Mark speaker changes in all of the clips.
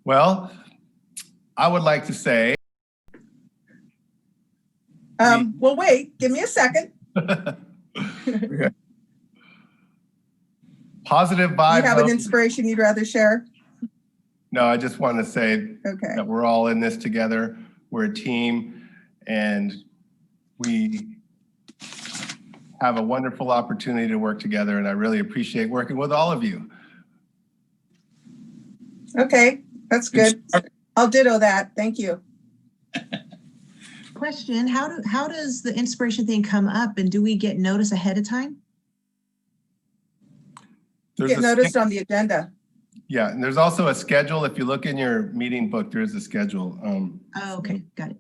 Speaker 1: Well, I would like to say.
Speaker 2: Well, wait, give me a second.
Speaker 1: Positive vibe.
Speaker 2: You have an inspiration you'd rather share?
Speaker 1: No, I just want to say that we're all in this together. We're a team, and we have a wonderful opportunity to work together, and I really appreciate working with all of you.
Speaker 2: Okay, that's good. I'll ditto that. Thank you.
Speaker 3: Question, how does the inspiration thing come up, and do we get notice ahead of time?
Speaker 2: Get noticed on the agenda.
Speaker 1: Yeah, and there's also a schedule. If you look in your meeting book, there's a schedule.
Speaker 3: Oh, okay, got it.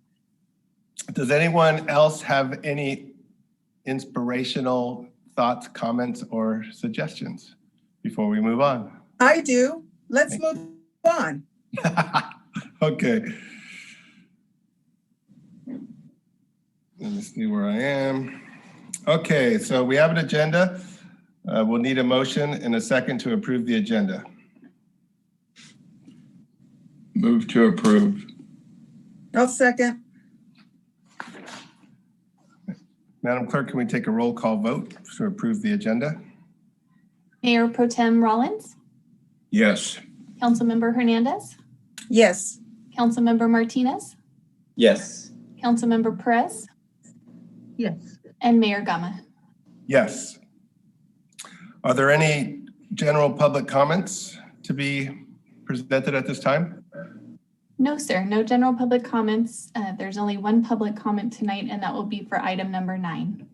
Speaker 1: Does anyone else have any inspirational thoughts, comments, or suggestions before we move on?
Speaker 2: I do. Let's move on.
Speaker 1: Okay. Let me see where I am. Okay, so we have an agenda. We'll need a motion and a second to approve the agenda.
Speaker 4: Move to approve.
Speaker 2: I'll second.
Speaker 1: Madam Clerk, can we take a roll call vote to approve the agenda?
Speaker 5: Mayor Pro Tem Rollins?
Speaker 4: Yes.
Speaker 5: Councilmember Hernandez?
Speaker 2: Yes.
Speaker 5: Councilmember Martinez?
Speaker 4: Yes.
Speaker 5: Councilmember Perez?
Speaker 3: Yes.
Speaker 5: And Mayor Gama?
Speaker 1: Yes. Are there any general public comments to be presented at this time?
Speaker 5: No, sir. No general public comments. There's only one public comment tonight, and that will be for item number 9.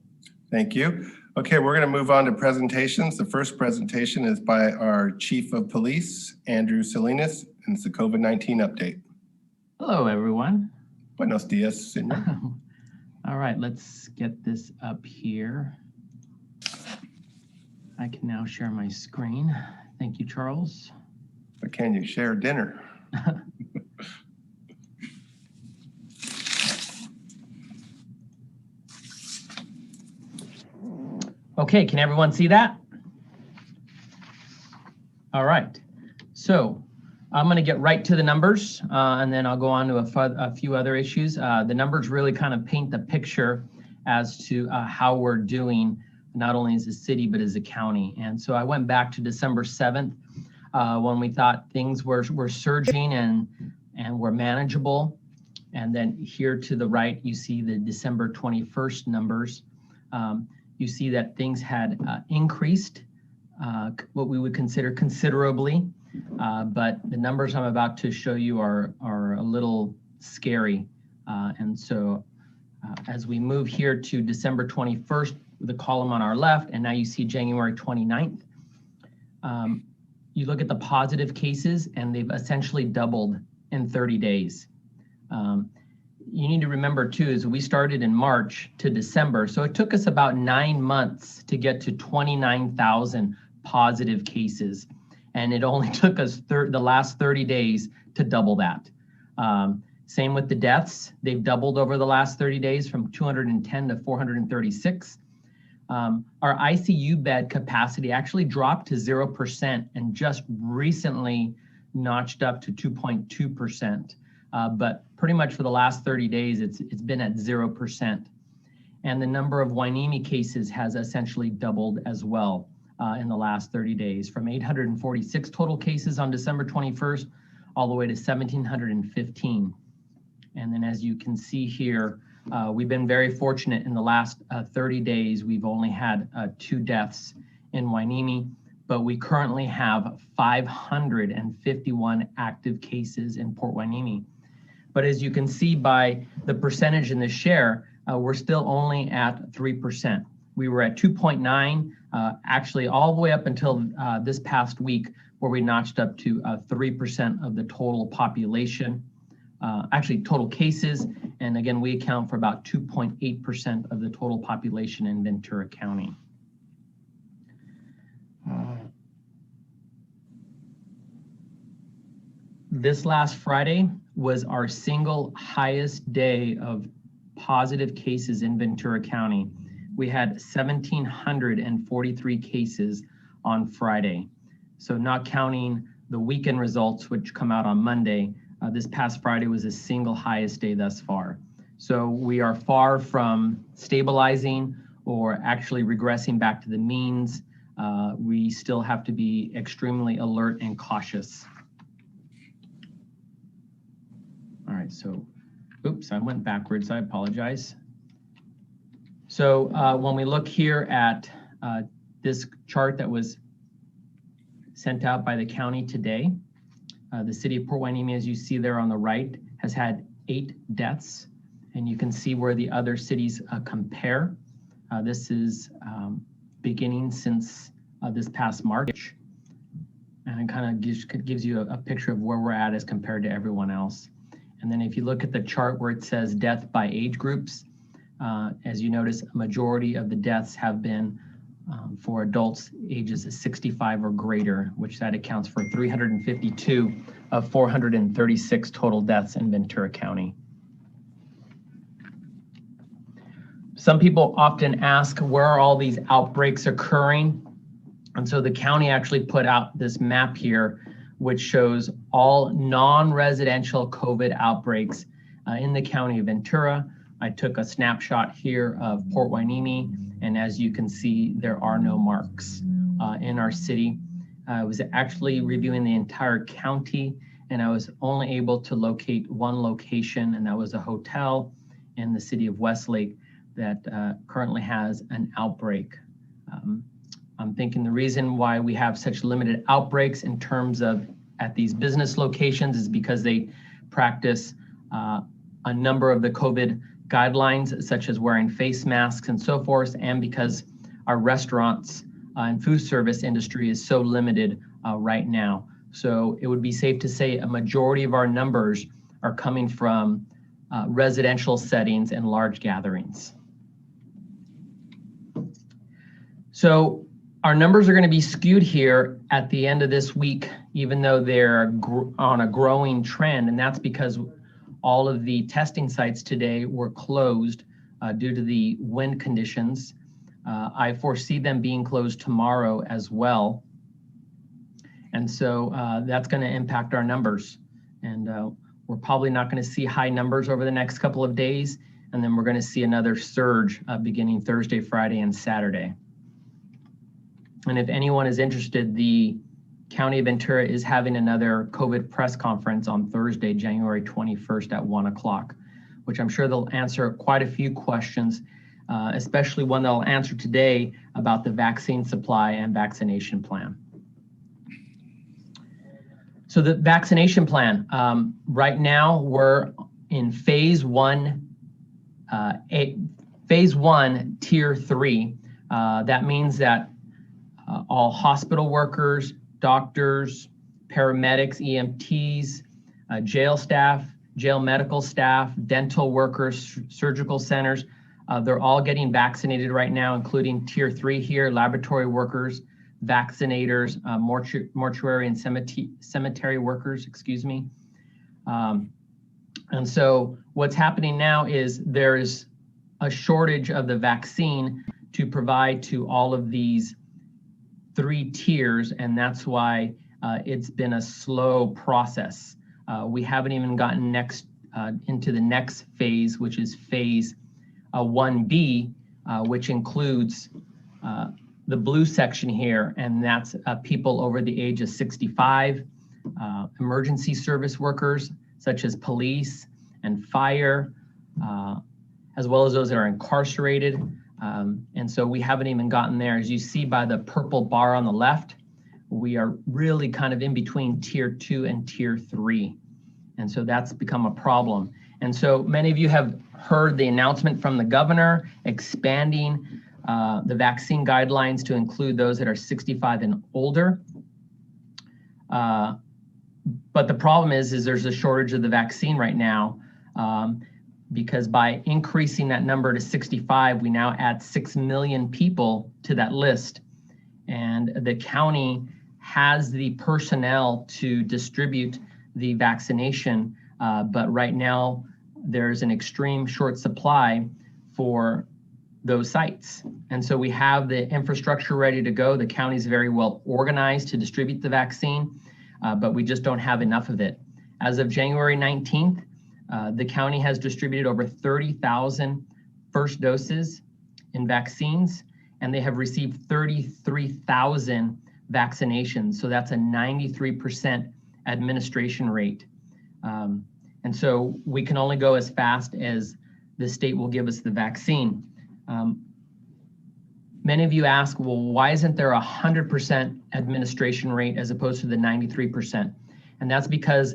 Speaker 1: Thank you. Okay, we're going to move on to presentations. The first presentation is by our Chief of Police, Andrew Salinas, and it's the COVID-19 update.
Speaker 6: Hello, everyone.
Speaker 1: Buenos dias, senor.
Speaker 6: All right, let's get this up here. I can now share my screen. Thank you, Charles.
Speaker 1: But can you share dinner?
Speaker 6: Okay, can everyone see that? All right, so I'm going to get right to the numbers, and then I'll go on to a few other issues. The numbers really kind of paint the picture as to how we're doing, not only as a city, but as a county. And so I went back to December 7th when we thought things were surging and were manageable. And then here to the right, you see the December 21st numbers. You see that things had increased, what we would consider considerably, but the numbers I'm about to show you are a little scary. And so as we move here to December 21st, the column on our left, and now you see January 29th, you look at the positive cases and they've essentially doubled in 30 days. You need to remember too, is we started in March to December. So it took us about 9 months to get to 29,000 positive cases. And it only took us the last 30 days to double that. Same with the deaths. They've doubled over the last 30 days from 210 to 436. Our ICU bed capacity actually dropped to 0% and just recently notched up to 2.2%. But pretty much for the last 30 days, it's been at 0%. And the number of Hueneme cases has essentially doubled as well in the last 30 days, from 846 total cases on December 21st, all the way to 1,715. And then as you can see here, we've been very fortunate in the last 30 days. We've only had 2 deaths in Hueneme, but we currently have 551 active cases in Port Hueneme. But as you can see by the percentage in the share, we're still only at 3%. We were at 2.9, actually all the way up until this past week, where we notched up to 3% of the total population, actually total cases. And again, we account for about 2.8% of the total population in Ventura County. This last Friday was our single highest day of positive cases in Ventura County. We had 1,743 cases on Friday. So not counting the weekend results, which come out on Monday, this past Friday was the single highest day thus far. So we are far from stabilizing or actually regressing back to the means. We still have to be extremely alert and cautious. All right, so, oops, I went backwards, I apologize. So when we look here at this chart that was sent out by the county today, the city of Port Hueneme, as you see there on the right, has had 8 deaths, and you can see where the other cities compare. This is beginning since this past March, and it kind of gives you a picture of where we're at as compared to everyone else. And then if you look at the chart where it says death by age groups, as you notice, a majority of the deaths have been for adults ages 65 or greater, which that accounts for 352 of 436 total deaths in Ventura County. Some people often ask, where are all these outbreaks occurring? And so the county actually put out this map here, which shows all non-residential COVID outbreaks in the county of Ventura. I took a snapshot here of Port Hueneme, and as you can see, there are no marks in our city. I was actually reviewing the entire county, and I was only able to locate one location, and that was a hotel in the city of Westlake that currently has an outbreak. I'm thinking the reason why we have such limited outbreaks in terms of at these business locations is because they practice a number of the COVID guidelines, such as wearing face masks and so forth, and because our restaurants and food service industry is so limited right now. So it would be safe to say a majority of our numbers are coming from residential settings and large gatherings. So our numbers are going to be skewed here at the end of this week, even though they're on a growing trend, and that's because all of the testing sites today were closed due to the wind conditions. I foresee them being closed tomorrow as well. And so that's going to impact our numbers. And we're probably not going to see high numbers over the next couple of days. And then we're going to see another surge beginning Thursday, Friday, and Saturday. And if anyone is interested, the County of Ventura is having another COVID press conference on Thursday, January 21st at 1 o'clock, which I'm sure they'll answer quite a few questions, especially one they'll answer today about the vaccine supply and vaccination plan. So the vaccination plan, right now we're in phase 1, tier 3. That means that all hospital workers, doctors, paramedics, EMTs, jail staff, jail medical staff, dental workers, surgical centers, they're all getting vaccinated right now, including tier 3 here, laboratory workers, vaccinators, mortuary and cemetery workers, excuse me. And so what's happening now is there's a shortage of the vaccine to provide to all of these 3 tiers, and that's why it's been a slow process. We haven't even gotten into the next phase, which is phase 1B, which includes the blue section here, and that's people over the age of 65, emergency service workers, such as police and fire, as well as those that are incarcerated. And so we haven't even gotten there. As you see by the purple bar on the left, we are really kind of in between tier 2 and tier 3. And so that's become a problem. And so many of you have heard the announcement from the governor expanding the vaccine guidelines to include those that are 65 and older. But the problem is there's a shortage of the vaccine right now. Because by increasing that number to 65, we now add 6 million people to that list. And the county has the personnel to distribute the vaccination, but right now there's an extreme short supply for those sites. And so we have the infrastructure ready to go. The county's very well organized to distribute the vaccine. but we just don't have enough of it. As of January 19th, the county has distributed over 30,000 first doses in vaccines, and they have received 33,000 vaccinations. So that's a 93% administration rate. And so we can only go as fast as the state will give us the vaccine. Many of you ask, well, why isn't there 100% administration rate as opposed to the 93%? And that's because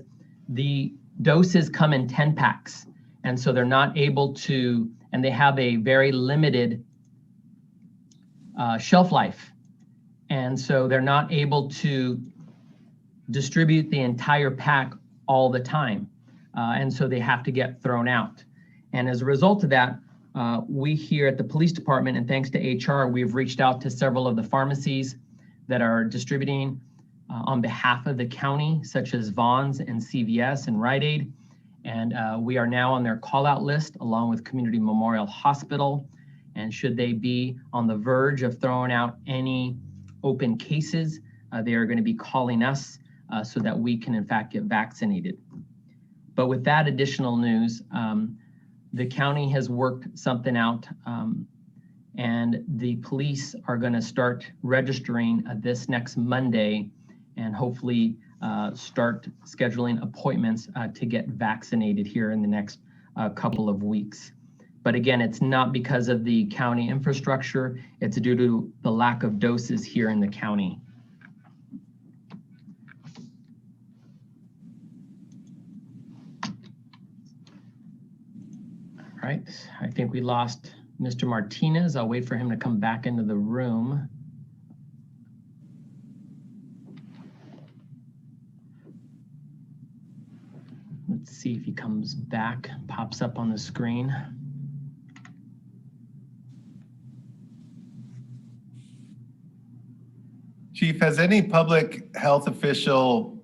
Speaker 6: the doses come in 10 packs. And so they're not able to, and they have a very limited shelf life. And so they're not able to distribute the entire pack all the time. And so they have to get thrown out. And as a result of that, we here at the police department, and thanks to HR, we've reached out to several of the pharmacies that are distributing on behalf of the county, such as Vaughn's and CVS and Rite Aid. And we are now on their call-out list along with Community Memorial Hospital. And should they be on the verge of throwing out any open cases, they are going to be calling us so that we can in fact get vaccinated. But with that additional news, the county has worked something out, and the police are going to start registering this next Monday and hopefully start scheduling appointments to get vaccinated here in the next couple of weeks. But again, it's not because of the county infrastructure, it's due to the lack of doses here in the county. All right, I think we lost Mr. Martinez. I'll wait for him to come back into the room. Let's see if he comes back, pops up on the screen.
Speaker 1: Chief, has any public health official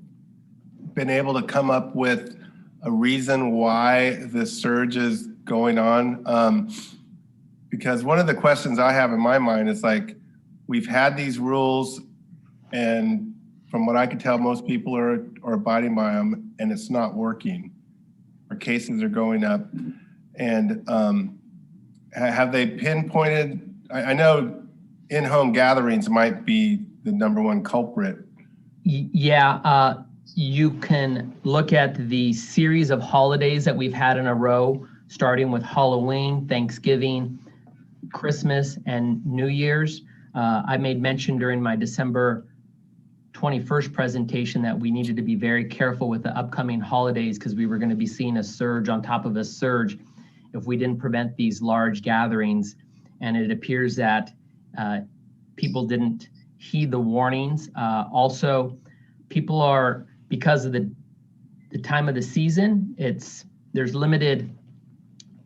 Speaker 1: been able to come up with a reason why this surge is going on? Because one of the questions I have in my mind is like, we've had these rules, and from what I can tell, most people are abiding by them, and it's not working. Our cases are going up. And have they pinpointed, I know in-home gatherings might be the #1 culprit.
Speaker 6: Yeah, you can look at the series of holidays that we've had in a row, starting with Halloween, Thanksgiving, Christmas, and New Year's. I made mention during my December 21st presentation that we needed to be very careful with the upcoming holidays because we were going to be seeing a surge on top of a surge if we didn't prevent these large gatherings. And it appears that people didn't heed the warnings. Also, people are, because of the time of the season, there's limited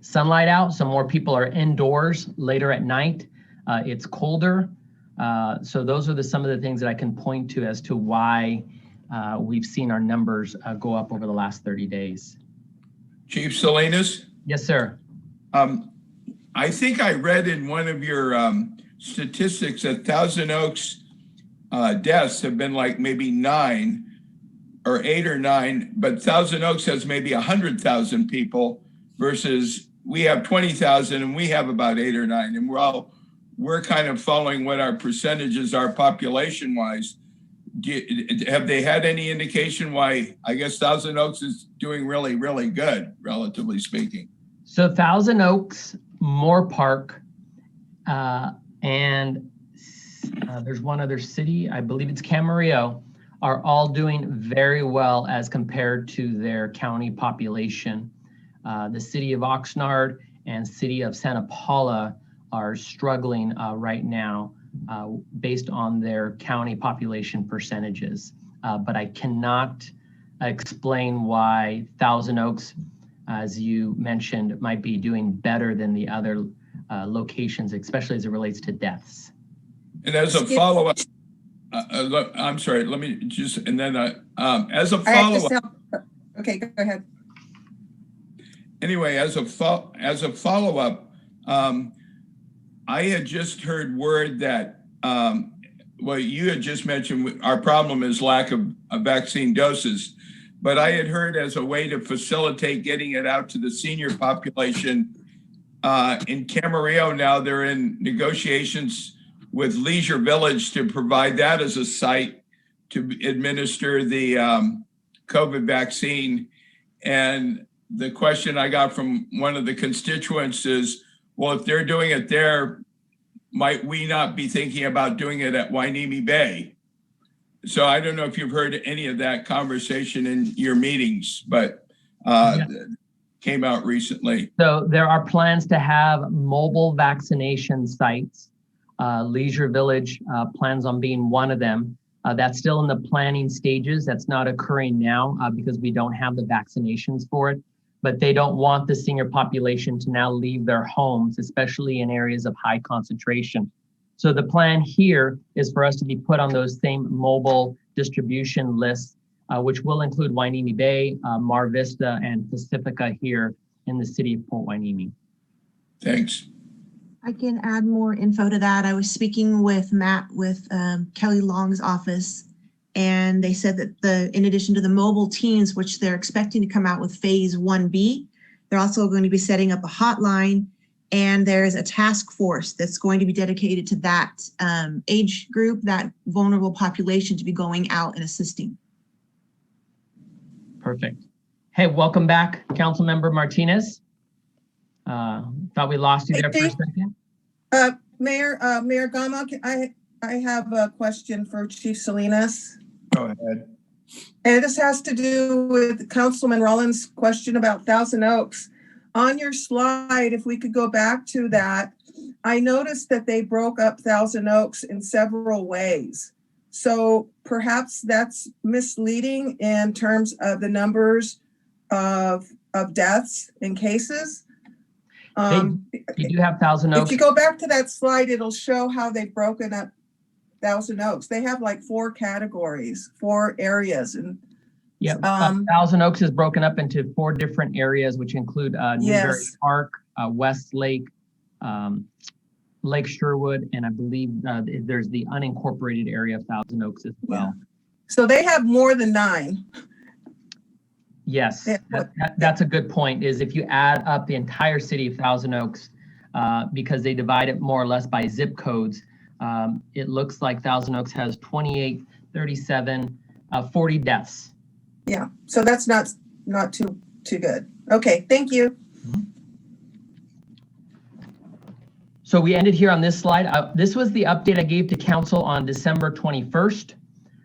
Speaker 6: sunlight out, so more people are indoors later at night. It's colder. So those are some of the things that I can point to as to why we've seen our numbers go up over the last 30 days.
Speaker 4: Chief Salinas?
Speaker 6: Yes, sir.
Speaker 4: I think I read in one of your statistics that Thousand Oaks deaths have been like maybe 9 or 8 or 9, but Thousand Oaks has maybe 100,000 people versus we have 20,000 and we have about 8 or 9, and we're kind of following what our percentages are population wise. Have they had any indication why, I guess, Thousand Oaks is doing really, really good, relatively speaking?
Speaker 6: So Thousand Oaks, Moore Park, and there's one other city, I believe it's Camarillo, are all doing very well as compared to their county population. The city of Oxnard and city of Santa Paula are struggling right now based on their county population percentages. But I cannot explain why Thousand Oaks, as you mentioned, might be doing better than the other locations, especially as it relates to deaths.
Speaker 4: And as a follow-up, I'm sorry, let me just, and then as a follow-up.
Speaker 2: Okay, go ahead.
Speaker 4: Anyway, as a follow-up, I had just heard word that well, you had just mentioned our problem is lack of vaccine doses, but I had heard as a way to facilitate getting it out to the senior population in Camarillo, now they're in negotiations with Leisure Village to provide that as a site to administer the COVID vaccine. And the question I got from one of the constituents is, well, if they're doing it there, might we not be thinking about doing it at Hueneme Bay? So I don't know if you've heard any of that conversation in your meetings, but came out recently.
Speaker 6: So there are plans to have mobile vaccination sites. Leisure Village plans on being one of them. That's still in the planning stages. That's not occurring now because we don't have the vaccinations for it. But they don't want the senior population to now leave their homes, especially in areas of high concentration. So the plan here is for us to be put on those same mobile distribution lists, which will include Hueneme Bay, Mar Vista, and Pacifica here in the city of Port Hueneme.
Speaker 4: Thanks.
Speaker 3: I can add more info to that. I was speaking with Matt with Kelly Long's office, and they said that in addition to the mobile teams, which they're expecting to come out with phase 1B, they're also going to be setting up a hotline, and there's a task force that's going to be dedicated to that age group, that vulnerable population, to be going out and assisting.
Speaker 6: Perfect. Hey, welcome back, Councilmember Martinez. Thought we lost you there for a second.
Speaker 2: Mayor Gama, I have a question for Chief Salinas.
Speaker 1: Go ahead.
Speaker 2: And this has to do with Councilman Rollins' question about Thousand Oaks. On your slide, if we could go back to that, I noticed that they broke up Thousand Oaks in several ways. So perhaps that's misleading in terms of the numbers of deaths and cases.
Speaker 6: You do have Thousand Oaks.
Speaker 2: If you go back to that slide, it'll show how they've broken up Thousand Oaks. They have like 4 categories, 4 areas. And
Speaker 6: yeah, Thousand Oaks is broken up into 4 different areas, which include Newberry Park, Westlake, Lake Sherwood, and I believe there's the unincorporated area of Thousand Oaks as well.
Speaker 2: Yeah. So they have more than 9.
Speaker 6: Yes, that's a good point, is if you add up the entire city of Thousand Oaks, because they divide it more or less by zip codes, it looks like Thousand Oaks has 28, 37, 40 deaths.
Speaker 2: Yeah, so that's not too good. Okay, thank you.
Speaker 6: So we ended here on this slide. This was the update I gave to council on December 21st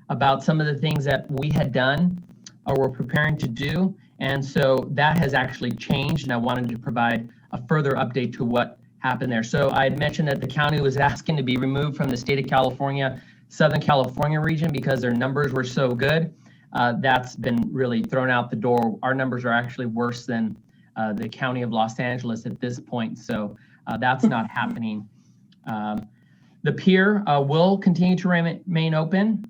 Speaker 6: about some of the things that we had done or we're preparing to do. And so that has actually changed, and I wanted to provide a further update to what happened there. So I had mentioned that the county was asking to be removed from the state of California, Southern California region, because their numbers were so good. That's been really thrown out the door. Our numbers are actually worse than the county of Los Angeles at this point. So that's not happening. The pier will continue to remain open,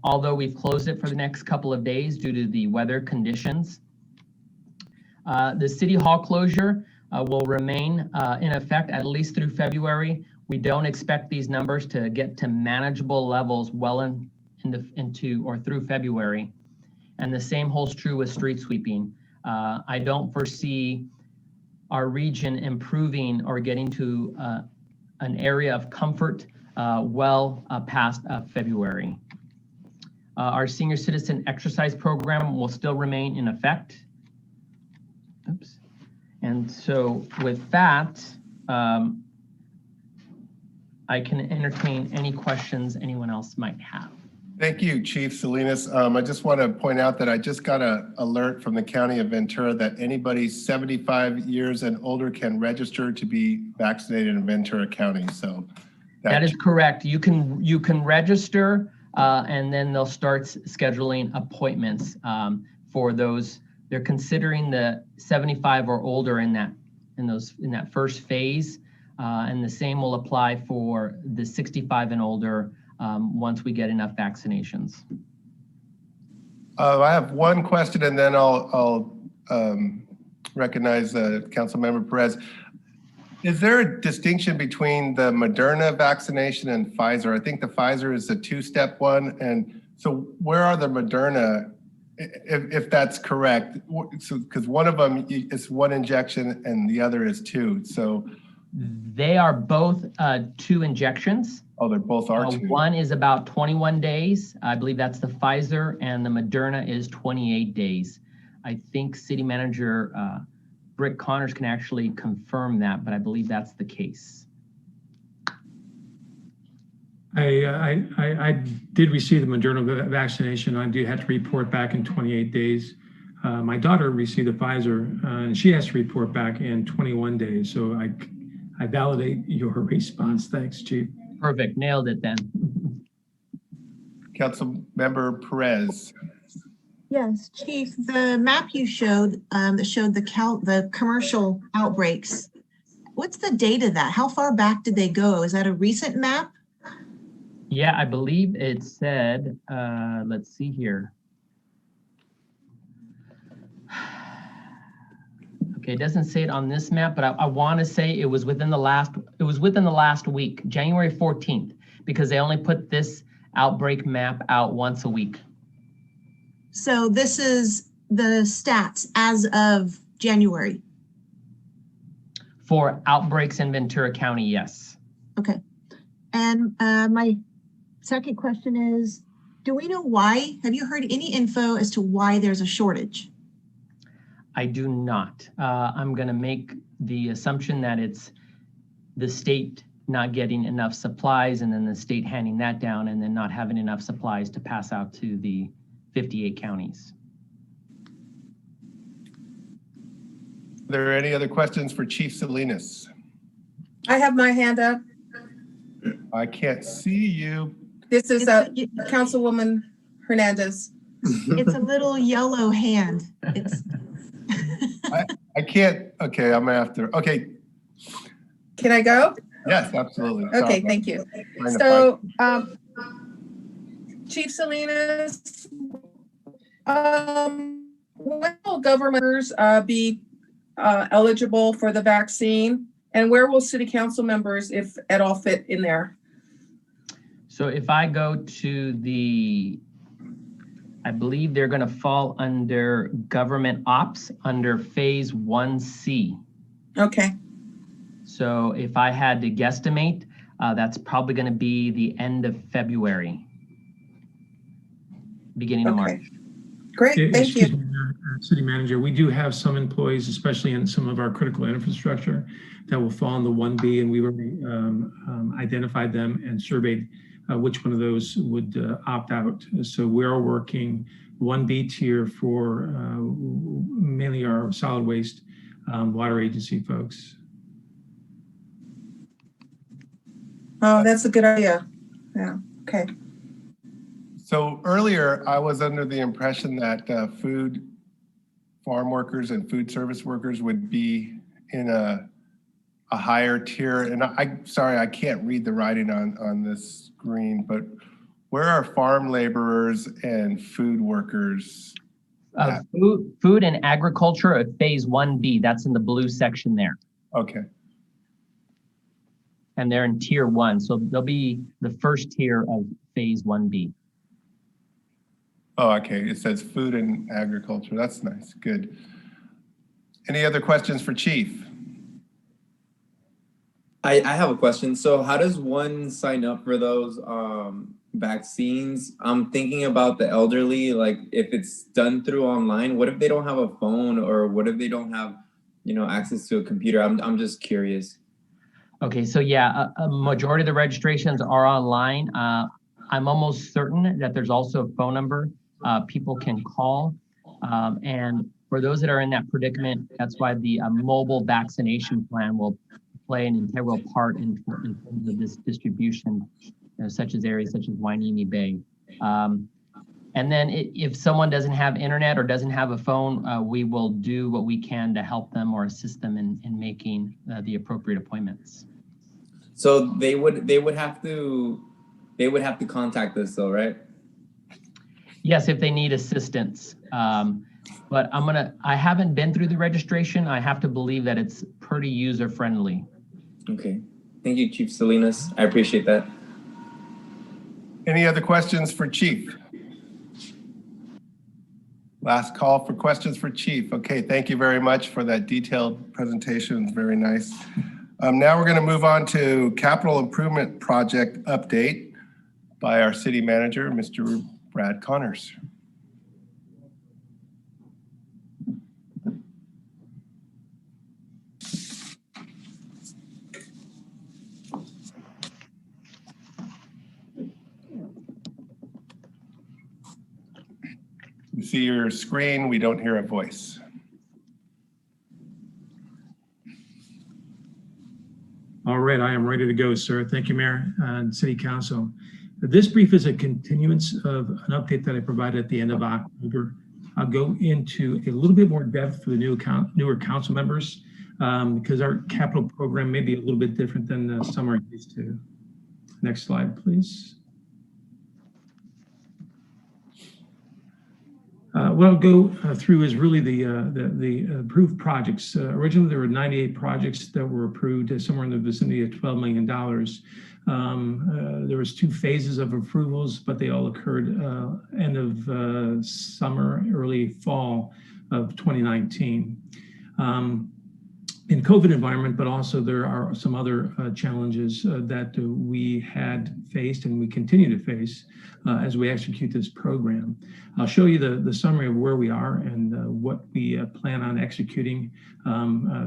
Speaker 6: although we've closed it for the next couple of days due to the weather conditions. The city hall closure will remain in effect at least through February. We don't expect these numbers to get to manageable levels well into or through February. And the same holds true with street sweeping. I don't foresee our region improving or getting to an area of comfort past February. Our senior citizen exercise program will still remain in effect. Oops. And so with that, I can entertain any questions anyone else might have.
Speaker 1: Thank you, Chief Salinas. I just want to point out that I just got an alert from the County of Ventura that anybody 75 years and older can register to be vaccinated in Ventura County. So
Speaker 6: that is correct. You can register, and then they'll start scheduling appointments for those. They're considering the 75 or older in that first phase, and the same will apply for the 65 and older once we get enough vaccinations.
Speaker 1: I have one question, and then I'll recognize Councilmember Perez. Is there a distinction between the Moderna vaccination and Pfizer? I think the Pfizer is a two-step one. And so where are the Moderna, if that's correct? So, because one of them is one injection and the other is two. So
Speaker 6: They are both 2 injections.
Speaker 1: oh, they're both are two.
Speaker 6: One is about 21 days. I believe that's the Pfizer, and the Moderna is 28 days. I think City Manager Britt Connors can actually confirm that, but I believe that's the case.
Speaker 7: I did receive the Moderna vaccination. I do have to report back in 28 days. My daughter received the Pfizer, and she has to report back in 21 days. So I validate your response. Thanks, Chief.
Speaker 6: Perfect, nailed it then.
Speaker 1: Councilmember Perez.
Speaker 3: Yes, Chief, the map you showed that showed the commercial outbreaks. What's the date of that? How far back did they go? Is that a recent map?
Speaker 6: Yeah, I believe it said, let's see here. Okay, it doesn't say it on this map, but I want to say it was within the last week, January 14th, because they only put this outbreak map out once a week.
Speaker 3: So this is the stats as of January.
Speaker 6: For outbreaks in Ventura County, yes.
Speaker 3: Okay. And my second question is, do we know why? Have you heard any info as to why there's a shortage?
Speaker 6: I do not. I'm going to make the assumption that it's the state not getting enough supplies and then the state handing that down and then not having enough supplies to pass out to the 58 counties.
Speaker 1: Are there any other questions for Chief Salinas?
Speaker 2: I have my hand up.
Speaker 1: I can't see you.
Speaker 2: This is Councilwoman Hernandez.
Speaker 3: It's a little yellow hand. It's
Speaker 1: I can't. Okay, I'm gonna have to. Okay.
Speaker 2: Can I go?
Speaker 1: Yes, absolutely.
Speaker 2: Okay, thank you. So, Chief Salinas, when will governors be eligible for the vaccine? And where will city council members, if at all, fit in there?
Speaker 6: So if I go to I believe they're going to fall under government ops under phase 1C.
Speaker 2: Okay.
Speaker 6: So if I had to guesstimate, that's probably going to be the end of February, beginning of March.
Speaker 2: Great, thank you.
Speaker 7: Excuse me, City Manager, we do have some employees, especially in some of our critical infrastructure, that will fall in the 1B, and we already identified them and surveyed which one of those would opt out. So we're working 1B tier for mainly our solid waste water agency folks.
Speaker 2: Oh, that's a good idea. Yeah, okay.
Speaker 1: So earlier, I was under the impression that food farm workers and food service workers would be in a higher tier. And I'm sorry, I can't read the writing on this screen, but where are farm laborers and food workers?
Speaker 6: Food and agriculture at phase 1B, that's in the blue section there.
Speaker 1: Okay.
Speaker 6: And they're in tier 1. So they'll be the first tier of phase 1B.
Speaker 1: Oh, okay. It says food and agriculture. That's nice. Good. Any other questions for Chief?
Speaker 8: I have a question. So how does one sign up for those vaccines? I'm thinking about the elderly, like if it's done through online, what if they don't have a phone, or what if they don't have, access to a computer? I'm just curious.
Speaker 6: Okay, so yeah, a majority of the registrations are online. I'm almost certain that there's also a phone number people can call. And for those that are in that predicament, that's why the mobile vaccination plan will play an integral part in terms of this distribution, such as areas such as Hueneme Bay. And then if someone doesn't have internet or doesn't have a phone, we will do what we can to help them or assist them in making the appropriate appointments.
Speaker 8: So they would have to contact us though, right?
Speaker 6: Yes, if they need assistance. But I haven't been through the registration. I have to believe that it's pretty user friendly.
Speaker 8: Okay. Thank you, Chief Salinas. I appreciate that.
Speaker 1: Any other questions for Chief? Last call for questions for Chief. Okay, thank you very much for that detailed presentation. It's very nice. Now we're going to move on to capital improvement project update by our city manager, Mr. Brad Connors. We see your screen, we don't hear a voice.
Speaker 7: All right, I am ready to go, sir. Thank you, Mayor and City Council. This brief is a continuance of an update that I provided at the end of October. I'll go into a little bit more depth for the newer council members because our capital program may be a little bit different than some are used to. Next slide, please. What I'll go through is really the approved projects. Originally, there were 98 projects that were approved, somewhere in the vicinity of $12 million. There was 2 phases of approvals, but they all occurred end of summer, early fall of 2019. In COVID environment, but also there are some other challenges that we had faced and we continue to face as we execute this program. I'll show you the summary of where we are and what we plan on executing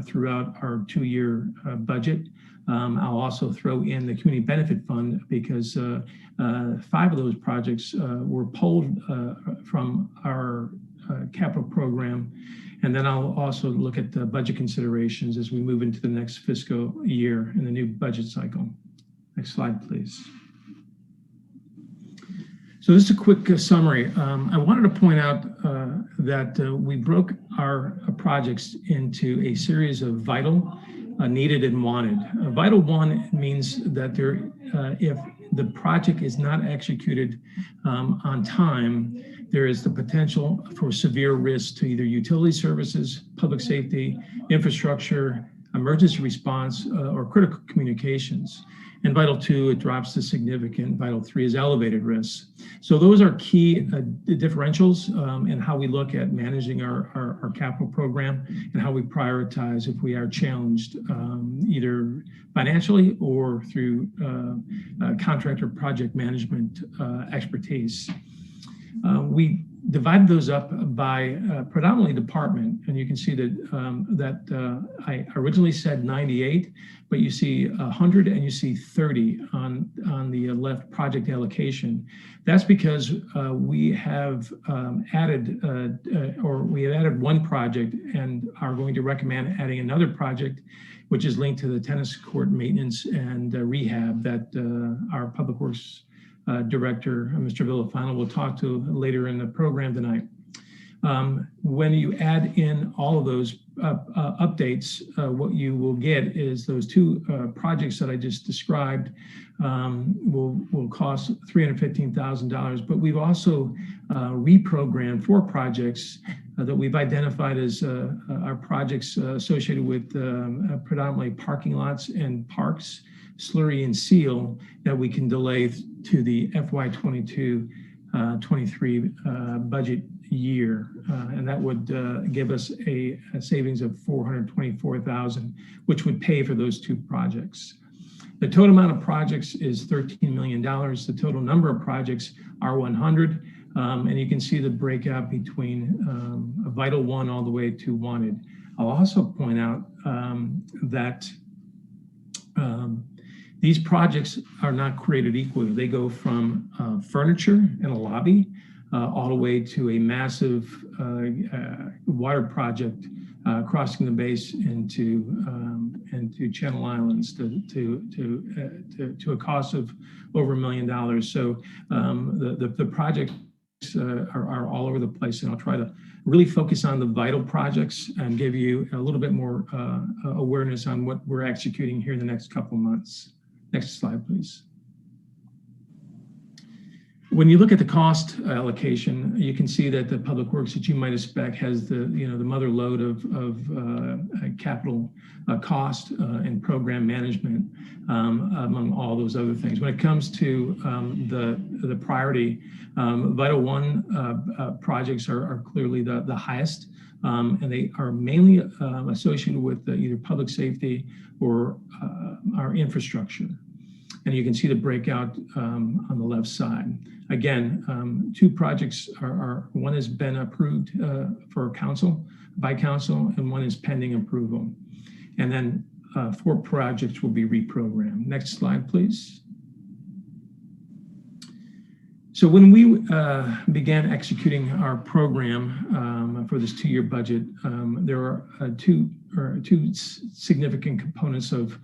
Speaker 7: throughout our 2-year budget. I'll also throw in the Community Benefit Fund because 5 of those projects were pulled from our capital program. And then I'll also look at the budget considerations as we move into the next fiscal year in the new budget cycle. Next slide, please. So this is a quick summary. I wanted to point out that we broke our projects into a series of vital, needed, and wanted. Vital 1 means that if the project is not executed on time, there is the potential for severe risk to either utility services, public safety, infrastructure, emergency response, or critical communications. And Vital 2, it drops to significant. Vital 3 is elevated risk. So those are key differentials in how we look at managing our capital program and how we prioritize if we are challenged either financially or through contractor project management expertise. We divided those up by predominantly department, and you can see that I originally said 98, but you see 100 and you see 30 on the left project allocation. That's because we have added 1 project and are going to recommend adding another project, which is linked to the tennis court maintenance and rehab that our Public Works Director, Mr. Villafano, will talk to later in the program tonight. When you add in all of those updates, what you will get is those 2 projects that I just described will cost $315,000, but we've also reprogrammed 4 projects that we've identified as our projects associated with predominantly parking lots and parks, slurry and seal, that we can delay to the FY22-23 budget year, and that would give us a savings of $424,000, which would pay for those 2 projects. The total amount of projects is $13 million. The total number of projects are 100, and you can see the breakout between Vital 1 all the way to wanted. I'll also point out that these projects are not created equally. They go from furniture and a lobby all the way to a massive water project crossing the base into Channel Islands to a cost of over $1 million. So the projects are all over the place, and I'll try to really focus on the vital projects and give you a little bit more awareness on what we're executing here in the next couple of months. Next slide, please. When you look at the cost allocation, you can see that the public works that you might expect has the mother load of capital cost and program management among all those other things. When it comes to the priority, Vital One projects are clearly the highest, and they are mainly associated with either public safety or our infrastructure. And you can see the breakout on the left side. Again, two projects one has been approved by council, and one is pending approval. And then 4 projects will be reprogrammed. Next slide, please. So when we began executing our program for this 2-year budget, there are two significant components of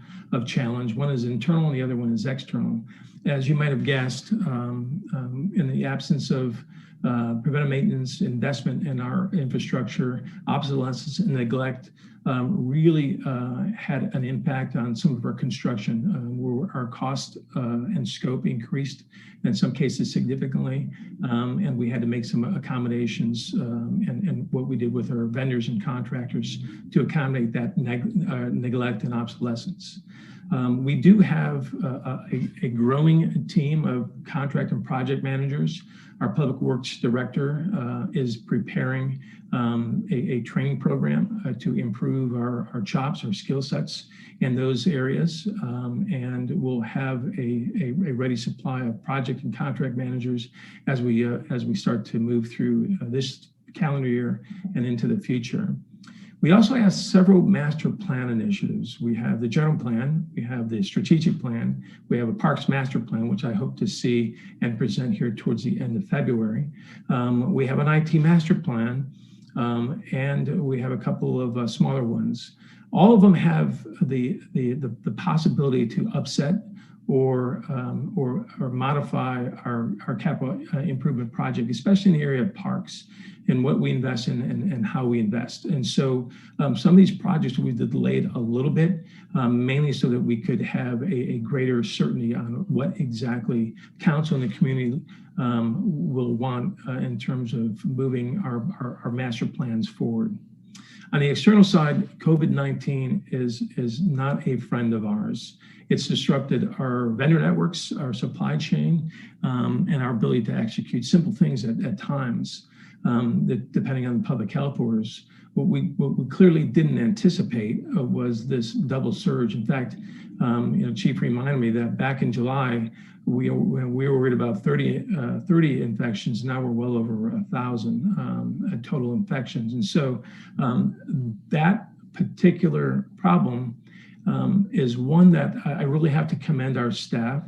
Speaker 7: challenge. One is internal and the other one is external. As you might have guessed, in the absence of preventive maintenance, investment in our infrastructure, obsolescence and neglect really had an impact on some of our construction, where our cost and scope increased, in some cases significantly, and we had to make some accommodations and what we did with our vendors and contractors to accommodate that neglect and obsolescence. We do have a growing team of contract and project managers. Our Public Works Director is preparing a training program to improve our chops, our skill sets in those areas, and we'll have a ready supply of project and contract managers as we start to move through this calendar year and into the future. We also have several master plan initiatives. We have the general plan, we have the strategic plan, we have a parks master plan, which I hope to see and present here towards the end of February. We have an IT master plan, and we have a couple of smaller ones. All of them have the possibility to upset or modify our capital improvement project, especially in the area of parks and what we invest in and how we invest. And so some of these projects we've delayed a little bit, mainly so that we could have a greater certainty on what exactly council and the community will want in terms of moving our master plans forward. On the external side, COVID-19 is not a friend of ours. It's disrupted our vendor networks, our supply chain, and our ability to execute simple things at times, that depending on public health orders. What we clearly didn't anticipate was this double surge. In fact, Chief reminded me that back in July, we were worried about 30 infections. Now we're well over 1,000 total infections. And so that particular problem is one that I really have to commend our staff.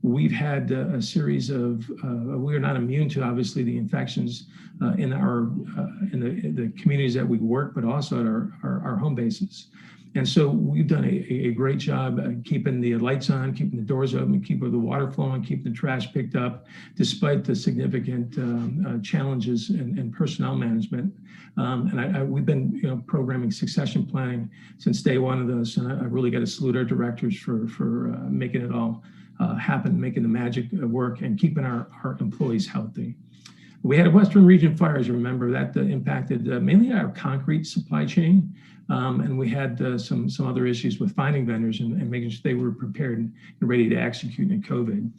Speaker 7: We've had a series of, we are not immune to obviously the infections in the communities that we work, but also at our home bases. And so we've done a great job keeping the lights on, keeping the doors open, keeping the water flowing, keeping the trash picked up, despite the significant challenges in personnel management. And we've been programming succession planning since day one of this, and I really got to salute our directors for making it all happen, making the magic work and keeping our employees healthy. We had a Western region fires, remember, that impacted mainly our concrete supply chain. And we had some other issues with finding vendors and making sure they were prepared and ready to execute in COVID.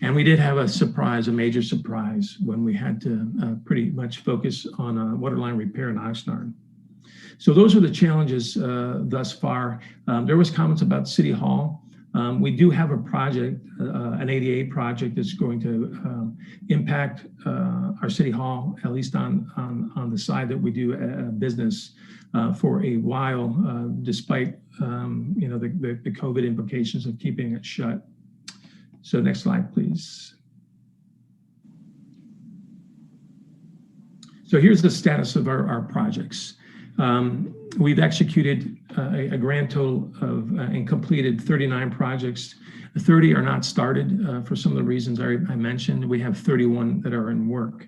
Speaker 7: And we did have a major surprise, when we had to pretty much focus on a waterline repair in Oxnard. So those are the challenges thus far. There was comments about City Hall. We do have a project, an ADA project that's going to impact our City Hall, at least on the side that we do business for a while, despite the COVID implications of keeping it shut. So next slide, please. So here's the status of our projects. We've executed a grand total of and completed 39 projects. 30 are not started for some of the reasons I mentioned. We have 31 that are in work.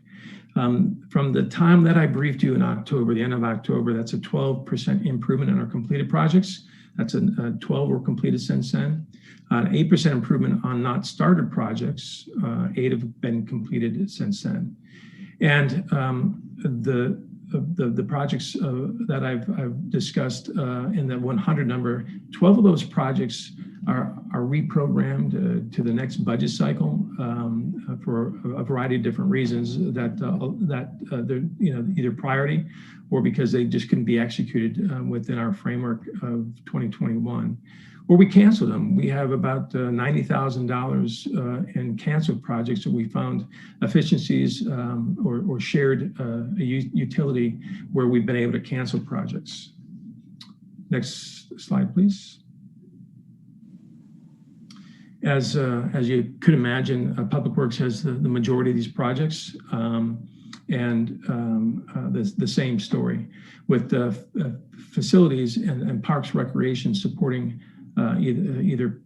Speaker 7: From the time that I briefed you in October, the end of October, that's a 12% improvement in our completed projects. That's a 12 were completed since then. An 8% improvement on not started projects. 8 have been completed since then. And the projects that I've discussed in the 100 number, 12 of those projects are reprogrammed to the next budget cycle for a variety of different reasons that they're either priority or because they just couldn't be executed within our framework of 2021. Or we cancel them. We have about $90,000 in canceled projects that we found efficiencies or shared utility where we've been able to cancel projects. Next slide, please. As you could imagine, Public Works has the majority of these projects, and the same story with facilities and Parks Recreation supporting either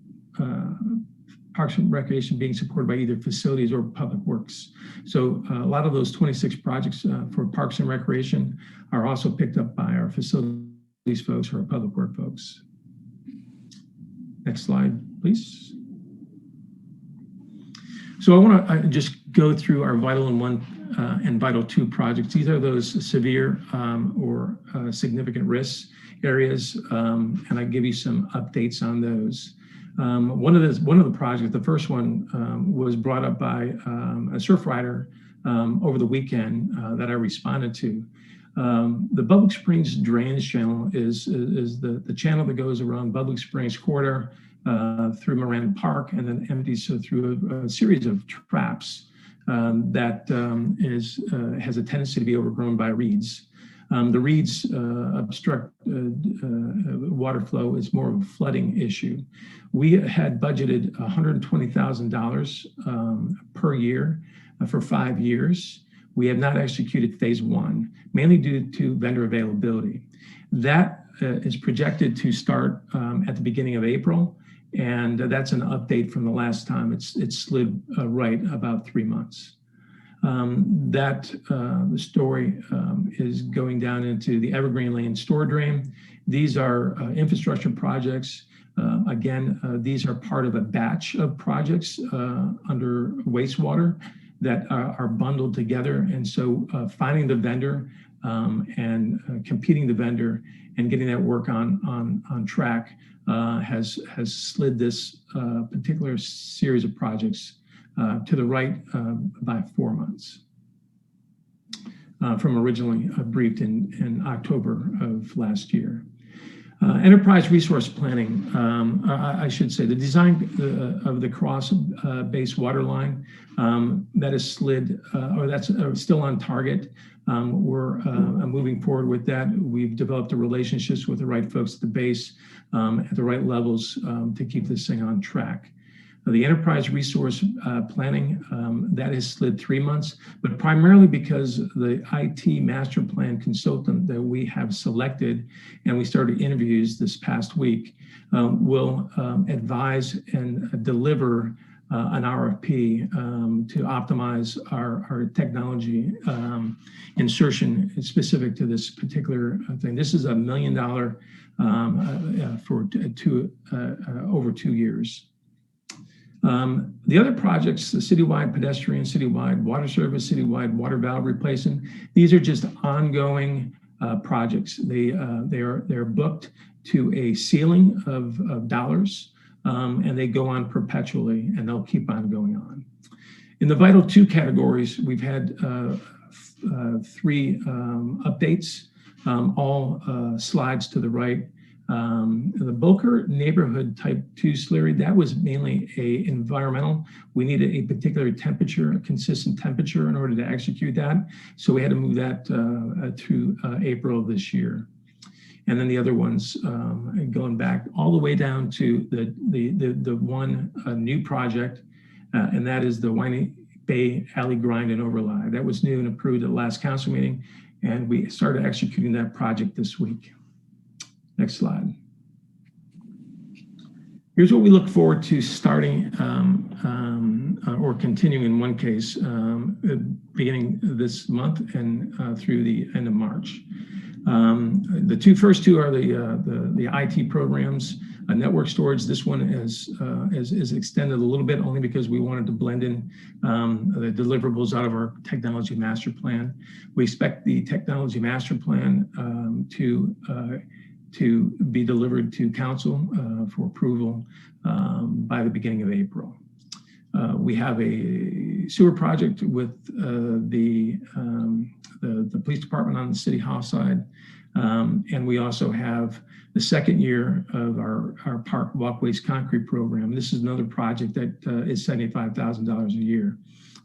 Speaker 7: Parks and Recreation being supported by either facilities or Public Works. So a lot of those 26 projects for Parks and Recreation are also picked up by our facilities folks or our Public Work folks. Next slide, please. So I want to just go through our Vital and Vital 2 projects. These are those severe or significant risks areas, and I give you some updates on those. One of the projects, the first one, was brought up by a surf rider over the weekend that I responded to. The Public Springs drainage channel is the channel that goes around Public Springs corridor through Moranda Park and then empties through a series of traps that has a tendency to be overgrown by reeds. The reeds obstruct water flow. Is more of a flooding issue. We had budgeted $120,000 per year for 5 years. We have not executed phase 1, mainly due to vendor availability. That is projected to start at the beginning of April, and that's an update from the last time. It slid right about 3 months. The story is going down into the Evergreen Lane Store Drain. These are infrastructure projects. Again, these are part of a batch of projects under wastewater that are bundled together. And so finding the vendor and competing the vendor and getting that work on track has slid this particular series of projects to the right by 4 months from originally briefed in October of last year. Enterprise resource planning, I should say, the design of the cross-based water line that is slid, or that's still on target. We're moving forward with that. We've developed the relationships with the right folks at the base at the right levels to keep this thing on track. The enterprise resource planning, that has slid 3 months, but primarily because the IT master plan consultant that we have selected, and we started interviews this past week, will advise and deliver an RFP to optimize our technology insertion specific to this particular thing. This is $1 million for over 2 years. The other projects, the citywide pedestrian, citywide water service, citywide water valve replacement, these are just ongoing projects. They're booked to a ceiling of dollars, and they go on perpetually, and they'll keep on going on. In the Vital 2 categories, we've had 3 updates, all slides to the right. The Boker neighborhood type 2 slurry, that was mainly a environmental. We needed a particular temperature, a consistent temperature in order to execute that. So we had to move that through April of this year. And then the other ones going back all the way down to the one new project, and that is the Winey Bay Alley Grind and Overlay. That was new and approved at the last council meeting, and we started executing that project this week. Next slide. Here's what we look forward to starting or continuing in one case, beginning this month and through the end of March. The first two are the IT programs. Network storage, this one is extended a little bit only because we wanted to blend in the deliverables out of our technology master plan. We expect the technology master plan to be delivered to council for approval by the beginning of April. We have a sewer project with the police department on the city hall side. And we also have the second year of our park walkways concrete program. This is another project that is $75,000 a year.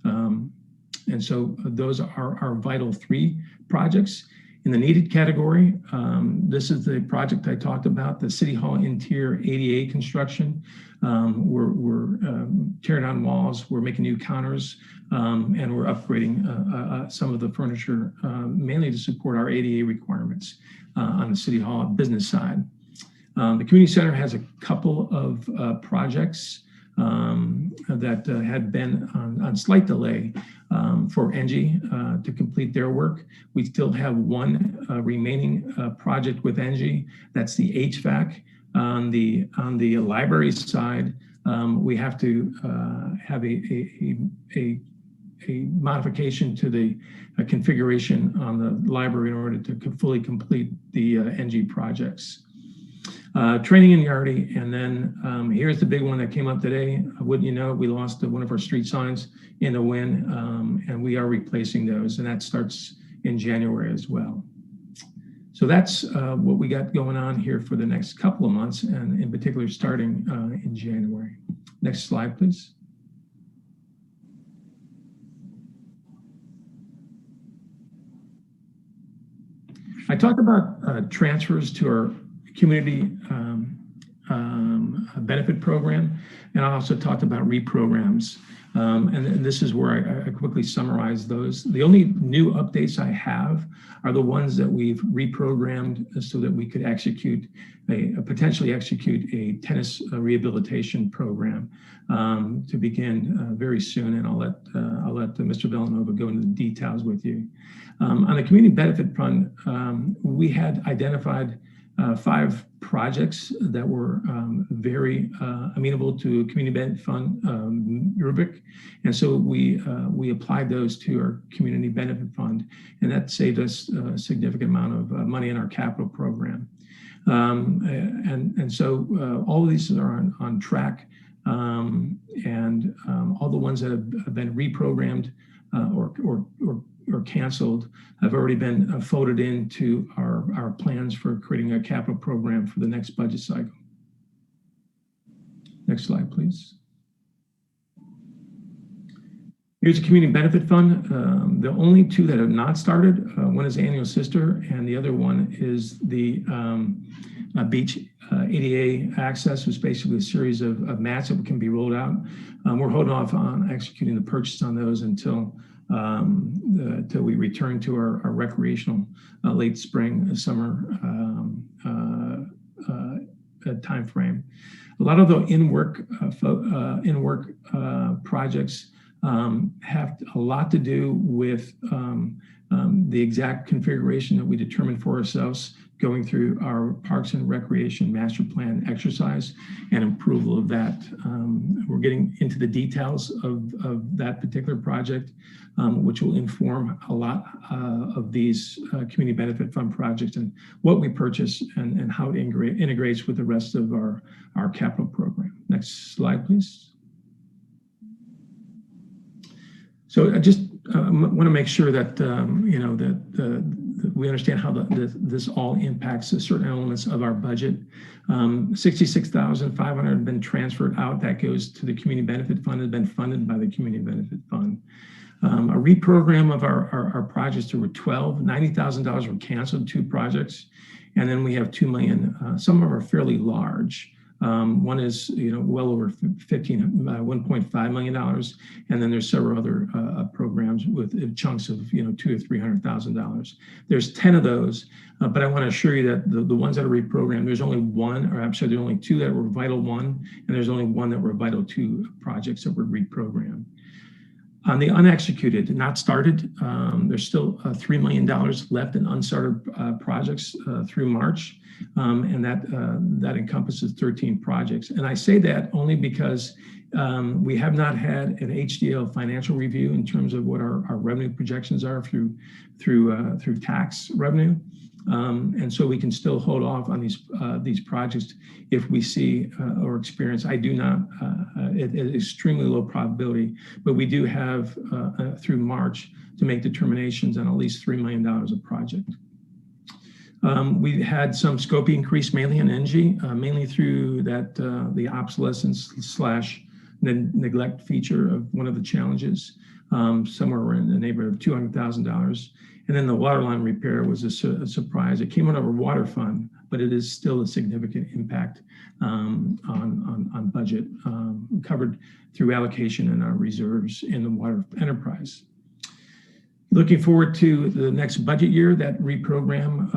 Speaker 7: And so those are our vital three projects. In the needed category, this is the project I talked about, the City Hall interior ADA construction. We're tearing down walls, we're making new counters, and we're upgrading some of the furniture, mainly to support our ADA requirements on the City Hall business side. The community center has a couple of projects that had been on slight delay for Engie to complete their work. We still have one remaining project with Engie. That's the HVAC. On the library side, we have to have a modification to the configuration on the library in order to fully complete the Engie projects. Training and Yardy, and then here's the big one that came up today. Wouldn't you know, we lost one of our street signs in a wind, and we are replacing those, and that starts in January as well. So that's what we got going on here for the next couple of months, and in particular starting in January. Next slide, please. I talked about transfers to our community benefit program, and I also talked about reprograms. And this is where I quickly summarize those. The only new updates I have are the ones that we've reprogrammed so that we could potentially execute a tennis rehabilitation program to begin very soon. And I'll let Mr. Villanova go into the details with you. On the community benefit fund, we had identified 5 projects that were very amenable to a community benefit fund rubric. And so we applied those to our community benefit fund, and that saved us a significant amount of money in our capital program. And so all of these are on track, and all the ones that have been reprogrammed or canceled have already been folded into our plans for creating a capital program for the next budget cycle. Next slide, please. Here's a community benefit fund. The only 2 that have not started, one is Annual Sister, and the other one is the beach ADA access, was basically a series of mats that can be rolled out. We're holding off on executing the purchase on those until we return to our recreational late spring, summer time frame. A lot of the in-work projects have a lot to do with the exact configuration that we determined for ourselves going through our Parks and Recreation Master Plan exercise and approval of that. We're getting into the details of that particular project, which will inform a lot of these community benefit fund projects and what we purchase and how it integrates with the rest of our capital program. Next slide, please. So I just want to make sure that that we understand how this all impacts certain elements of our budget. $66,500 have been transferred out. That goes to the community benefit fund, has been funded by the community benefit fund. A reprogram of our projects, there were 12, $90,000 were canceled, 2 projects. And then we have 2 million, some of them are fairly large. One is, well over $1.5 million. And then there's several other programs with chunks of, $200,000 to $300,000. There's 10 of those, but I want to assure you that the ones that are reprogrammed, there's only one, or I'm sorry, there's only 2 that were Vital 1, and there's only 1 that were Vital 2 projects that were reprogrammed. On the unexecuted, not started, there's still $3 million left in unstarted projects through March, and that encompasses 13 projects. And I say that only because we have not had an HDL financial review in terms of what our revenue projections are through tax revenue. And so we can still hold off on these projects if we see or experience. I do not, it is extremely low probability, but we do have through March to make determinations on at least $3 million of project. We had some scope increase mainly in NG, mainly through the obsolescence / neglect feature of one of the challenges, somewhere in the neighborhood of $200,000. And then the water line repair was a surprise. It came out of a water fund, but it is still a significant impact on budget, covered through allocation in our reserves in the water enterprise. Looking forward to the next budget year, that reprogram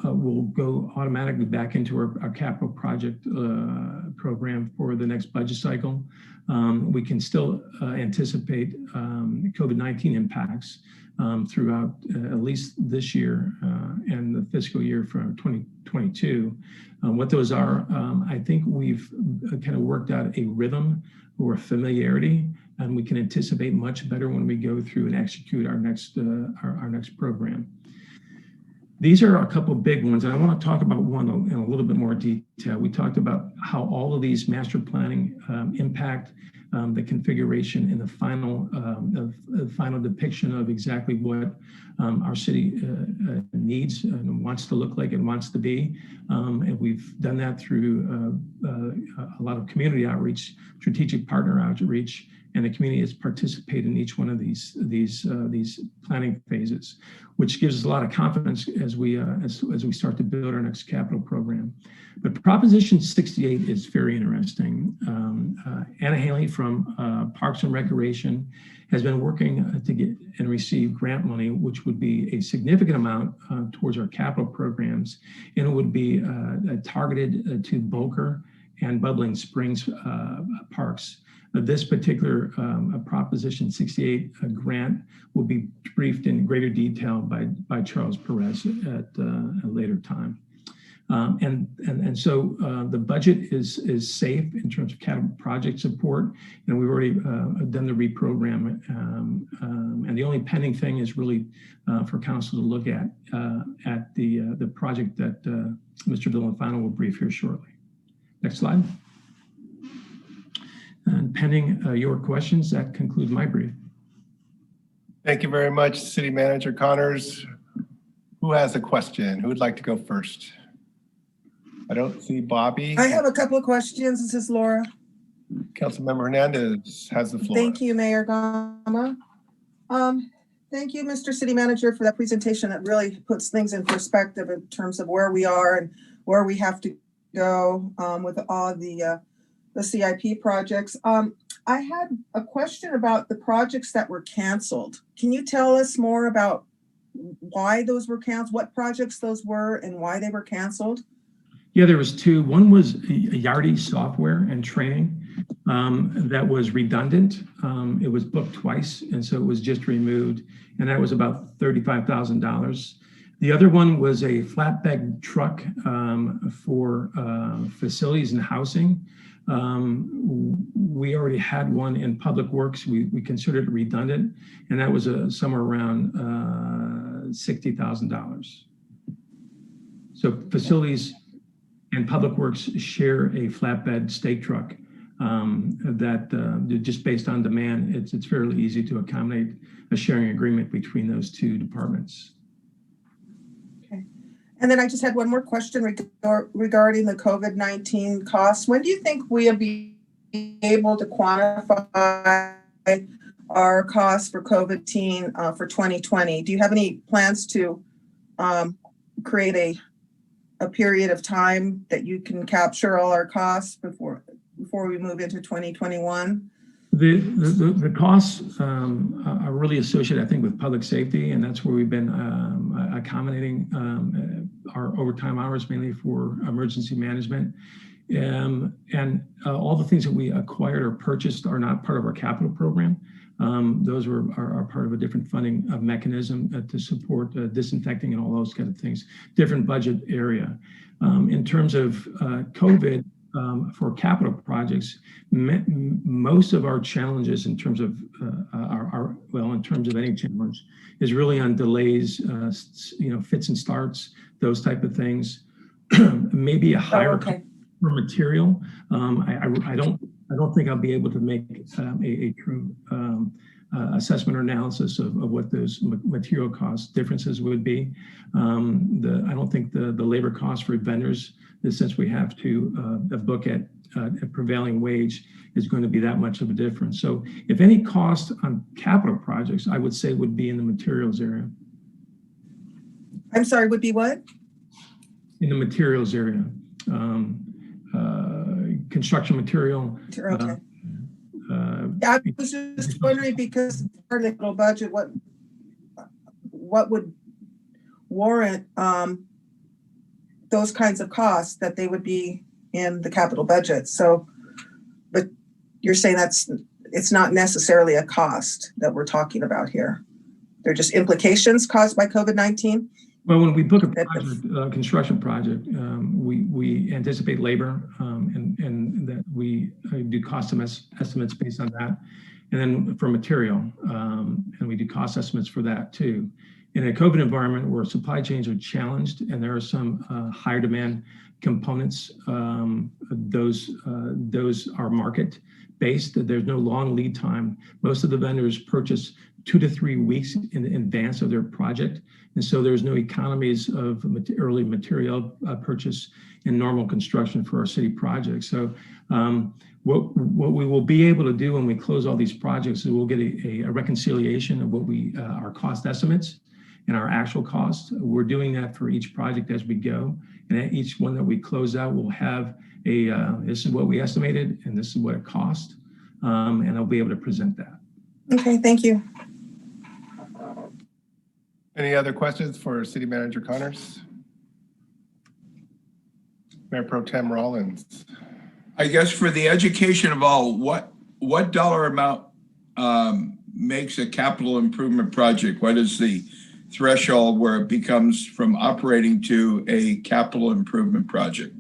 Speaker 7: will go automatically back into our capital project program for the next budget cycle. We can still anticipate COVID-19 impacts throughout at least this year and the fiscal year for 2022. What those are, I think we've kind of worked out a rhythm or a familiarity, and we can anticipate much better when we go through and execute our next program. These are a couple of big ones, and I want to talk about one in a little bit more detail. We talked about how all of these master planning impact the configuration in the final depiction of exactly what our city needs and wants to look like and wants to be. And we've done that through a lot of community outreach, strategic partner outreach, and the community has participated in each one of these planning phases, which gives us a lot of confidence as we start to build our next capital program. But Proposition 68 is very interesting. Anna Haley from Parks and Recreation has been working to get and receive grant money, which would be a significant amount towards our capital programs, and it would be targeted to Boulder and Bubbling Springs parks. This particular Proposition 68 grant will be briefed in greater detail by Charles Perez at a later time. And so the budget is safe in terms of capital project support, and we've already done the reprogram. And the only pending thing is really for council to look at the project that Mr. Villafano will brief here shortly. Next slide. And pending your questions, that concludes my brief.
Speaker 1: Thank you very much, City Manager Connors. Who has a question? Who would like to go first? I don't see Bobby.
Speaker 2: I have a couple of questions. This is Laura.
Speaker 1: Councilmember Hernandez has the floor.
Speaker 2: Thank you, Mayor Gama. Thank you, Mr. City Manager, for that presentation that really puts things in perspective in terms of where we are and where we have to go with all the CIP projects. I had a question about the projects that were canceled. Can you tell us more about why those were canceled, what projects those were, and why they were canceled?
Speaker 7: Yeah, there was two. One was Yardi software and training that was redundant. It was booked twice, and so it was just removed, and that was about $35,000. The other one was a flatbed truck for facilities and housing. We already had one in Public Works. We considered it redundant, and that was somewhere around $60,000. So facilities and Public Works share a flatbed stake truck that just based on demand, it's fairly easy to accommodate a sharing agreement between those two departments.
Speaker 2: Okay. And then I just had one more question regarding the COVID-19 costs. When do you think we'll be able to quantify our costs for COVID-19 for 2020? Do you have any plans to create a period of time that you can capture all our costs before we move into 2021?
Speaker 7: The costs are really associated, I think, with public safety, and that's where we've been accommodating our overtime hours, mainly for emergency management. And all the things that we acquired or purchased are not part of our capital program. Those are part of a different funding mechanism to support disinfecting and all those kind of things, different budget area. In terms of COVID, for capital projects, most of our challenges in terms of in terms of any challenge is really on delays, fits and starts, those type of things. Maybe a higher for material. I don't think I'll be able to make a true assessment or analysis of what those material cost differences would be. I don't think the labor cost for vendors, since we have to book at a prevailing wage, is going to be that much of a difference. So if any cost on capital projects, I would say would be in the materials area.
Speaker 2: I'm sorry, would be what?
Speaker 7: In the materials area. Construction material.
Speaker 2: Okay. I was just wondering, because part of the capital budget, what would warrant those kinds of costs that they would be in the capital budget. So, but you're saying it's not necessarily a cost that we're talking about here. They're just implications caused by COVID-19?
Speaker 7: Well, when we book a project, construction project, we anticipate labor and that we do cost estimates based on that. And then for material, and we do cost estimates for that too. In a COVID environment where supply chains are challenged and there are some higher demand components, those are market based. There's no long lead time. Most of the vendors purchase 2 to 3 weeks in advance of their project. And so there's no economies of early material purchase in normal construction for our city projects. So what we will be able to do when we close all these projects is we'll get a reconciliation of what our cost estimates and our actual costs. We're doing that for each project as we go. And at each one that we close out, we'll have this is what we estimated and this is what it cost. And I'll be able to present that.
Speaker 2: Okay, thank you.
Speaker 1: Any other questions for City Manager Connors? Mayor Pro Tem Rollins.
Speaker 4: I guess for the education of all, what dollar amount makes a capital improvement project? What is the threshold where it becomes from operating to a capital improvement project?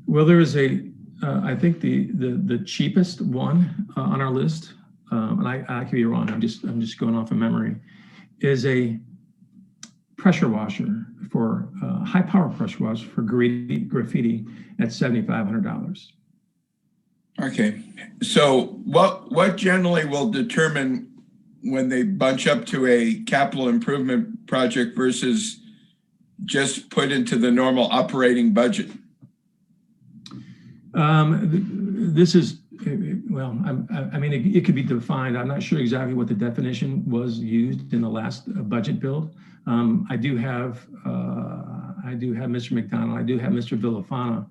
Speaker 7: Well, there is I think the cheapest one on our list, and I could be wrong. I'm just going off of memory, is a pressure washer for high power pressure washer for graffiti at $7,500.
Speaker 4: Okay, so what generally will determine when they bunch up to a capital improvement project versus just put into the normal operating budget?
Speaker 7: This is, well, I mean, it could be defined. I'm not sure exactly what the definition was used in the last budget build. I do have Mr. McDonald, I do have Mr. Villafana,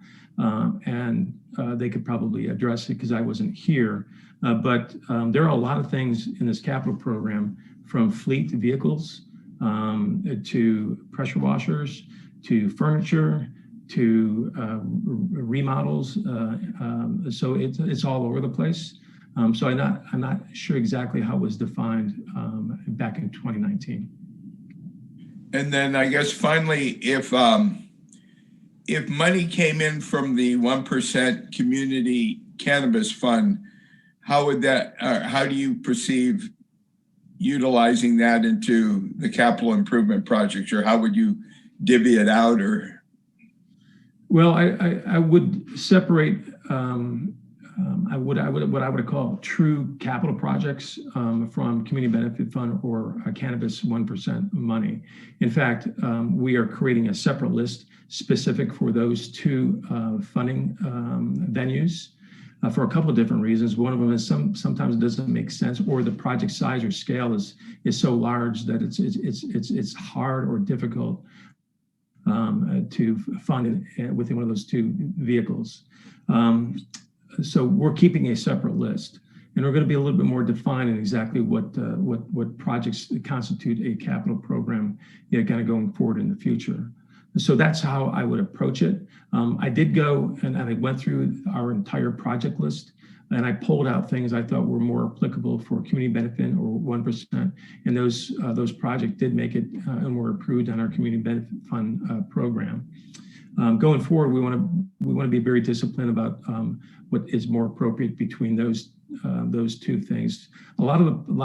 Speaker 7: and they could probably address it because I wasn't here. But there are a lot of things in this capital program, from fleet vehicles to pressure washers to furniture to remodels. So it's all over the place. So I'm not sure exactly how it was defined back in 2019.
Speaker 4: And then I guess finally, if money came in from the 1% community cannabis fund, how do you perceive utilizing that into the capital improvement projects, or how would you divvy it out? Or
Speaker 7: well, I would separate what I would call true capital projects from community benefit fund or cannabis 1% money. In fact, we are creating a separate list specific for those two funding venues for a couple of different reasons. One of them is sometimes it doesn't make sense, or the project size or scale is so large that it's hard or difficult to fund within one of those two vehicles. So we're keeping a separate list, and we're going to be a little bit more defined in exactly what projects constitute a capital program, kind of going forward in the future. So that's how I would approach it. I did go and I went through our entire project list and I pulled out things I thought were more applicable for community benefit or 1%. And those projects did make it and were approved on our community benefit fund program. Going forward, we want to be very disciplined about what is more appropriate between those two things. A lot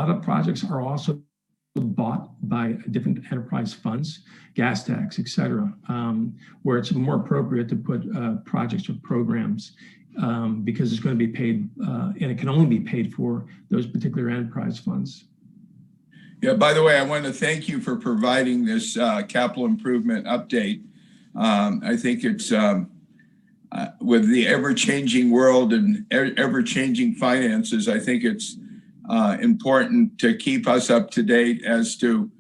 Speaker 7: of projects are also bought by different enterprise funds, gas tax, et cetera, where it's more appropriate to put projects or programs because it's going to be paid and it can only be paid for those particular enterprise funds.
Speaker 4: Yeah, by the way, I want to thank you for providing this capital improvement update. I think it's with the ever-changing world and ever-changing finances, I think it's important to keep us up to date as to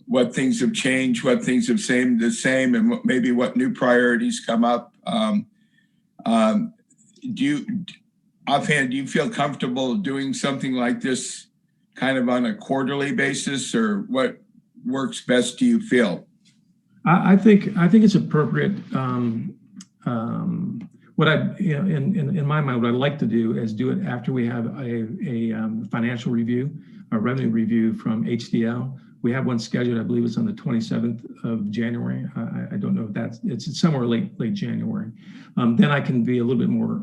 Speaker 4: what things have changed, what things have stayed the same, and maybe what new priorities come up. Offhand, do you feel comfortable doing something like this kind of on a quarterly basis, or what works best, do you feel?
Speaker 7: I think it's appropriate. What in my mind, what I'd like to do is do it after we have a financial review, a revenue review from HDL. We have one scheduled, I believe it's on the 27th of January. I don't know if it's somewhere late January. Then I can be a little bit more,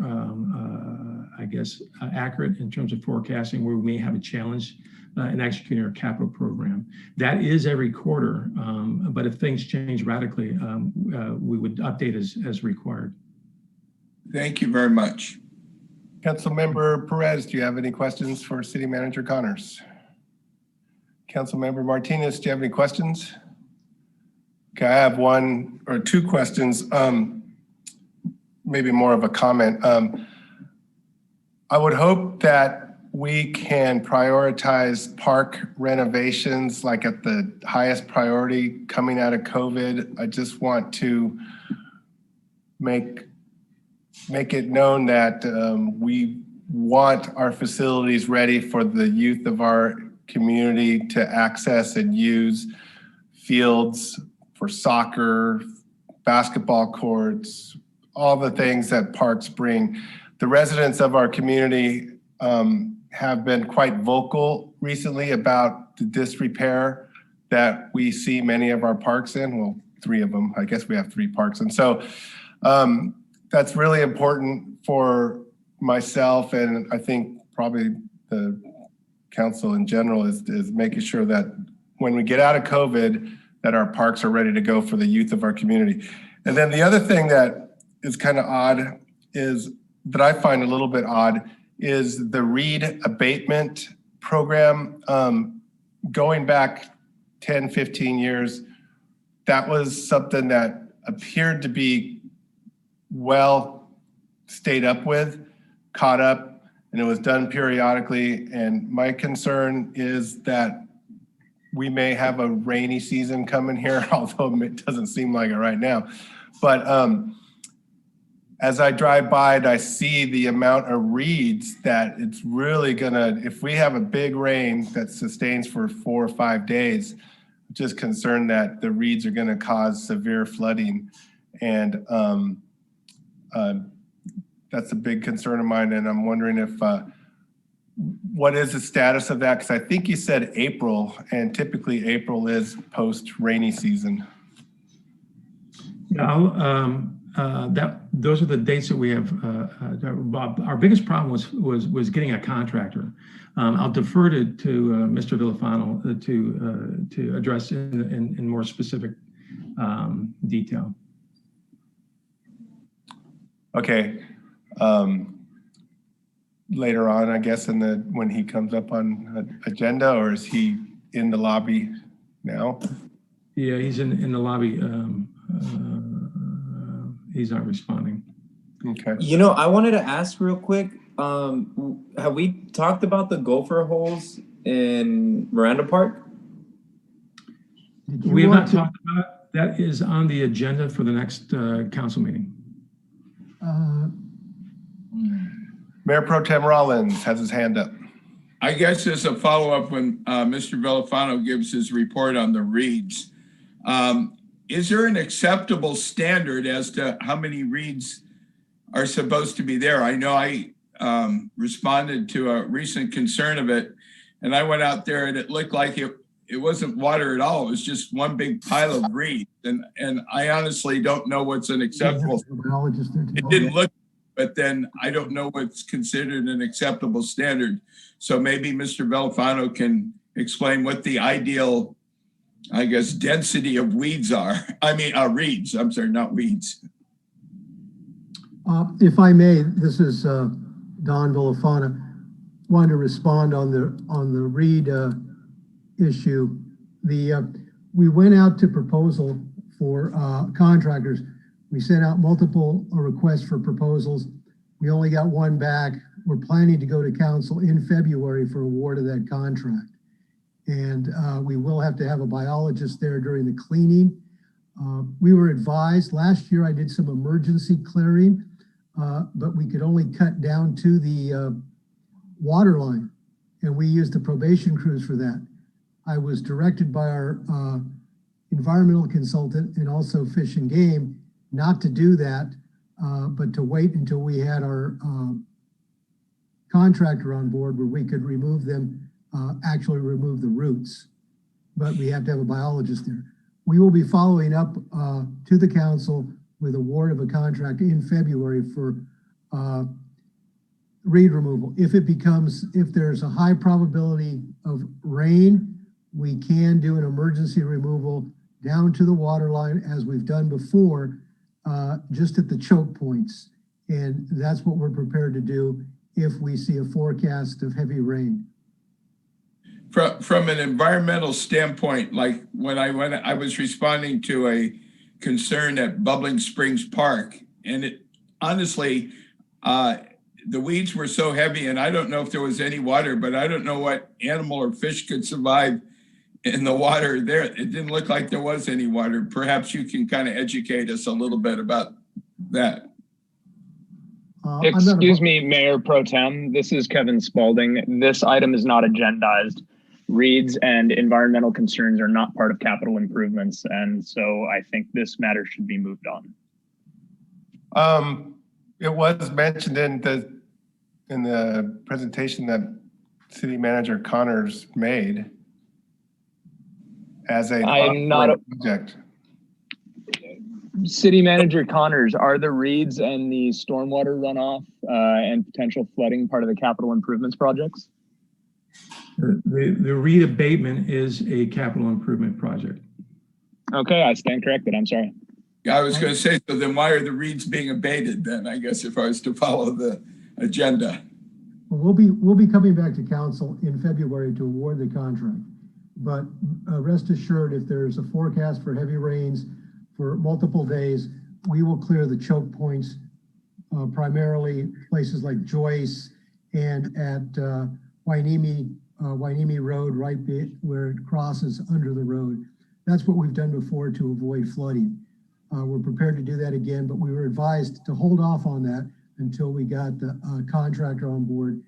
Speaker 7: I guess, accurate in terms of forecasting where we may have a challenge in executing our capital program. That is every quarter, but if things change radically, we would update as required.
Speaker 4: Thank you very much.
Speaker 1: Councilmember Perez, do you have any questions for City Manager Connors? Councilmember Martinez, do you have any questions? Okay, I have one or two questions, maybe more of a comment. I would hope that we can prioritize park renovations like at the highest priority coming out of COVID. I just want to make it known that we want our facilities ready for the youth of our community to access and use fields for soccer, basketball courts, all the things that parks bring. The residents of our community have been quite vocal recently about the disrepair that we see many of our parks in. Well, 3 of them, I guess we have 3 parks. And so that's really important for myself, and I think probably the council in general is making sure that when we get out of COVID, that our parks are ready to go for the youth of our community. And then the other thing that is kind of odd is, that I find a little bit odd, is the reed abatement program. Going back 10, 15 years, that was something that appeared to be well stayed up with, caught up, and it was done periodically. And my concern is that we may have a rainy season coming here, although it doesn't seem like it right now. But as I drive by and I see the amount of reeds that it's really gonna, if we have a big rain that sustains for 4 or 5 days, I'm just concerned that the reeds are gonna cause severe flooding. And that's a big concern of mine, and I'm wondering if, what is the status of that? Because I think you said April, and typically April is post-rainy season.
Speaker 7: Yeah, those are the dates that we have. Our biggest problem was getting a contractor. I'll defer to Mr. Villafano to address in more specific detail.
Speaker 1: Okay. Later on, I guess, when he comes up on agenda, or is he in the lobby now?
Speaker 7: Yeah, he's in the lobby. He's not responding.
Speaker 1: Okay.
Speaker 8: You know, I wanted to ask real quick, have we talked about the gopher holes in Moranda Park?
Speaker 7: We have not talked about it. That is on the agenda for the next council meeting.
Speaker 1: Mayor Pro Tem Rollins has his hand up.
Speaker 4: I guess as a follow-up, when Mr. Villafano gives his report on the reeds, is there an acceptable standard as to how many reeds are supposed to be there? I know responded to a recent concern of it. And I went out there and it looked like it wasn't water at all. It was just one big pile of reeds. And I honestly don't know what's an acceptable. It didn't look, but then I don't know what's considered an acceptable standard. So maybe Mr. Belfano can explain what the ideal, I guess, density of weeds are. I mean, reeds, I'm sorry, not weeds.
Speaker 9: If I may, this is Don Villafana. Wanted to respond on the reed issue. We went out to proposal for contractors. We sent out multiple requests for proposals. We only got one back. We're planning to go to council in February for award of that contract. And we will have to have a biologist there during the cleaning. We were advised, last year I did some emergency clearing, but we could only cut down to the water line, and we used the probation crews for that. I was directed by our environmental consultant and also Fish and Game not to do that, but to wait until we had our contractor on board where we could remove them, actually remove the roots. But we have to have a biologist there. We will be following up to the council with award of a contract in February for reed removal. If there's a high probability of rain, we can do an emergency removal down to the water line as we've done before, just at the choke points. And that's what we're prepared to do if we see a forecast of heavy rain.
Speaker 4: From an environmental standpoint, like when I was responding to a concern at Bubbling Springs Park, and it honestly, the weeds were so heavy, and I don't know if there was any water, but I don't know what animal or fish could survive in the water there. It didn't look like there was any water. Perhaps you can kind of educate us a little bit about that.
Speaker 10: Excuse me, Mayor Pro Tem. This is Kevin Spaulding. This item is not agendized. Reeds and environmental concerns are not part of capital improvements, and so I think this matter should be moved on.
Speaker 1: It was mentioned in the presentation that City Manager Connors made as a project.
Speaker 10: City Manager Connors, are the reeds and the stormwater runoff and potential flooding part of the capital improvements projects?
Speaker 7: The reed abatement is a capital improvement project.
Speaker 10: Okay, I stand corrected. I'm sorry.
Speaker 4: Yeah, I was going to say, so then why are the reeds being abated then, I guess, if I was to follow the agenda?
Speaker 9: We'll be coming back to council in February to award the contract. But rest assured, if there's a forecast for heavy rains for multiple days, we will clear the choke points, primarily places like Joyce and at Hueneme Road, right where it crosses under the road. That's what we've done before to avoid flooding. We're prepared to do that again, but we were advised to hold off on that until we got the contractor on board.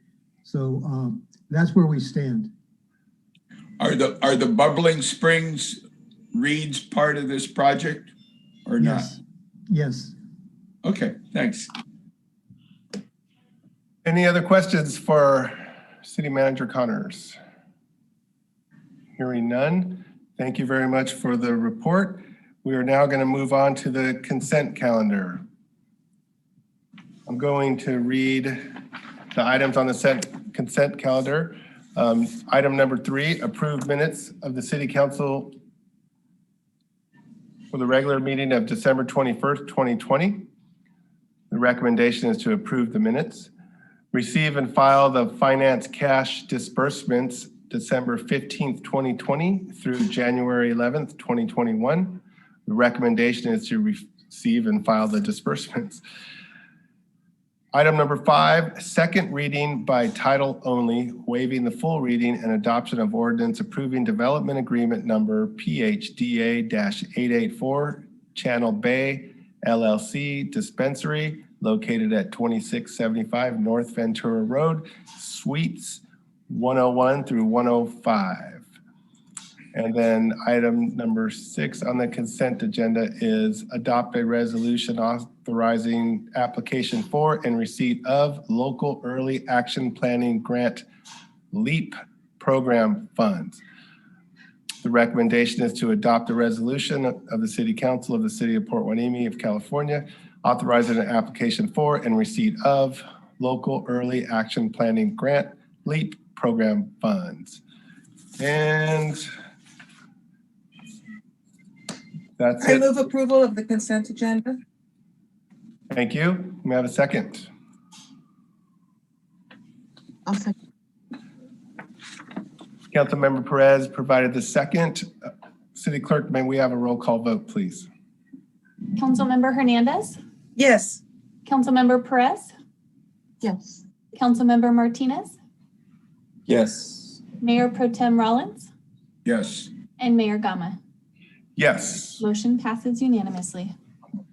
Speaker 9: So that's where we stand.
Speaker 4: Are the Bubbling Springs reeds part of this project or not?
Speaker 9: Yes.
Speaker 4: Okay, thanks.
Speaker 1: Any other questions for City Manager Connors? Hearing none, thank you very much for the report. We are now going to move on to the consent calendar. I'm going to read the items on the consent calendar. Item number 3, approved minutes of the City Council for the regular meeting of December 21st, 2020. The recommendation is to approve the minutes. Receive and file the finance cash disbursements December 15th, 2020 through January 11th, 2021. The recommendation is to receive and file the disbursements. Item number 5, second reading by title only, waiving the full reading and adoption of ordinance approving development agreement number PHDA-884, Channel Bay LLC dispensary located at 2675 North Ventura Road, Suites 101 through 105. And then item number 6 on the consent agenda is adopt a resolution authorizing application for and receipt of local early action planning grant LEAP program funds. The recommendation is to adopt a resolution of the City Council of the City of Port Hueneme of California, authorizing an application for and receipt of local early action planning grant LEAP program funds. And that's
Speaker 2: I
Speaker 1: it.
Speaker 2: move approval of the consent agenda.
Speaker 1: Thank you. May I have a second?
Speaker 3: I'll second.
Speaker 1: Councilmember Perez provided the second. City Clerk, may we have a roll call vote, please?
Speaker 5: Councilmember Hernandez,
Speaker 2: Yes.
Speaker 5: Councilmember Perez,
Speaker 3: Yes.
Speaker 5: Councilmember Martinez,
Speaker 8: Yes.
Speaker 5: Mayor Pro Tem Rollins,
Speaker 4: Yes.
Speaker 5: and Mayor Gama.
Speaker 1: Yes.
Speaker 5: Motion passes unanimously.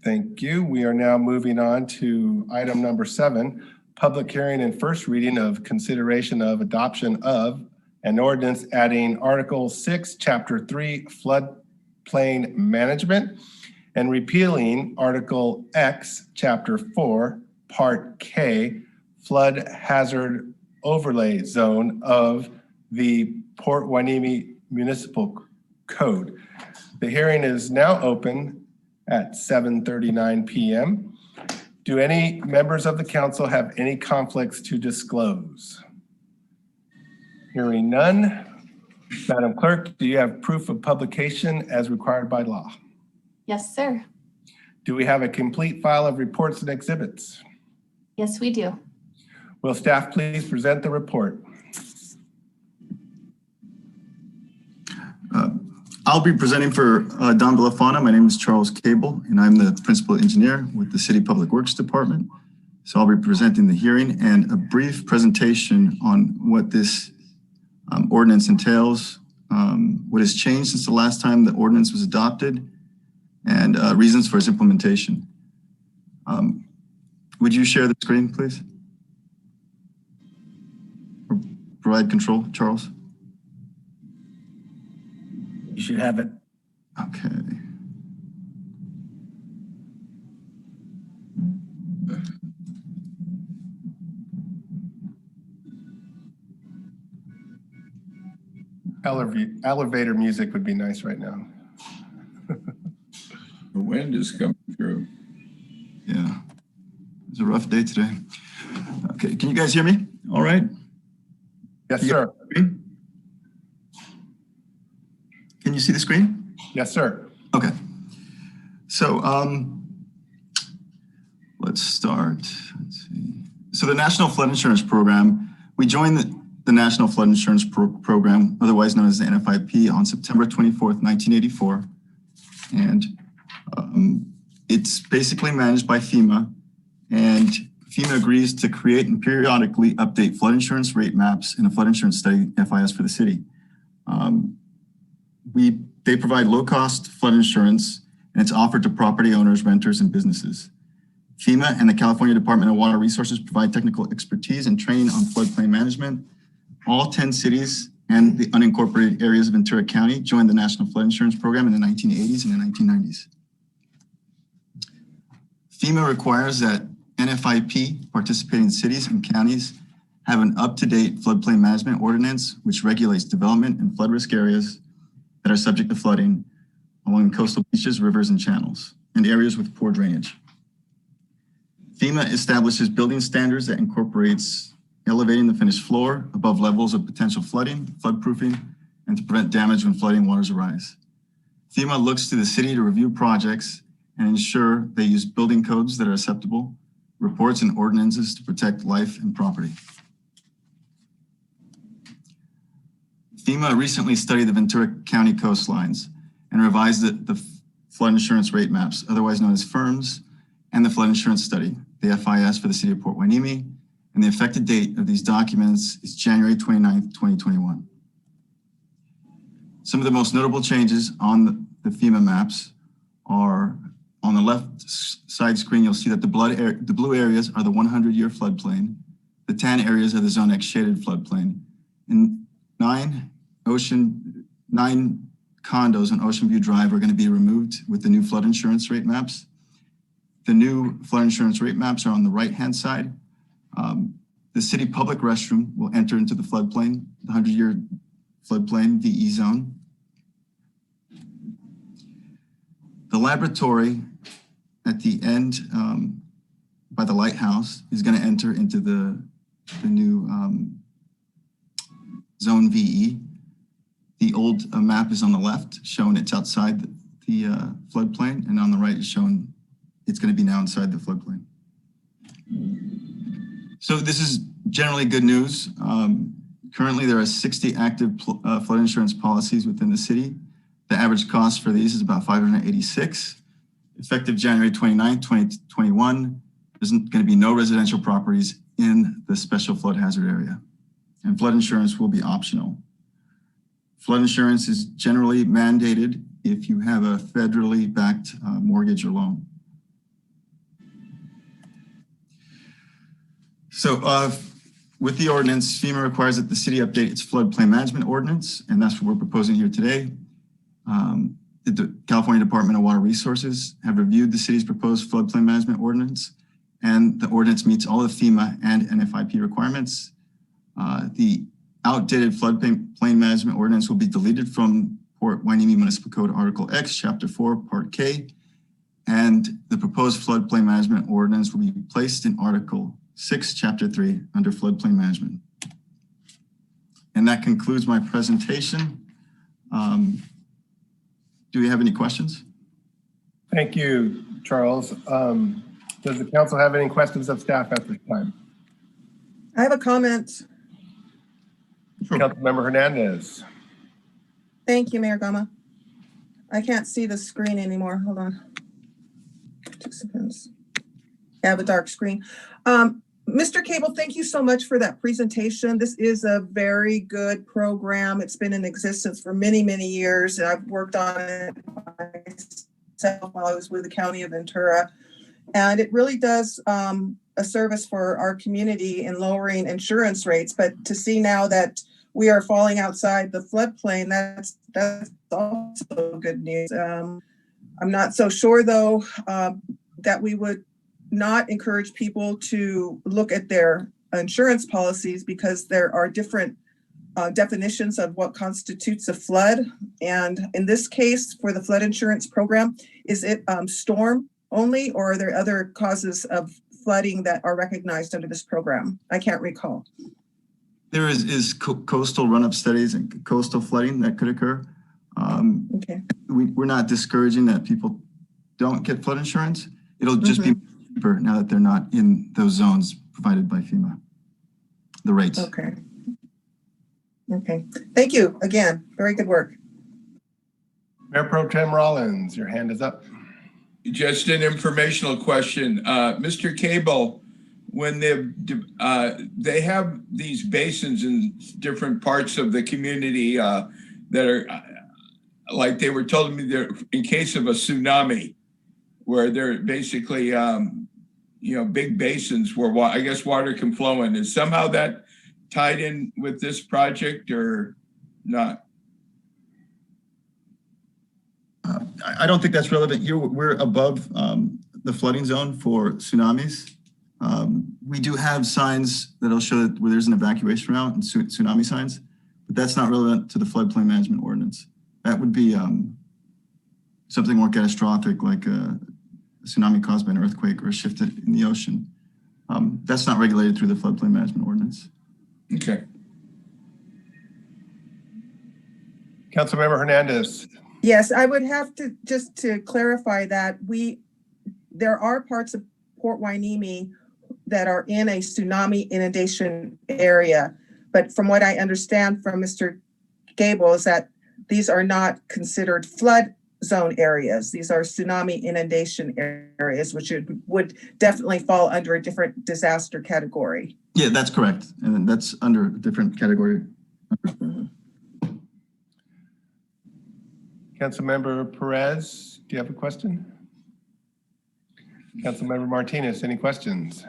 Speaker 1: Thank you. We are now moving on to item number 7, public hearing and first reading of consideration of adoption of an ordinance adding Article 6, Chapter 3, Floodplain Management, and repealing Article X, Chapter 4, Part K, Flood Hazard Overlay Zone of the Port Hueneme Municipal Code. The hearing is now open at 7:39 p.m. Do any members of the council have any conflicts to disclose? Hearing none. Madam Clerk, do you have proof of publication as required by law?
Speaker 5: Yes, sir.
Speaker 1: Do we have a complete file of reports and exhibits?
Speaker 5: Yes, we do.
Speaker 1: Will staff please present the report?
Speaker 11: I'll be presenting for Don Villafana. My name is Charles Cable, and I'm the principal engineer with the City Public Works Department. So I'll be presenting the hearing and a brief presentation on what this ordinance entails, what has changed since the last time the ordinance was adopted, and reasons for its implementation. Would you share the screen, please? Or provide control, Charles?
Speaker 1: You should have it.
Speaker 11: Okay.
Speaker 1: Elevator music would be nice right now.
Speaker 4: The wind is coming through.
Speaker 11: Yeah, it's a rough day today. Okay, can you guys hear me? All right.
Speaker 1: Yes, sir.
Speaker 11: Can you see the screen?
Speaker 1: Yes, sir.
Speaker 11: Okay. So let's start. Let's see. So the National Flood Insurance Program, we joined the National Flood Insurance Program, otherwise known as the NFIP, on September 24th, 1984. And it's basically managed by FEMA, and FEMA agrees to create and periodically update flood insurance rate maps and a flood insurance study FIS for the city. They provide low-cost flood insurance, and it's offered to property owners, renters, and businesses. FEMA and the California Department of Water Resources provide technical expertise and training on floodplain management. All 10 cities and the unincorporated areas of Ventura County joined the National Flood Insurance Program in the 1980s and the 1990s. FEMA requires that NFIP participating cities and counties have an up-to-date floodplain management ordinance, which regulates development in flood risk areas that are subject to flooding along coastal beaches, rivers, and channels, and areas with poor drainage. FEMA establishes building standards that incorporates elevating the finished floor above levels of potential flooding, floodproofing, and to prevent damage when flooding waters arise. FEMA looks to the city to review projects and ensure they use building codes that are acceptable, reports and ordinances to protect life and property. FEMA recently studied the Ventura County coastlines and revised the flood insurance rate maps, otherwise known as FIRMS, and the flood insurance study, the FIS for the city of Port Hueneme, and the effective date of these documents is January 29th, 2021. Some of the most notable changes on the FEMA maps are on the left side screen, you'll see that the blue areas are the 100-year floodplain, the tan areas are the Zone X shaded floodplain, and 9 condos on Ocean View Drive are going to be removed with the new flood insurance rate maps. The new flood insurance rate maps are on the right-hand side. The city public restroom will enter into the floodplain, the 100-year floodplain VE zone. The laboratory at the end by the lighthouse is going to enter into the new zone VE. The old map is on the left, showing it's outside the floodplain, and on the right is showing it's going to be now inside the floodplain. So this is generally good news. Currently, there are 60 active flood insurance policies within the city. The average cost for these is about $586. Effective January 29, 2021, there's going to be no residential properties in the special flood hazard area, and flood insurance will be optional. Flood insurance is generally mandated if you have a federally backed mortgage or loan. So with the ordinance, FEMA requires that the city update its floodplain management ordinance, and that's what we're proposing here today. The California Department of Water Resources have reviewed the city's proposed floodplain management ordinance, and the ordinance meets all the FEMA and NFIP requirements. The outdated floodplain management ordinance will be deleted from Port Hueneme Municipal Code Article X, Chapter 4, Part K, and the proposed floodplain management ordinance will be placed in Article 6, Chapter 3, under floodplain management. And that concludes my presentation. Do we have any questions?
Speaker 1: Thank you, Charles. Does the council have any questions of staff at this time?
Speaker 2: I have a comment.
Speaker 1: Sure. Councilmember Hernandez.
Speaker 2: Thank you, Mayor Gama. I can't see the screen anymore. Hold on. 2 seconds. I have a dark screen. Mr. Cable, thank you so much for that presentation. This is a very good program. It's been in existence for many, many years. And I've worked on it myself while I was with the County of Ventura. And it really does a service for our community in lowering insurance rates. But to see now that we are falling outside the floodplain, that's also good news. I'm not so sure, though, that we would not encourage people to look at their insurance policies, because there are different definitions of what constitutes a flood. And in this case, for the flood insurance program, is it storm only, or are there other causes of flooding that are recognized under this program? I can't recall.
Speaker 11: There is coastal run-up studies and coastal flooding that could occur.
Speaker 2: Okay.
Speaker 11: We're not discouraging that people don't get flood insurance. It'll just be cheaper now that they're not in those zones provided by FEMA, the rates.
Speaker 2: Okay. Okay. Thank you again. Very good work.
Speaker 1: Mayor Pro Tem Rollins, your hand is up.
Speaker 4: Just an informational question. Mr. Cable, when they have these basins in different parts of the community that are, like they were telling me, they're in case of a tsunami, where they're basically, you know, big basins where I guess water can flow in. Is somehow that tied in with this project or not?
Speaker 11: I don't think that's relevant here. We're above the flooding zone for tsunamis. We do have signs that'll show that where there's an evacuation route and tsunami signs, but that's not relevant to the floodplain management ordinance. That would be something more catastrophic, like a tsunami caused by an earthquake or a shift in the ocean. That's not regulated through the floodplain management ordinance.
Speaker 4: Okay.
Speaker 1: Councilmember Hernandez.
Speaker 2: Yes, I would have to just to clarify that there are parts of Port Hueneme that are in a tsunami inundation area. But from what I understand from Mr. Gable is that these are not considered flood zone areas. These are tsunami inundation areas, which would definitely fall under a different disaster category.
Speaker 11: Yeah, that's correct. And that's under a different category.
Speaker 1: Councilmember Perez, do you have a question? Councilmember Martinez, any questions?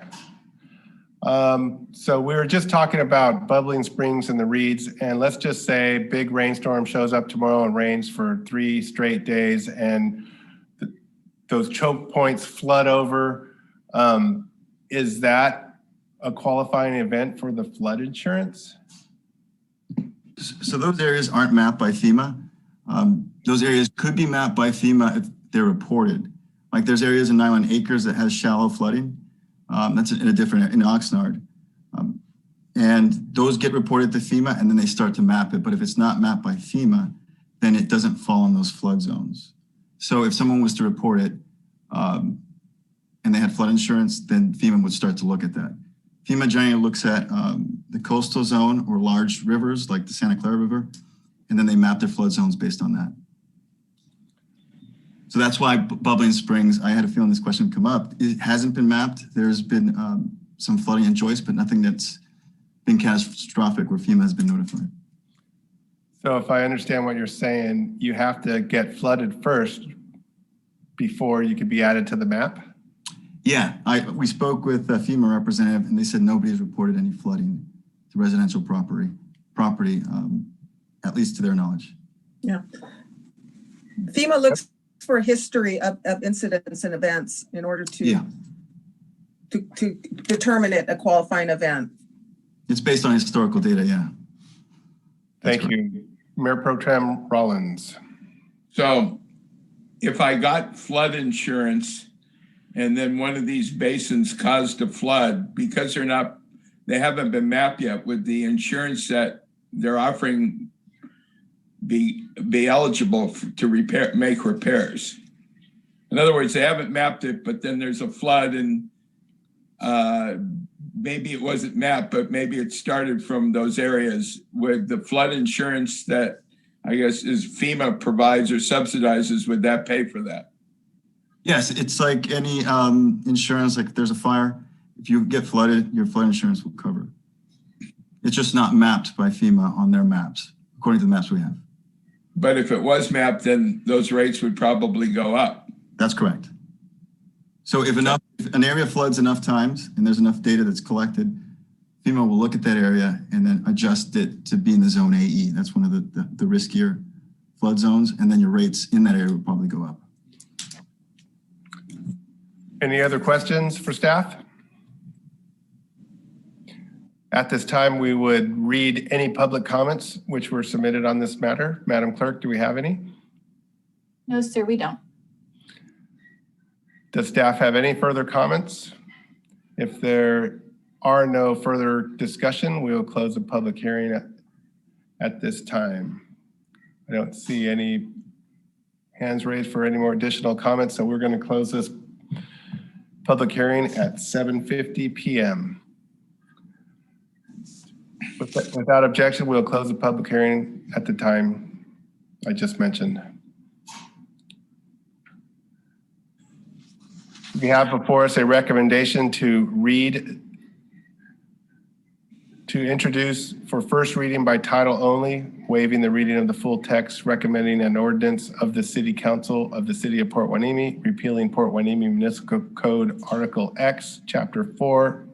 Speaker 1: So we were just talking about Bubbling Springs and the Reeds, and let's just say big rainstorm shows up tomorrow and rains for 3 straight days, and those choke points flood over. Is that a qualifying event for the flood insurance?
Speaker 11: So those areas aren't mapped by FEMA. Those areas could be mapped by FEMA if they're reported. Like there's areas in 91 acres that has shallow flooding. That's in Oxnard. And those get reported to FEMA and then they start to map it. But if it's not mapped by FEMA, then it doesn't fall in those flood zones. So if someone was to report it and they had flood insurance, then FEMA would start to look at that. FEMA generally looks at the coastal zone or large rivers like the Santa Clara River, and then they map their flood zones based on that. So that's why Bubbling Springs, I had a feeling this question would come up. It hasn't been mapped. There's been some flooding in Joyce, but nothing that's been catastrophic where FEMA has been notified.
Speaker 1: So if I understand what you're saying, you have to get flooded first before you could be added to the map?
Speaker 11: Yeah, we spoke with a FEMA representative and they said nobody's reported any flooding to residential property, at least to their knowledge.
Speaker 2: Yeah. FEMA looks for a history of incidents and events in order to determine it a qualifying event.
Speaker 11: It's based on historical data, yeah.
Speaker 1: Thank you. Mayor Pro Tem Rollins.
Speaker 4: So if I got flood insurance and then one of these basins caused a flood, because they haven't been mapped yet, would the insurance that they're offering be eligible to make repairs? In other words, they haven't mapped it, but then there's a flood and maybe it wasn't mapped, but maybe it started from those areas. With the flood insurance that I guess is FEMA provides or subsidizes, would that pay for that?
Speaker 11: Yes, it's like any insurance, like if there's a fire, if you get flooded, your flood insurance will cover. It's just not mapped by FEMA on their maps, according to the maps we have.
Speaker 4: But if it was mapped, then those rates would probably go up.
Speaker 11: That's correct. So if an area floods enough times and there's enough data that's collected, FEMA will look at that area and then adjust it to be in the zone AE. That's one of the riskier flood zones. And then your rates in that area will probably go up.
Speaker 1: Any other questions for staff? At this time, we would read any public comments which were submitted on this matter. Madam Clerk, do we have any?
Speaker 5: No, sir, we don't.
Speaker 1: Does staff have any further comments? If there are no further discussion, we will close the public hearing at this time. I don't see any hands raised for any more additional comments, so we're going to close this public hearing at 7:50 p.m. Without objection, we'll close the public hearing at the time I just mentioned. We have before us a recommendation to introduce for first reading by title only, waiving the reading of the full text, recommending an ordinance of the City Council of the City of Port Hueneme, repealing Port Hueneme Municipal Code Article X, Chapter 4,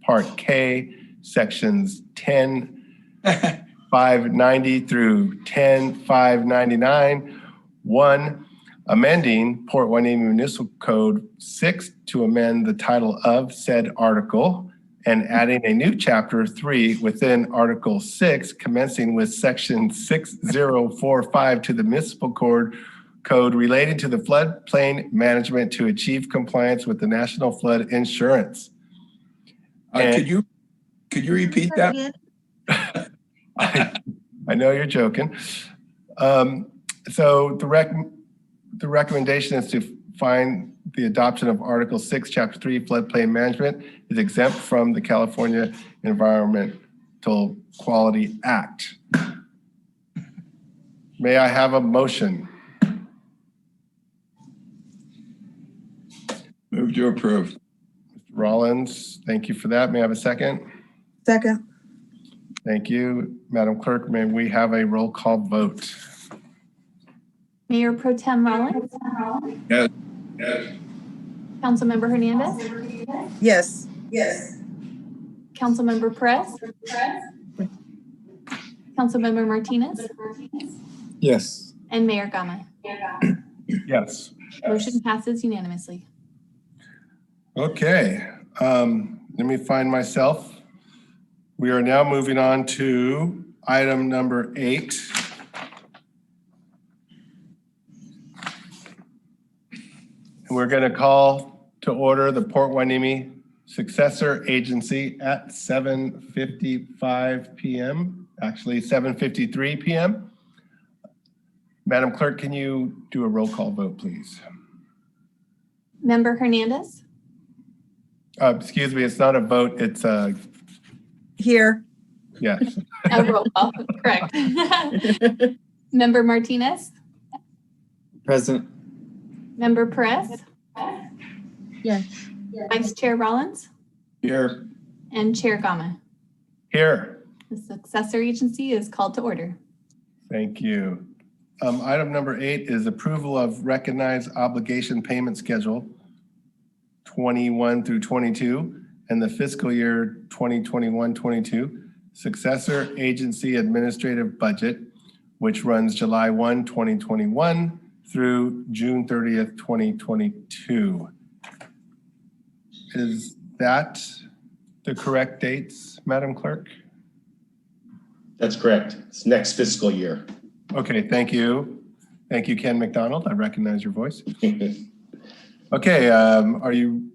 Speaker 1: Part K, Sections 10,590 through 10,599. 1, amending Port Hueneme Municipal Code 6 to amend the title of said article and adding a new Chapter 3 within Article 6, commencing with Section 6045 to the Municipal Code relating to the floodplain management to achieve compliance with the National Flood Insurance.
Speaker 4: Could you repeat that?
Speaker 1: I know you're joking. So the recommendation is to find the adoption of Article 6, Chapter 3, Floodplain Management is exempt from the California Environmental Quality Act. May I have a motion?
Speaker 4: Move to approve.
Speaker 1: Mr. Rollins, thank you for that. May I have a second?
Speaker 2: Second.
Speaker 1: Thank you. Madam Clerk, may we have a roll call vote?
Speaker 5: Mayor Pro Tem Rollins?
Speaker 4: Yes.
Speaker 5: Councilmember Hernandez?
Speaker 2: Yes.
Speaker 5: Councilmember Perez? Councilmember Martinez?
Speaker 8: Yes.
Speaker 5: And Mayor Gama?
Speaker 1: Yes.
Speaker 5: Motion passes unanimously.
Speaker 1: Okay, let me find myself. We are now moving on to item number 8. And we're going to call to order the Port Hueneme Successor Agency at 7:55 p.m., actually 7:53 p.m. Madam Clerk, can you do a roll call vote, please?
Speaker 5: Member Hernandez?
Speaker 1: Excuse me, it's not a vote, it's a,
Speaker 2: Here.
Speaker 1: yes.
Speaker 5: A roll call, correct. Member Martinez?
Speaker 8: Present.
Speaker 5: Member Perez?
Speaker 3: Yes.
Speaker 5: Vice Chair Rollins?
Speaker 4: Here.
Speaker 5: And Chair Gama?
Speaker 1: Here.
Speaker 5: The successor agency is called to order.
Speaker 1: Thank you. Item number 8 is approval of recognized obligation payment schedule 21 through 22 and the fiscal year 2021-22 successor agency administrative budget, which runs July 1, 2021 through June 30th, 2022. Is that the correct dates, Madam Clerk?
Speaker 12: That's correct. It's next fiscal year.
Speaker 1: Okay, thank you. Thank you, Ken McDonald. I recognize your voice. Okay, are you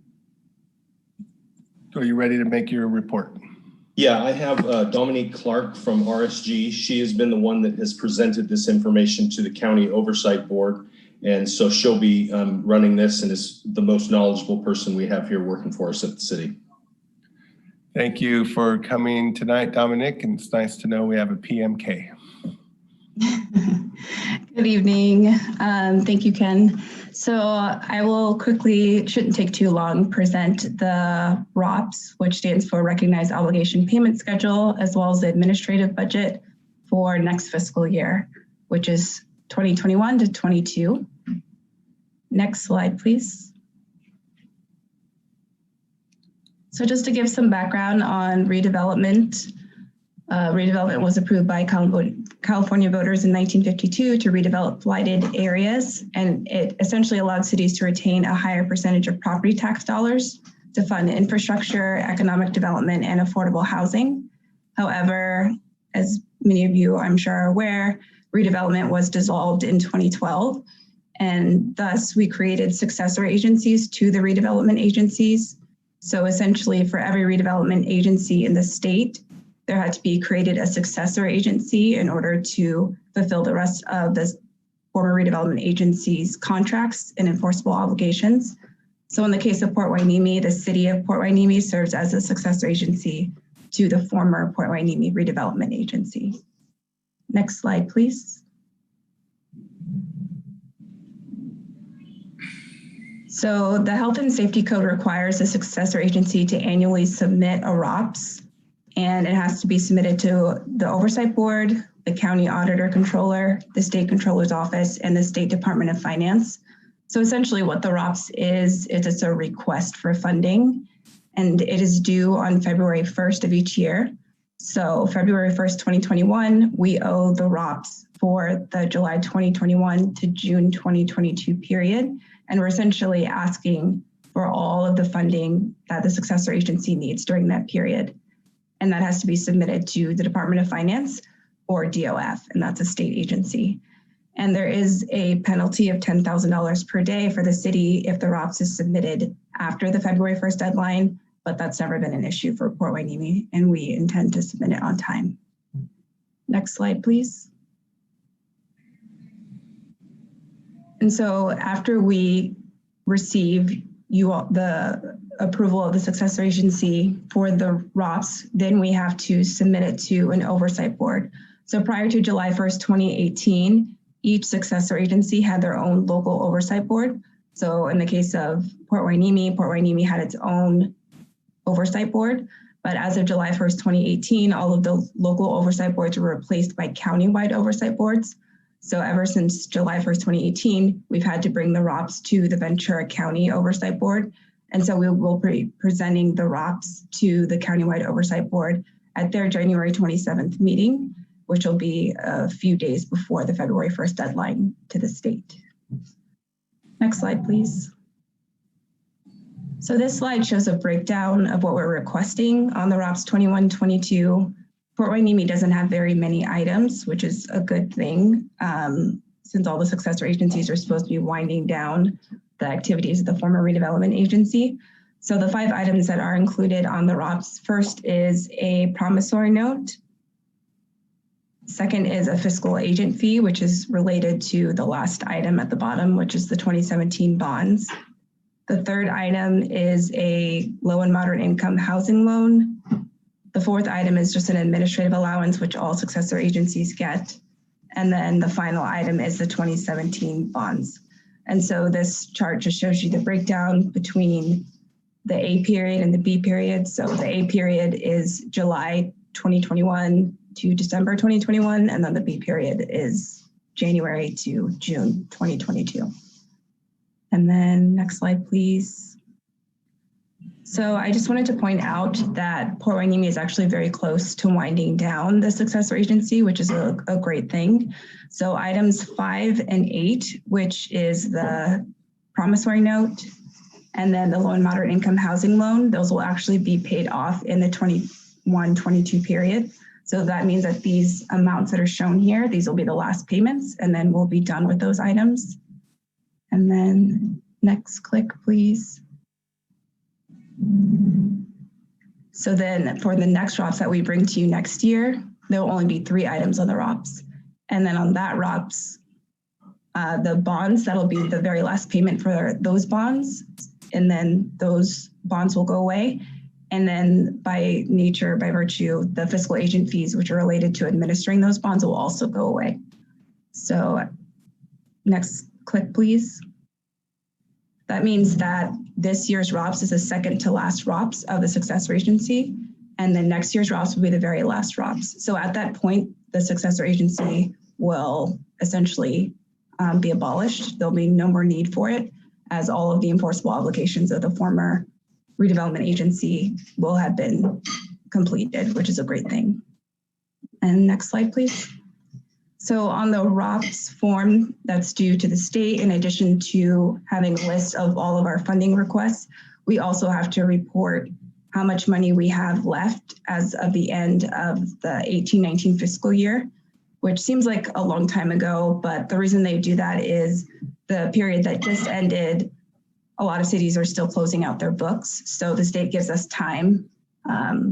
Speaker 1: ready to make your report?
Speaker 12: Yeah, I have Dominique Clark from RSG. She has been the one that has presented this information to the County Oversight Board. And so she'll be running this and is the most knowledgeable person we have here working for us at the city.
Speaker 1: Thank you for coming tonight, Dominic, and it's nice to know we have a PMK.
Speaker 13: Good evening. Thank you, Ken. So I will quickly, shouldn't take too long, present the ROPS, which stands for Recognized Obligation Payment Schedule, as well as the administrative budget for next fiscal year, which is 2021 to 22. Next slide, please. So just to give some background on redevelopment, redevelopment was approved by California voters in 1952 to redevelop blighted areas, and it essentially allowed cities to retain a higher percentage of property tax dollars to fund infrastructure, economic development, and affordable housing. However, as many of you I'm sure are aware, redevelopment was dissolved in 2012, and thus we created successor agencies to the redevelopment agencies. So essentially for every redevelopment agency in the state, there had to be created a successor agency in order to fulfill the rest of the former redevelopment agency's contracts and enforceable obligations. So in the case of Port Hueneme, the city of Port Hueneme serves as a successor agency to the former Port Hueneme redevelopment agency. Next slide, please. So the Health and Safety Code requires a successor agency to annually submit a ROPS, and it has to be submitted to the Oversight Board, the County Auditor Controller, the State Controller's Office, and the State Department of Finance. So essentially what the ROPS is it's a request for funding, and it is due on February 1st of each year. So February 1st, 2021, we owe the ROPS for the July 2021 to June 2022 period. And we're essentially asking for all of the funding that the successor agency needs during that period. And that has to be submitted to the Department of Finance or DOF, and that's a state agency. And there is a penalty of $10,000 per day for the city if the ROPS is submitted after the February 1st deadline, but that's never been an issue for Port Hueneme, and we intend to submit it on time. Next slide, please. And so after we receive the approval of the successor agency for the ROPS, then we have to submit it to an oversight board. So prior to July 1st, 2018, each successor agency had their own local oversight board. So in the case of Port Hueneme had its own oversight board. But as of July 1st, 2018, all of the local oversight boards were replaced by countywide oversight boards. So ever since July 1st, 2018, we've had to bring the ROPS to the Ventura County Oversight Board. And so we will be presenting the ROPS to the Countywide Oversight Board at their January 27th meeting, which will be a few days before the February 1st deadline to the state. Next slide, please. So this slide shows a breakdown of what we're requesting on the ROPS 21-22. Port Hueneme doesn't have very many items, which is a good thing, since all the successor agencies are supposed to be winding down the activities of the former redevelopment agency. So the 5 items that are included on the ROPS, first is a promissory note. Second is a fiscal agent fee, which is related to the last item at the bottom, which is the 2017 bonds. The third item is a low and moderate income housing loan. The fourth item is just an administrative allowance, which all successor agencies get. And then the final item is the 2017 bonds. And so this chart just shows you the breakdown between the A period and the B period. So the A period is July 2021 to December 2021, and then the B period is January to June 2022. And then next slide, please. So I just wanted to point out that Port Hueneme is actually very close to winding down the successor agency, which is a great thing. So items 5 and 8, which is the promissory note, and then the low and moderate income housing loan, those will actually be paid off in the 21-22 period. So that means that these amounts that are shown here, these will be the last payments, and then we'll be done with those items. And then next click, please. So then for the next ROPS that we bring to you next year, there will only be 3 items on the ROPS. And then on that ROPS, the bonds, that'll be the very last payment for those bonds. And then those bonds will go away. And then by nature, by virtue, the fiscal agent fees, which are related to administering those bonds, will also go away. So next click, please. That means that this year's ROPS is the second to last ROPS of the successor agency, and then next year's ROPS will be the very last ROPS. So at that point, the successor agency will essentially be abolished. There'll be no more need for it, as all of the enforceable obligations of the former redevelopment agency will have been completed, which is a great thing. And next slide, please. So on the ROPS form that's due to the state, in addition to having a list of all of our funding requests, we also have to report how much money we have left as of the end of the 18-19 fiscal year, which seems like a long time ago, but the reason they do that is the period that just ended, a lot of cities are still closing out their books. So the state gives us time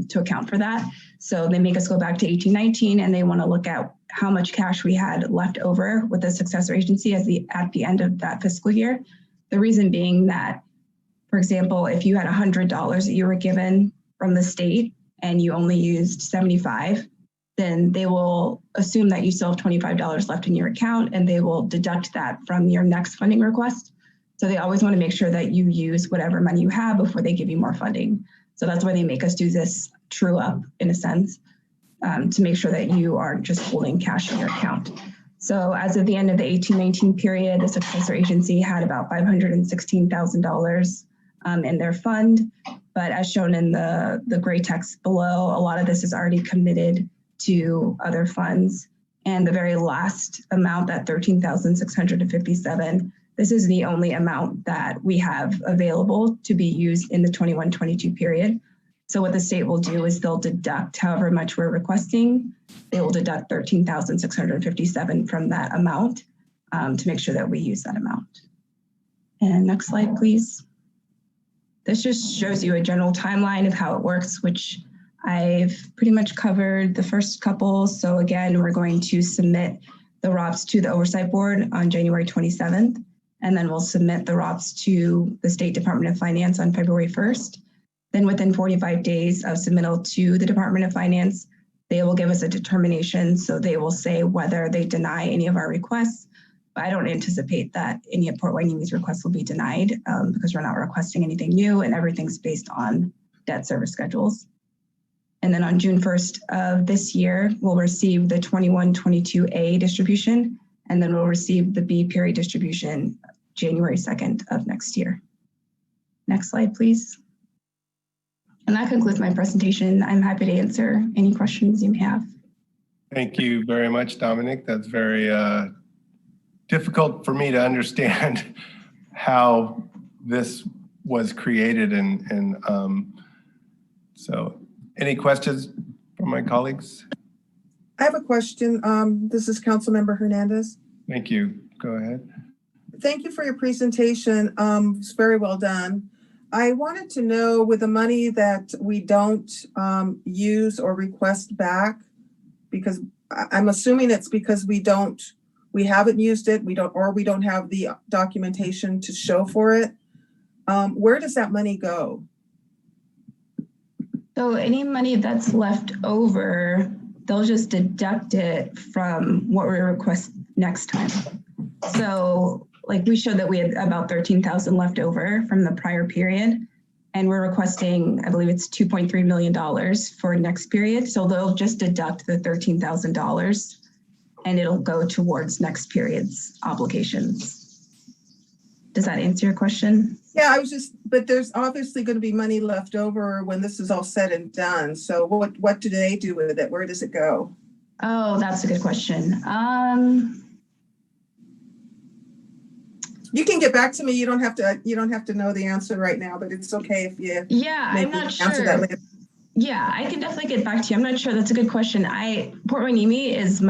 Speaker 13: to account for that. So they make us go back to 18-19, and they want to look at how much cash we had left over with the successor agency at the end of that fiscal year. The reason being that, for example, if you had $100 that you were given from the state and you only used 75, then they will assume that you still have $25 left in your account, and they will deduct that from your next funding request. So they always want to make sure that you use whatever money you have before they give you more funding. So that's why they make us do this true up, in a sense, to make sure that you aren't just holding cash in your account. So as of the end of the 18-19 period, the successor agency had about $516,000 in their fund. But as shown in the gray text below, a lot of this is already committed to other funds. And the very last amount, that $13,657, this is the only amount that we have available to be used in the 21-22 period. So what the state will do is they'll deduct however much we're requesting. They will deduct $13,657 from that amount to make sure that we use that amount. And next slide, please. This just shows you a general timeline of how it works, which I've pretty much covered the first couple. So again, we're going to submit the ROPS to the Oversight Board on January 27th, and then we'll submit the ROPS to the State Department of Finance on February 1st. Then within 45 days of submittal to the Department of Finance, they will give us a determination. So they will say whether they deny any of our requests. But I don't anticipate that any of Port Hueneme's requests will be denied because we're not requesting anything new, and everything's based on debt service schedules. And then on June 1st of this year, we'll receive the 21-22A distribution, and then we'll receive the B period distribution January 2nd of next year. Next slide, please. And that concludes my presentation. I'm happy to answer any questions you may have.
Speaker 1: Thank you very much, Dominic. That's very difficult for me to understand how this was created. So any questions from my colleagues?
Speaker 2: I have a question. This is Councilmember Hernandez.
Speaker 1: Thank you. Go ahead.
Speaker 2: Thank you for your presentation. It's very well done. I wanted to know, with the money that we don't use or request back, because I'm assuming it's because we haven't used it, we don't have the documentation to show for it. Where does that money go?
Speaker 13: So any money that's left over, they'll just deduct it from what we request next time. So like we showed that we had about 13,000 left over from the prior period, and we're requesting, I believe it's $2.3 million for next period. So they'll just deduct the $13,000 and it'll go towards next period's obligations. Does that answer your question?
Speaker 2: Yeah, but there's obviously going to be money left over when this is all said and done. So what do they do with it? Where does it go?
Speaker 13: Oh, that's a good question.
Speaker 2: You can get back to me. You don't have to know the answer right now, but it's okay if you.
Speaker 13: Yeah, I'm not sure. That later. Yeah, I can definitely get back to you. I'm not sure. That's a good question. Port Hueneme is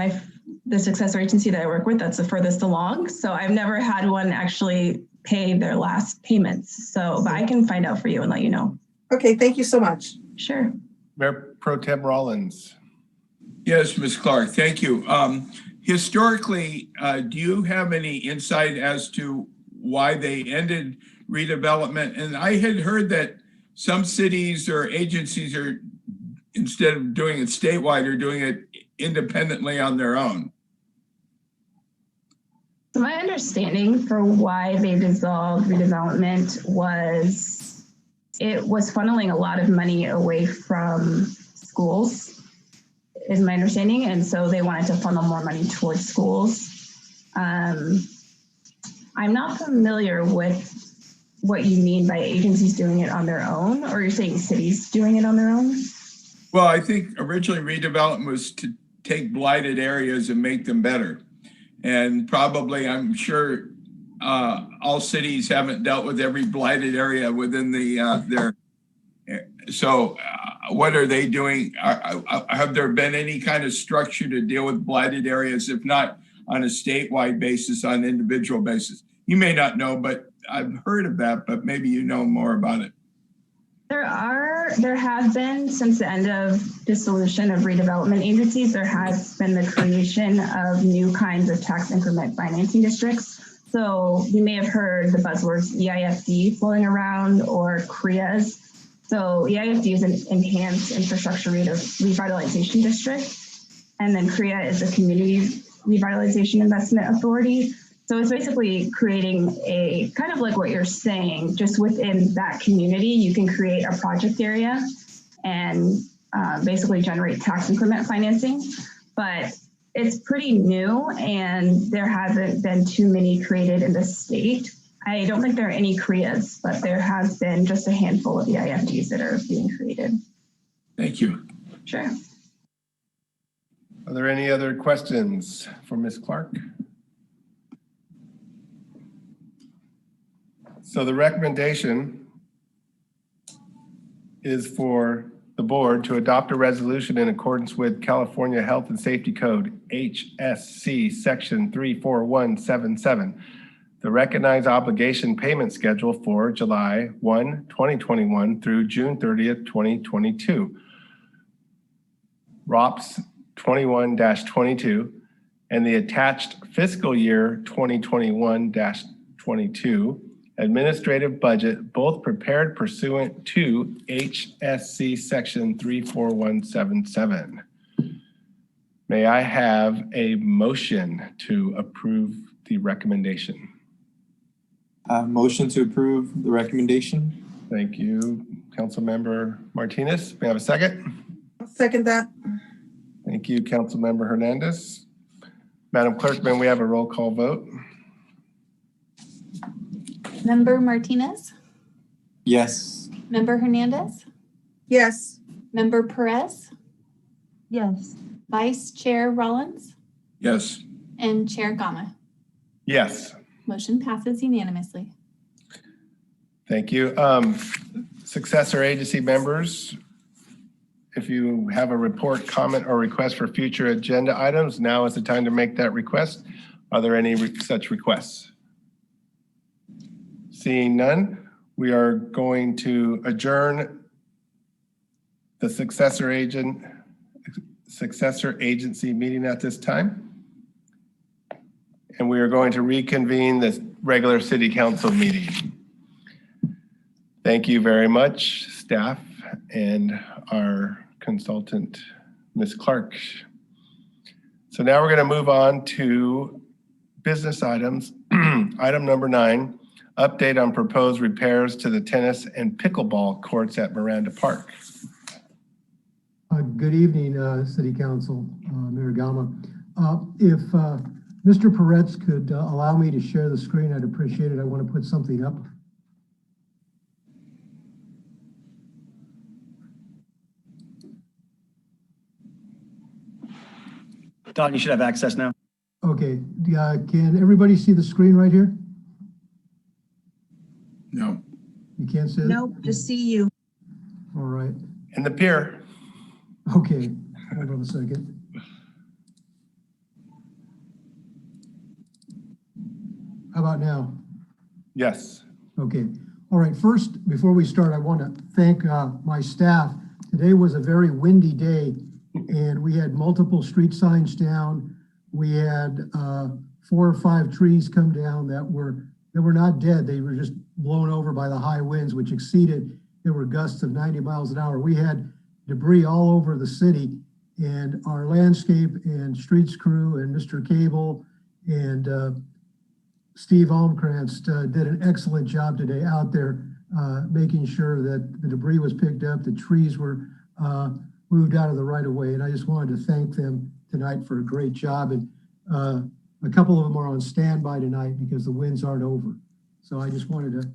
Speaker 13: the successor agency that I work with. That's the furthest along. So I've never had one actually pay their last payments. So, but I can find out for you and let you know.
Speaker 2: Okay, thank you so much.
Speaker 13: Sure.
Speaker 1: Mayor Pro Tem Rollins.
Speaker 4: Yes, Ms. Clark, thank you. Historically, do you have any insight as to why they ended redevelopment? And I had heard that some cities or agencies are, instead of doing it statewide, are doing it independently on their own.
Speaker 13: So my understanding for why they dissolved redevelopment was it was funneling a lot of money away from schools, is my understanding. And so they wanted to funnel more money towards schools. I'm not familiar with what you mean by agencies doing it on their own, or you're saying cities doing it on their own?
Speaker 4: Well, I think originally redevelopment was to take blighted areas and make them better. And probably, I'm sure all cities haven't dealt with every blighted area within their. So what are they doing? Have there been any kind of structure to deal with blighted areas, if not on a statewide basis, on an individual basis? You may not know, but I've heard of that, but maybe you know more about it.
Speaker 13: There have been, since the end of dissolution of redevelopment agencies, there has been the creation of new kinds of tax increment financing districts. So you may have heard the buzzwords EIFD floating around, or CREAs. So EIFD is an enhanced infrastructure revitalization district. And then CREA is a community revitalization investment authority. So it's basically creating a kind of like what you're saying, just within that community, you can create a project area and basically generate tax increment financing. But it's pretty new and there hasn't been too many created in the state. I don't think there are any CREAs, but there has been just a handful of EIFDs that are being created.
Speaker 4: Thank you.
Speaker 13: Sure.
Speaker 1: Are there any other questions for Ms. Clark? So the recommendation is for the board to adopt a resolution in accordance with California Health and Safety Code, HSC Section 34177, the recognized obligation payment schedule for July 1, 2021 through June 30th, 2022. ROPS 21-22 and the attached fiscal year 2021-22 administrative budget, both prepared pursuant to HSC Section 34177. May I have a motion to approve the recommendation?
Speaker 8: Motion to approve the recommendation.
Speaker 1: Thank you, Councilmember Martinez. May I have a second?
Speaker 2: I'll second that.
Speaker 1: Thank you, Councilmember Hernandez. Madam Clerk, may we have a roll call vote?
Speaker 5: Member Martinez?
Speaker 8: Yes.
Speaker 5: Member Hernandez,
Speaker 2: Yes.
Speaker 5: Member Perez,
Speaker 3: Yes.
Speaker 5: Vice Chair Rollins,
Speaker 4: Yes.
Speaker 5: and Chair Gama.
Speaker 1: Yes,
Speaker 5: Motion passes unanimously.
Speaker 1: thank you. Successor agency members, if you have a report, comment, or request for future agenda items, now is the time to make that request. Are there any such requests? Seeing none, we are going to adjourn the successor agency meeting at this time. And we are going to reconvene the regular city council meeting. Thank you very much, staff and our consultant, Ms. Clark. So now we're going to move on to business items. Item number 9, update on proposed repairs to the tennis and pickleball courts at Moranda Park.
Speaker 9: Good evening, City Council, Mayor Gama. If Mr. Peretz could allow me to share the screen, I'd appreciate it. I want to put something up.
Speaker 14: Don, you should have access now.
Speaker 9: Okay, can everybody see the screen right here?
Speaker 4: No.
Speaker 9: You can't see it?
Speaker 3: Nope, just see you.
Speaker 9: All right.
Speaker 1: And the pier.
Speaker 9: Okay, hold on a second. How about now?
Speaker 1: Yes.
Speaker 9: Okay. All right. First, before we start, I want to thank my staff. Today was a very windy day, and we had multiple street signs down. We had 4 or 5 trees come down that were not dead. They were just blown over by the high winds, which exceeded. There were gusts of 90 miles an hour. We had debris all over the city, and our landscape and streets crew and Mr. Cable and Steve Almkrantz did an excellent job today out there, making sure that the debris was picked up, the trees were moved out of the right of way. And I just wanted to thank them tonight for a great job. And a couple of them are on standby tonight because the winds aren't over. So I just wanted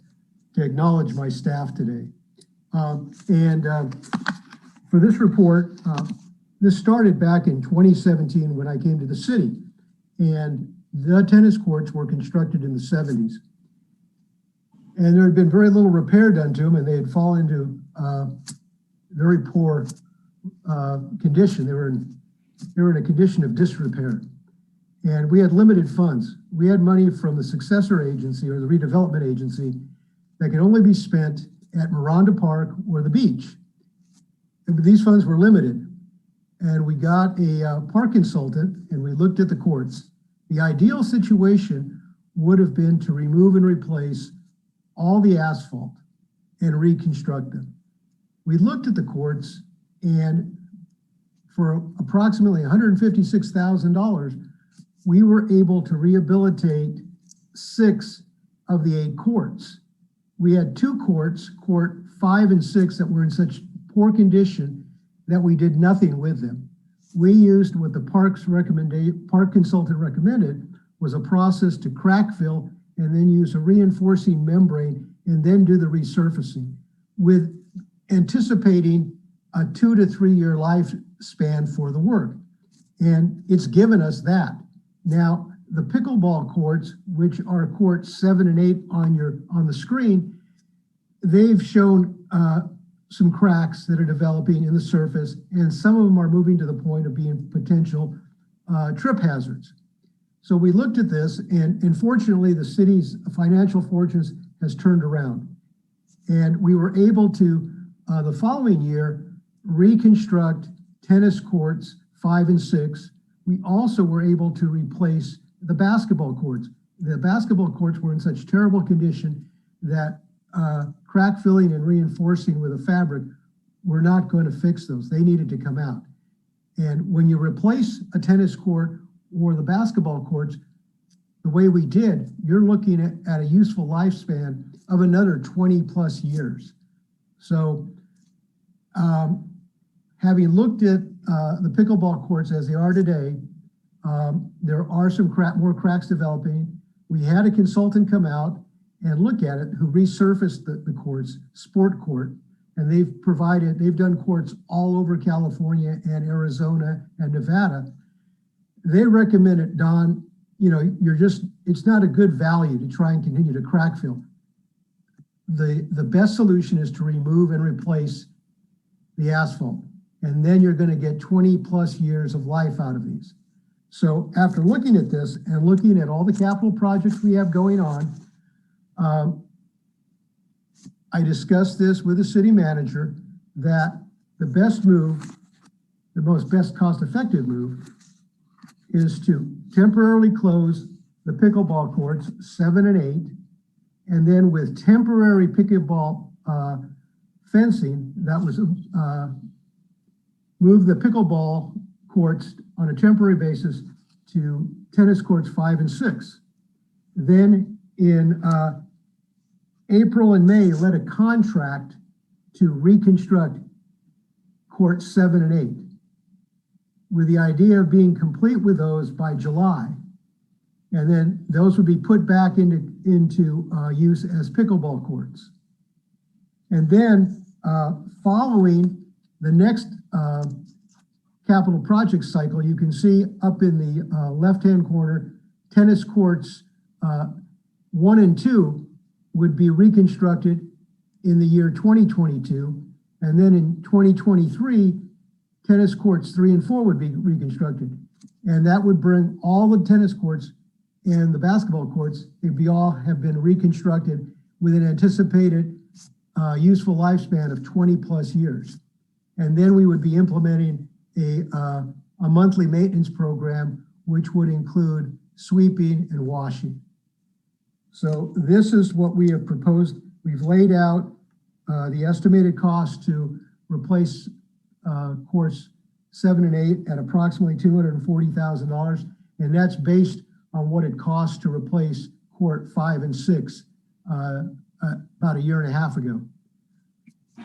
Speaker 9: to acknowledge my staff today. For this report, this started back in 2017 when I came to the city. And the tennis courts were constructed in the 70s. And there had been very little repair done to them, and they had fallen into very poor condition. They were in a condition of disrepair. And we had limited funds. We had money from the Successor agency or the redevelopment agency that could only be spent at Moranda Park or the beach. And these funds were limited. And we got a park consultant and we looked at the courts. The ideal situation would have been to remove and replace all the asphalt and reconstruct them. We looked at the courts, and for approximately $156,000, we were able to rehabilitate 6 of the 8 courts. We had 2 courts, court 5 and 6, that were in such poor condition that we did nothing with them. We used what the park consultant recommended was a process to crack fill and then use a reinforcing membrane and then do the resurfacing, with anticipating a 2 to 3 year lifespan for the work. And it's given us that. Now, the pickleball courts, which are courts 7 and 8 on the screen, they've shown some cracks that are developing in the surface, and some of them are moving to the point of being potential trip hazards. So we looked at this, and unfortunately, the city's financial fortunes has turned around. And we were able to, the following year, reconstruct tennis courts 5 and 6. We also were able to replace the basketball courts. The basketball courts were in such terrible condition that crack filling and reinforcing with a fabric were not going to fix those. They needed to come out. And when you replace a tennis court or the basketball courts, the way we did, you're looking at a useful lifespan of another 20 plus years. So having looked at the pickleball courts as they are today, there are some more cracks developing. We had a consultant come out and look at it, who resurfaced the courts, Sport Court, and they've done courts all over California and Arizona and Nevada. They recommend it, Don, you know, it's not a good value to try and continue to crack fill. The best solution is to remove and replace the asphalt. And then you're going to get 20+ years of life out of these. So after looking at this and looking at all the capital projects we have going on, I discussed this with the city manager that the best move, the best cost-effective move, is to temporarily close the pickleball courts 7 and 8, and then with temporary pickleball fencing, that was move the pickleball courts on a temporary basis to tennis courts 5 and 6. Then in April and May, let a contract to reconstruct courts 7 and 8, with the idea of being complete with those by July. And then those would be put back into use as pickleball courts. And then following the next capital project cycle, you can see up in the left-hand corner, tennis courts 1 and 2 would be reconstructed in the year 2022. And then in 2023, tennis courts 3 and 4 would be reconstructed. And that would bring all the tennis courts and the basketball courts, they'd all have been reconstructed with an anticipated useful lifespan of 20+ years. And then we would be implementing a monthly maintenance program, which would include sweeping and washing. So this is what we have proposed. We've laid out the estimated cost to replace courts 7 and 8 at approximately $240,000. And that's based on what it costs to replace court 5 and 6 about a year and a half ago.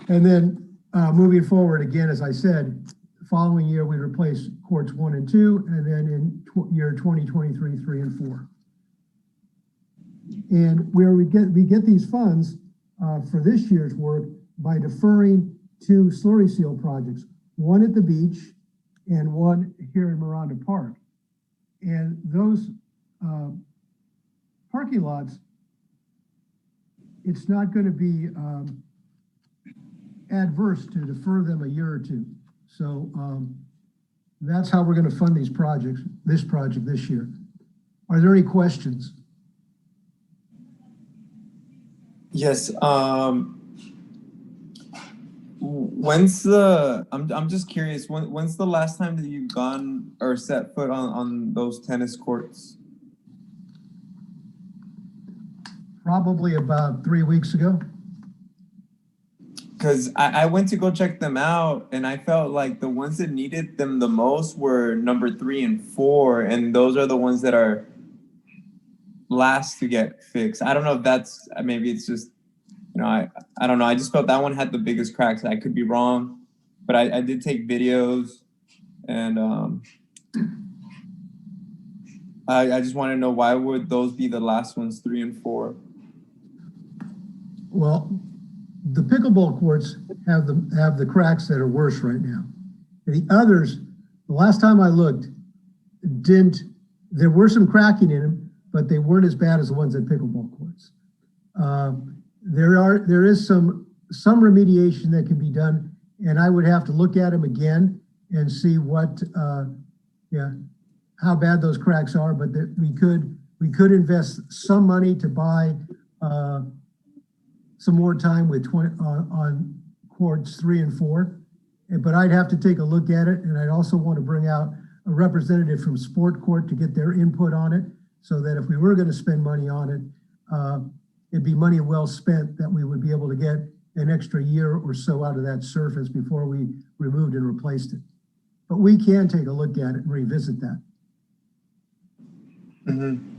Speaker 9: And then moving forward, again, as I said, the following year we replace courts 1 and 2, and then in year 2023, 3 and 4. And where we get these funds for this year's work by deferring 2 slurry seal projects, one at the beach and one here in Moranda Park. And those parking lots, it's not going to be adverse to defer them a year or 2. So that's how we're going to fund these projects, this project this year. Are there any questions?
Speaker 8: Yes. When's the, I'm just curious, when's the last time that you've gone or set foot on those tennis courts?
Speaker 9: Probably about 3 weeks ago.
Speaker 8: Because I went to go check them out, and I felt like the ones that needed them the most were number 3 and 4, and those are the ones that are last to get fixed. I don't know if that's, maybe it's just, you know, I don't know. I just felt that one had the biggest cracks. I could be wrong, but I did take videos, and I just want to know, why would those be the last ones, 3 and 4?
Speaker 9: Well, the pickleball courts have the cracks that are worse right now. And the others, the last time I looked, there were some cracking in them, but they weren't as bad as the ones at pickleball courts. There is some remediation that can be done, and I would have to look at them again and see what, how bad those cracks are. But that we could invest some money to buy some more time with on courts 3 and 4. But I'd have to take a look at it, and I'd also want to bring out a representative from Sport Court to get their input on it, so that if we were going to spend money on it, it'd be money well spent, that we would be able to get an extra year or so out of that surface before we removed and replaced it. But we can take a look at it and revisit that.
Speaker 8: Mm-hmm.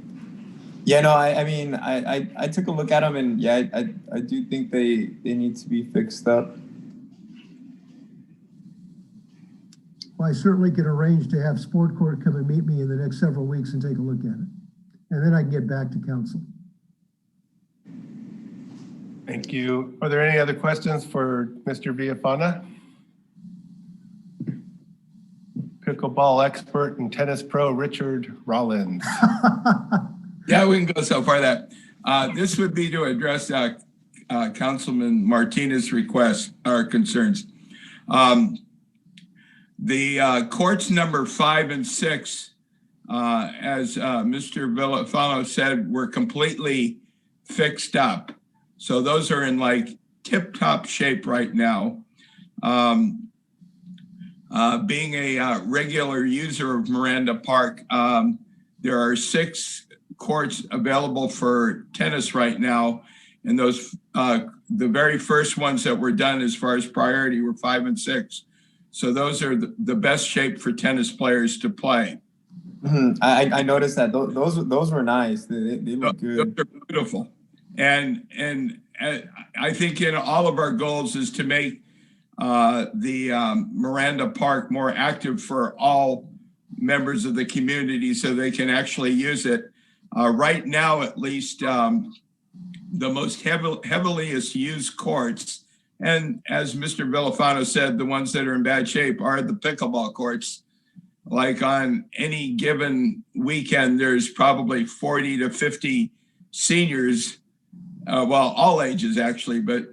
Speaker 8: Yeah, no, I mean, I took a look at them, and yeah, I do think they need to be fixed up.
Speaker 9: Well, I certainly can arrange to have Sport Court come and meet me in the next several weeks and take a look at it. And then I can get back to council.
Speaker 1: Thank you. Are there any other questions for Mr. Villafana? Pickleball expert and tennis pro, Richard Rollins.
Speaker 4: Yeah, we can go so far that this would be to address Councilman Martinez's request or concerns. The courts number 5 and 6, as Mr. Villafano said, were completely fixed up. So those are in like tip-top shape right now. Being a regular user of Moranda Park, there are 6 courts available for tennis right now. And those, the very first ones that were done as far as priority were 5 and 6. So those are the best shape for tennis players to play.
Speaker 8: I noticed that those were nice. They look good.
Speaker 4: Those are beautiful. And I think in all of our goals is to make the Moranda Park more active for all members of the community so they can actually use it. Right now, at least, the most heavily used courts, and as Mr. Villafano said, the ones that are in bad shape are the pickleball courts. Like on any given weekend, there's probably 40 to 50 seniors, well, all ages actually, but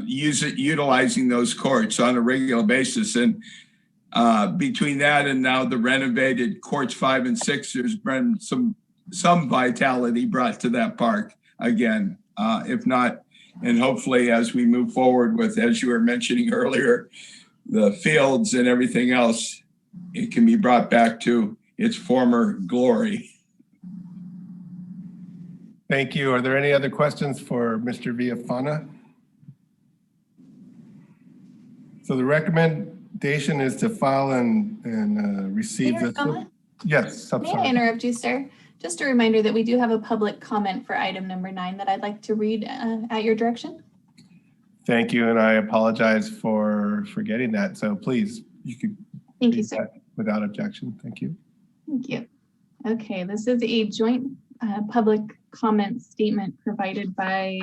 Speaker 4: utilizing those courts on a regular basis. And between that and now the renovated courts 5 and 6, there's been some vitality brought to that park again, if not, and hopefully as we move forward with, as you were mentioning earlier, the fields and everything else, it can be brought back to its former glory.
Speaker 1: Thank you. Are there any other questions for Mr. Villafana? So the recommendation is to file and receive the. Yes, I'm
Speaker 5: May I
Speaker 1: sorry.
Speaker 5: interrupt you, sir? Just a reminder that we do have a public comment for item number 9 that I'd like to read at your direction.
Speaker 1: Thank you, and I apologize for forgetting that. So please, you could.
Speaker 5: Thank you, sir.
Speaker 1: Without objection. Thank you.
Speaker 5: Thank you. Okay, this is a joint public comment statement provided by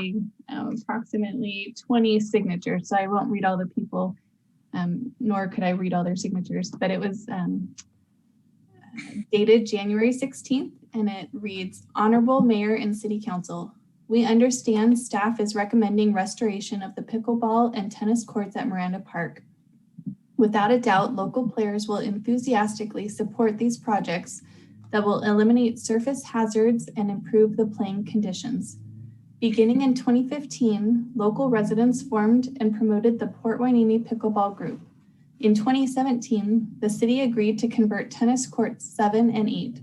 Speaker 5: approximately 20 signatures. So I won't read all the people, nor could I read all their signatures, but it was dated January 16th, and it reads, Honorable Mayor and City Council, we understand staff is recommending restoration of the pickleball and tennis courts at Moranda Park. Without a doubt, local players will enthusiastically support these projects that will eliminate surface hazards and improve the playing conditions. Beginning in 2015, local residents formed and promoted the Port Hueneme Pickleball Group. In 2017, the city agreed to convert tennis courts 7 and 8.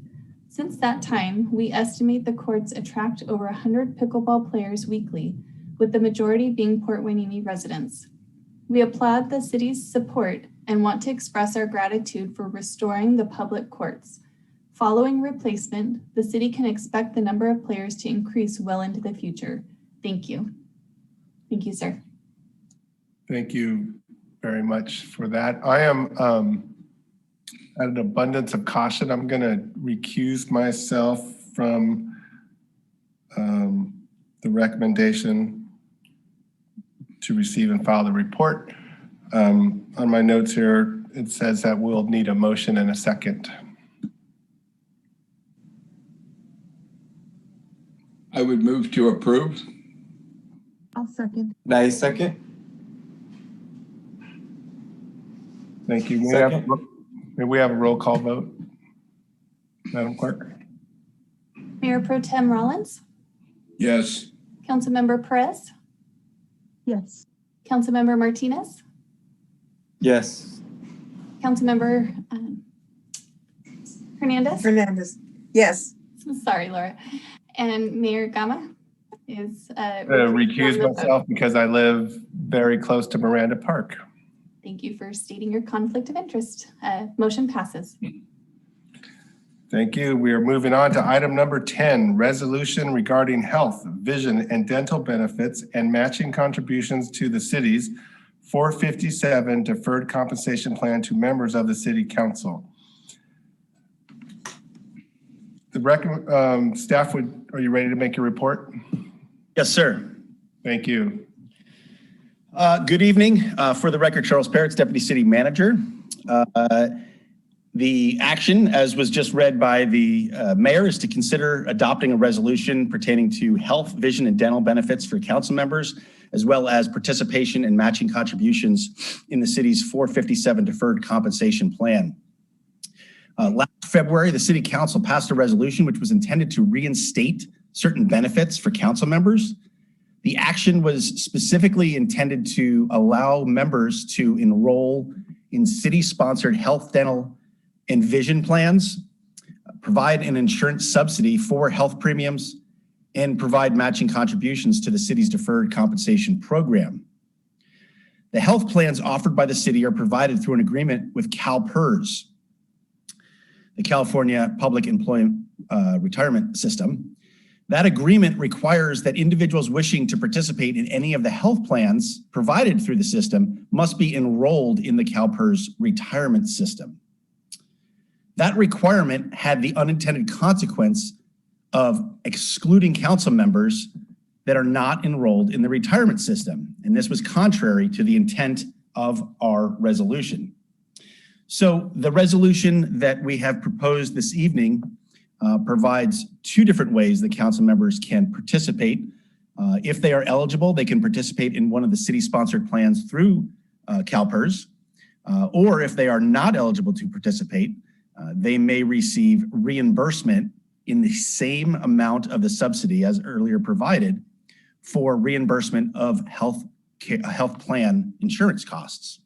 Speaker 5: Since that time, we estimate the courts attract over 100 pickleball players weekly, with the majority being Port Hueneme residents. We applaud the city's support and want to express our gratitude for restoring the public courts. Following replacement, the city can expect the number of players to increase well into the future. Thank you. Thank you, sir.
Speaker 1: Thank you very much for that. I am, at an abundance of caution, I'm going to recuse myself from the recommendation to receive and file the report. On my notes here, it says that we'll need a motion and a second.
Speaker 4: I would move to approve.
Speaker 3: I'll second.
Speaker 8: Nice second.
Speaker 1: Thank you. May we have a roll call vote, Madam Clerk?
Speaker 5: Mayor Pro Tem Rollins?
Speaker 4: Yes.
Speaker 5: Councilmember Perez?
Speaker 3: Yes.
Speaker 5: Councilmember Martinez?
Speaker 8: Yes.
Speaker 5: Councilmember Hernandez?
Speaker 2: Hernandez, yes.
Speaker 5: Sorry, Laura. And Mayor Gama is
Speaker 1: Recuse myself because I live very close to Moranda Park.
Speaker 5: Thank you for stating your conflict of interest. Motion passes.
Speaker 1: Thank you. We are moving on to item number 10, resolution regarding health, vision, and dental benefits and matching contributions to the city's 457 deferred compensation plan to members of the city council. The staff are you ready to make your report?
Speaker 14: Yes, sir.
Speaker 1: Thank you.
Speaker 14: Good evening. For the record, Charles Parrots, Deputy City Manager. The action, as was just read by the mayor, is to consider adopting a resolution pertaining to health, vision, and dental benefits for council members, as well as participation and matching contributions in the city's 457 Deferred Compensation Plan. Last February, the City Council passed a resolution which was intended to reinstate certain benefits for council members. The action was specifically intended to allow members to enroll in city-sponsored health, dental, and vision plans, provide an insurance subsidy for health premiums, and provide matching contributions to the city's deferred compensation program. The health plans offered by the city are provided through an agreement with CalPERS, the California Public Employment Retirement System. That agreement requires that individuals wishing to participate in any of the health plans provided through the system must be enrolled in the CalPERS retirement system. That requirement had the unintended consequence of excluding council members that are not enrolled in the retirement system. And this was contrary to the intent of our resolution. So the resolution that we have proposed this evening provides two different ways that council members can participate. If they are eligible, they can participate in one of the city-sponsored plans through CalPERS, or if they are not eligible to participate, they may receive reimbursement in the same amount of the subsidy as earlier provided for reimbursement of health plan insurance costs.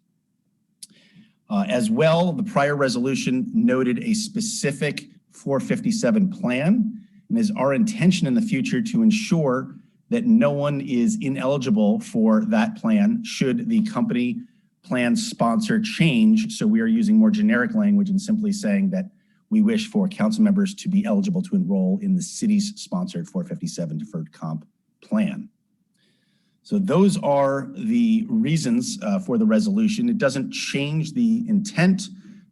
Speaker 14: As well, the prior resolution noted a specific 457 plan, and is our intention in the future to ensure that no one is ineligible for that plan should the company plan sponsor change. So we are using more generic language and simply saying that we wish for council members to be eligible to enroll in the city's sponsored 457 deferred comp plan. So those are the reasons for the resolution. It doesn't change the intent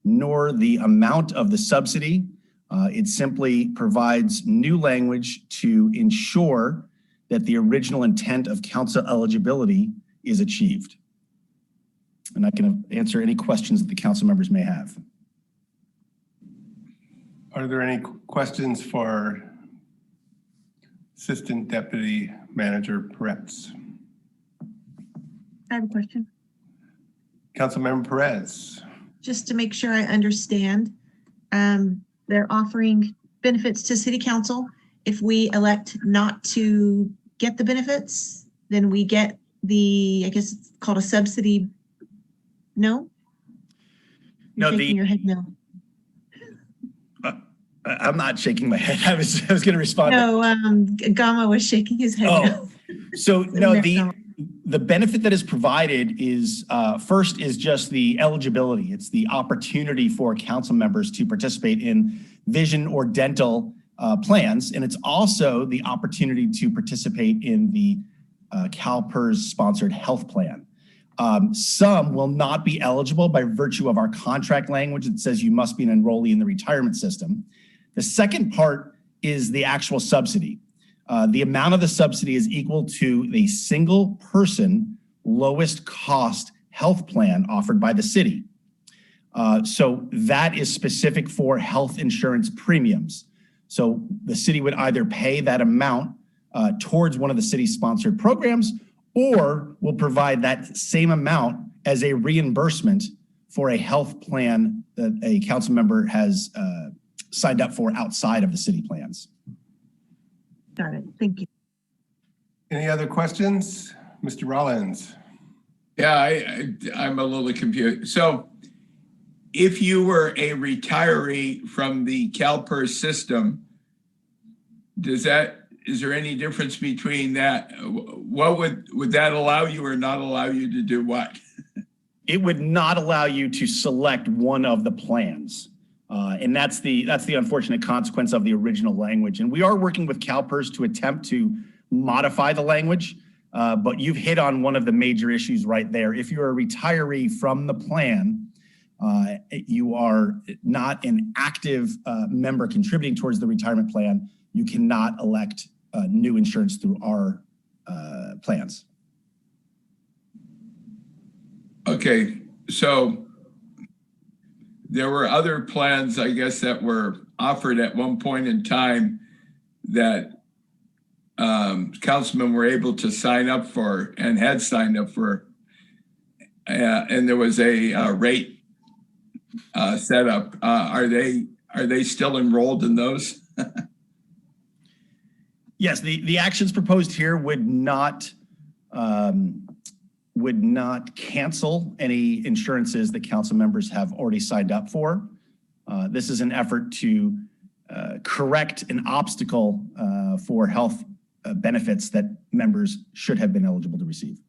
Speaker 14: nor the amount of the subsidy. It simply provides new language to ensure that the original intent of council eligibility is achieved. And I can answer any questions that the council members may have.
Speaker 1: Are there any questions for Assistant Deputy Manager Perez?
Speaker 3: I have a question.
Speaker 1: Councilmember Perez.
Speaker 3: Just to make sure I understand, they're offering benefits to city council. If we elect not to get the benefits, then we get the, I guess it's called a subsidy. No? You're shaking your head no.
Speaker 14: I'm not shaking my head. I was going to respond.
Speaker 3: No, Gama was shaking his head.
Speaker 14: Oh, so no, the benefit that is provided is first is just the eligibility. It's the opportunity for council members to participate in vision or dental plans. And it's also the opportunity to participate in the CalPERS sponsored health plan. Some will not be eligible by virtue of our contract language that says you must be an enrollee in the retirement system. The second part is the actual subsidy. The amount of the subsidy is equal to the single person lowest cost health plan offered by the city. So that is specific for health insurance premiums. So the city would either pay that amount towards one of the city sponsored programs, or will provide that same amount as a reimbursement for a health plan that a council member has signed up for outside of the city plans.
Speaker 3: Got it. Thank you.
Speaker 1: Any other questions? Mr. Rollins.
Speaker 4: Yeah, I'm a little confused. So if you were a retiree from the CalPERS system, is there any difference between that? What would that allow you or not allow you to do what?
Speaker 14: It would not allow you to select one of the plans. And that's the unfortunate consequence of the original language. And we are working with CalPERS to attempt to modify the language, but you've hit on one of the major issues right there. If you're a retiree from the plan, you are not an active member contributing towards the retirement plan, you cannot elect new insurance through our plans.
Speaker 4: Okay, so there were other plans, I guess, that were offered at one point in time that councilmen were able to sign up for and had signed up for. And there was a rate set up. Are they still enrolled in those?
Speaker 14: Yes, the actions proposed here would not cancel any insurances that council members have already signed up for. This is an effort to correct an obstacle for health benefits that members should have been eligible to receive.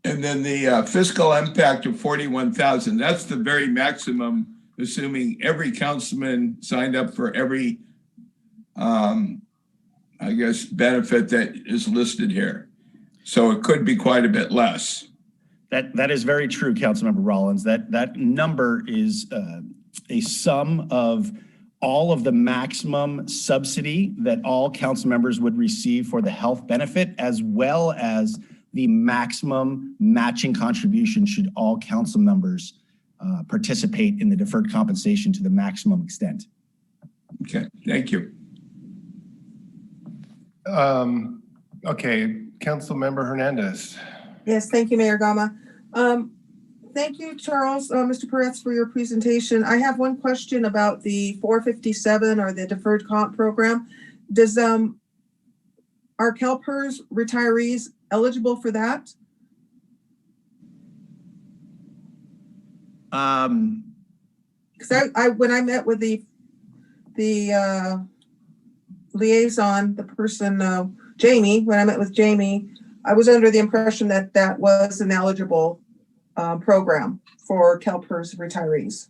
Speaker 4: And then the fiscal impact of 41,000, that's the very maximum, assuming every councilman signed up for every, I guess, benefit that is listed here. So it could be quite a bit less.
Speaker 14: That is very true, Councilmember Rollins. That number is a sum of all of the maximum subsidy that all council members would receive for the health benefit, as well as the maximum matching contribution should all council members participate in the deferred compensation to the maximum extent.
Speaker 4: Okay, thank you.
Speaker 1: Okay, Councilmember Hernandez.
Speaker 2: Yes, thank you, Mayor Gama. Thank you, Charles, Mr. Peretz, for your presentation. I have one question about the 457 or the deferred comp program. Does are CalPERS retirees eligible for that? Because when I met with the liaison, the person Jamie, when I met with Jamie, I was under the impression that that was an eligible program for CalPERS retirees.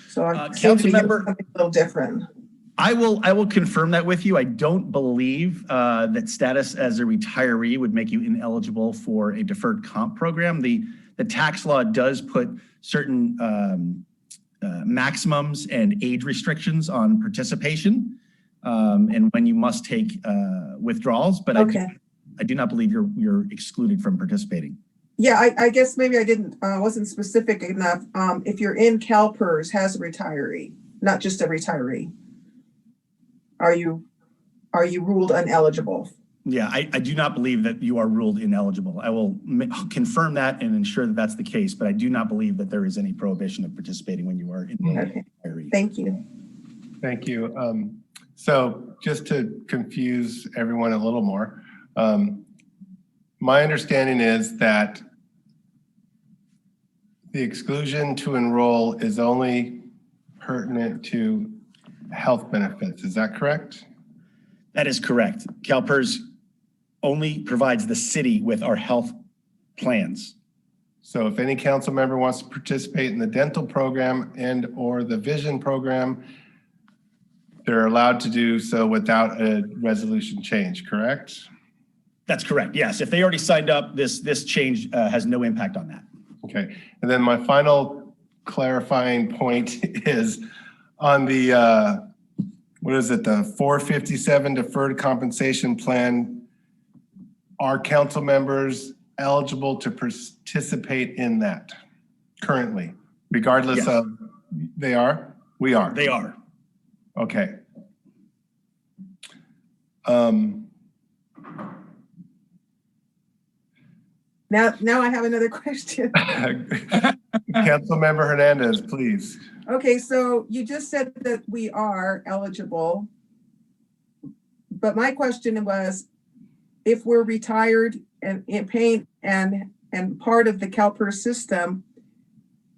Speaker 2: So I seem to be getting something a little different.
Speaker 14: I will confirm that with you. I don't believe that status as a retiree would make you ineligible for a deferred comp program. The tax law does put certain maximums and age restrictions on participation and when you must take withdrawals, but okay. I do not believe you're excluded from participating.
Speaker 2: Yeah, I guess maybe I wasn't specific enough. If you're in CalPERS as a retiree, not just a retiree, are you ruled ineligible?
Speaker 14: Yeah, I do not believe that you are ruled ineligible. I will confirm that and ensure that that's the case, but I do not believe that there is any prohibition of participating when you are in
Speaker 2: okay. Retiree. Thank you.
Speaker 1: Thank you. So just to confuse everyone a little more, my understanding is that the exclusion to enroll is only pertinent to health benefits. Is that correct?
Speaker 14: That is correct. CalPERS only provides the city with our health plans.
Speaker 1: So if any council member wants to participate in the dental program and or the vision program, they're allowed to do so without a resolution change, correct?
Speaker 14: That's correct, yes. If they already signed up, this change has no impact on that.
Speaker 1: Okay, and then my final clarifying point is on the, what is it, the 457 deferred compensation plan, are council members eligible to participate in that currently, regardless yes. of, they are? We are?
Speaker 14: They are.
Speaker 1: Okay.
Speaker 2: Now I have another question.
Speaker 1: Councilmember Hernandez, please.
Speaker 2: Okay, so you just said that we are eligible, but my question was, if we're retired and paying and part of the CalPERS system,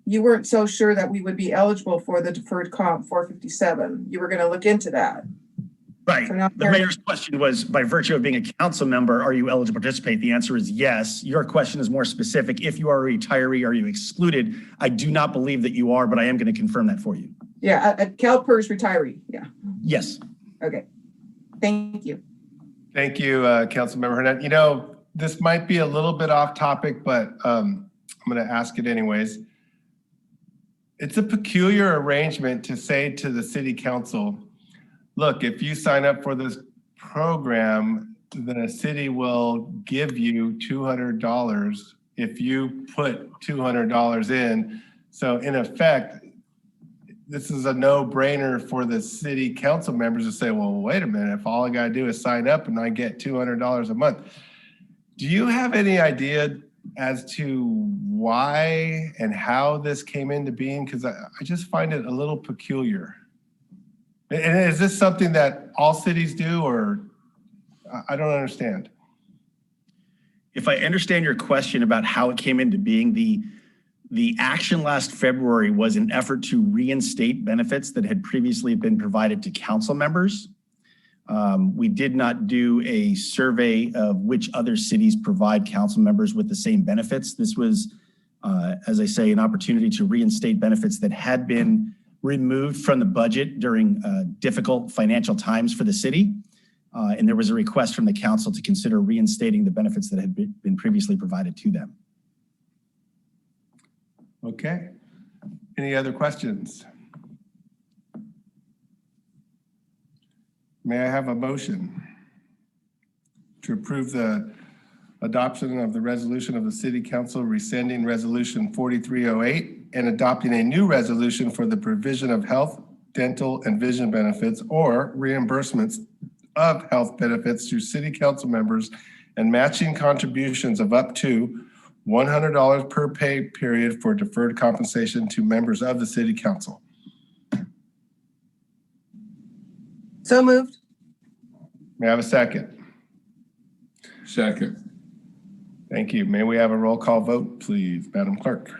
Speaker 2: you weren't so sure that we would be eligible for the deferred comp 457. You were going to look into that.
Speaker 14: Right. So the mayor's question was, by virtue of being a council member, are you eligible to participate? The answer is yes. Your question is more specific. If you are a retiree, are you excluded? I do not believe that you are, but I am going to confirm that for you.
Speaker 2: Yeah, a CalPERS retiree. Yeah.
Speaker 14: Yes.
Speaker 2: Okay. Thank you.
Speaker 1: Thank you, Councilmember Hernandez. You know, this might be a little bit off topic, but I'm going to ask it anyways. It's a peculiar arrangement to say to the city council, look, if you sign up for this program, the city will give you $200 if you put $200 in. So in effect, this is a no-brainer for the city council members to say, well, wait a minute, if all I gotta do is sign up and I get $200 a month. Do you have any idea as to why and how this came into being? Because I just find it a little peculiar. And is this something that all cities do, or I don't understand?
Speaker 14: If I understand your question about how it came into being, the action last February was an effort to reinstate benefits that had previously been provided to council members. We did not do a survey of which other cities provide council members with the same benefits. This was, as I say, an opportunity to reinstate benefits that had been removed from the budget during difficult financial times for the city. And there was a request from the council to consider reinstating the benefits that had been previously provided to them.
Speaker 1: Okay. Any other questions? May I have a motion to approve the adoption of the resolution of the City Council rescinding Resolution 4308 and adopting a new resolution for the provision of health, dental, and vision benefits or reimbursements of health benefits to City Council members and matching contributions of up to $100 per pay period for deferred compensation to members of the City Council.
Speaker 2: So moved.
Speaker 1: May I have a second?
Speaker 4: Second.
Speaker 1: Thank you. May we have a roll call vote, please, Madam Clerk?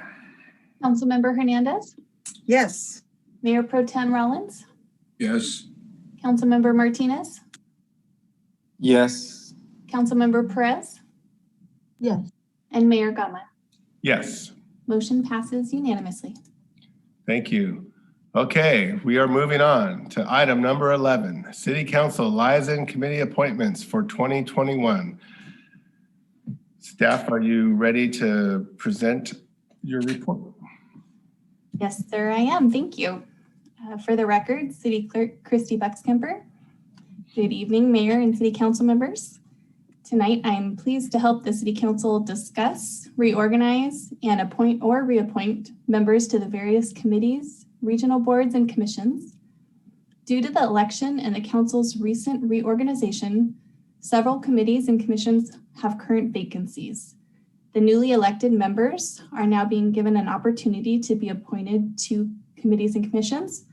Speaker 5: Councilmember Hernandez,
Speaker 2: Yes.
Speaker 5: Mayor Pro Tem Rollins,
Speaker 4: Yes.
Speaker 5: Councilmember Martinez,
Speaker 8: Yes.
Speaker 5: Councilmember Perez,
Speaker 3: Yes.
Speaker 5: and Mayor Gama.
Speaker 1: Yes.
Speaker 5: Motion passes unanimously.
Speaker 1: Thank you. Okay, we are moving on to item number 11, City Council Liaison Committee appointments for 2021. Staff, are you ready to present your report?
Speaker 5: Yes, sir, I am. Thank you. For the record, City Clerk Christy Buckskemper. Good evening, Mayor and City Council members. Tonight, I'm pleased to help the City Council discuss, reorganize, and appoint or reappoint members to the various committees, regional boards, and commissions. Due to the election and the Council's recent reorganization, several committees and commissions have current vacancies. The newly elected members are now being given an opportunity to be appointed to committees and commissions,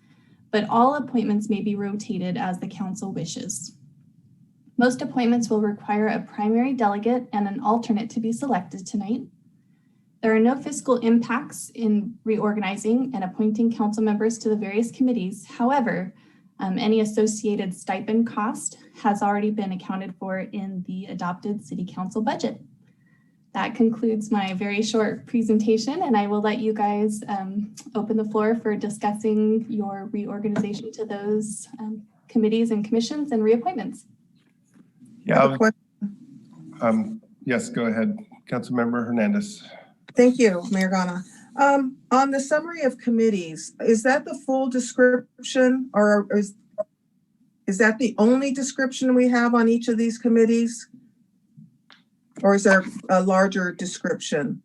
Speaker 5: but all appointments may be rotated as the Council wishes. Most appointments will require a primary delegate and an alternate to be selected tonight. There are no fiscal impacts in reorganizing and appointing council members to the various committees. However, any associated stipend cost has already been accounted for in the adopted City Council budget. That concludes my very short presentation, and I will let you guys open the floor for discussing your reorganization to those committees and commissions and reappointments.
Speaker 1: Yeah. Yes, go ahead. Councilmember Hernandez.
Speaker 2: Thank you, Mayor Gana. On the summary of committees, is that the full description, or is that the only description we have on each of these committees? Or is there a larger description?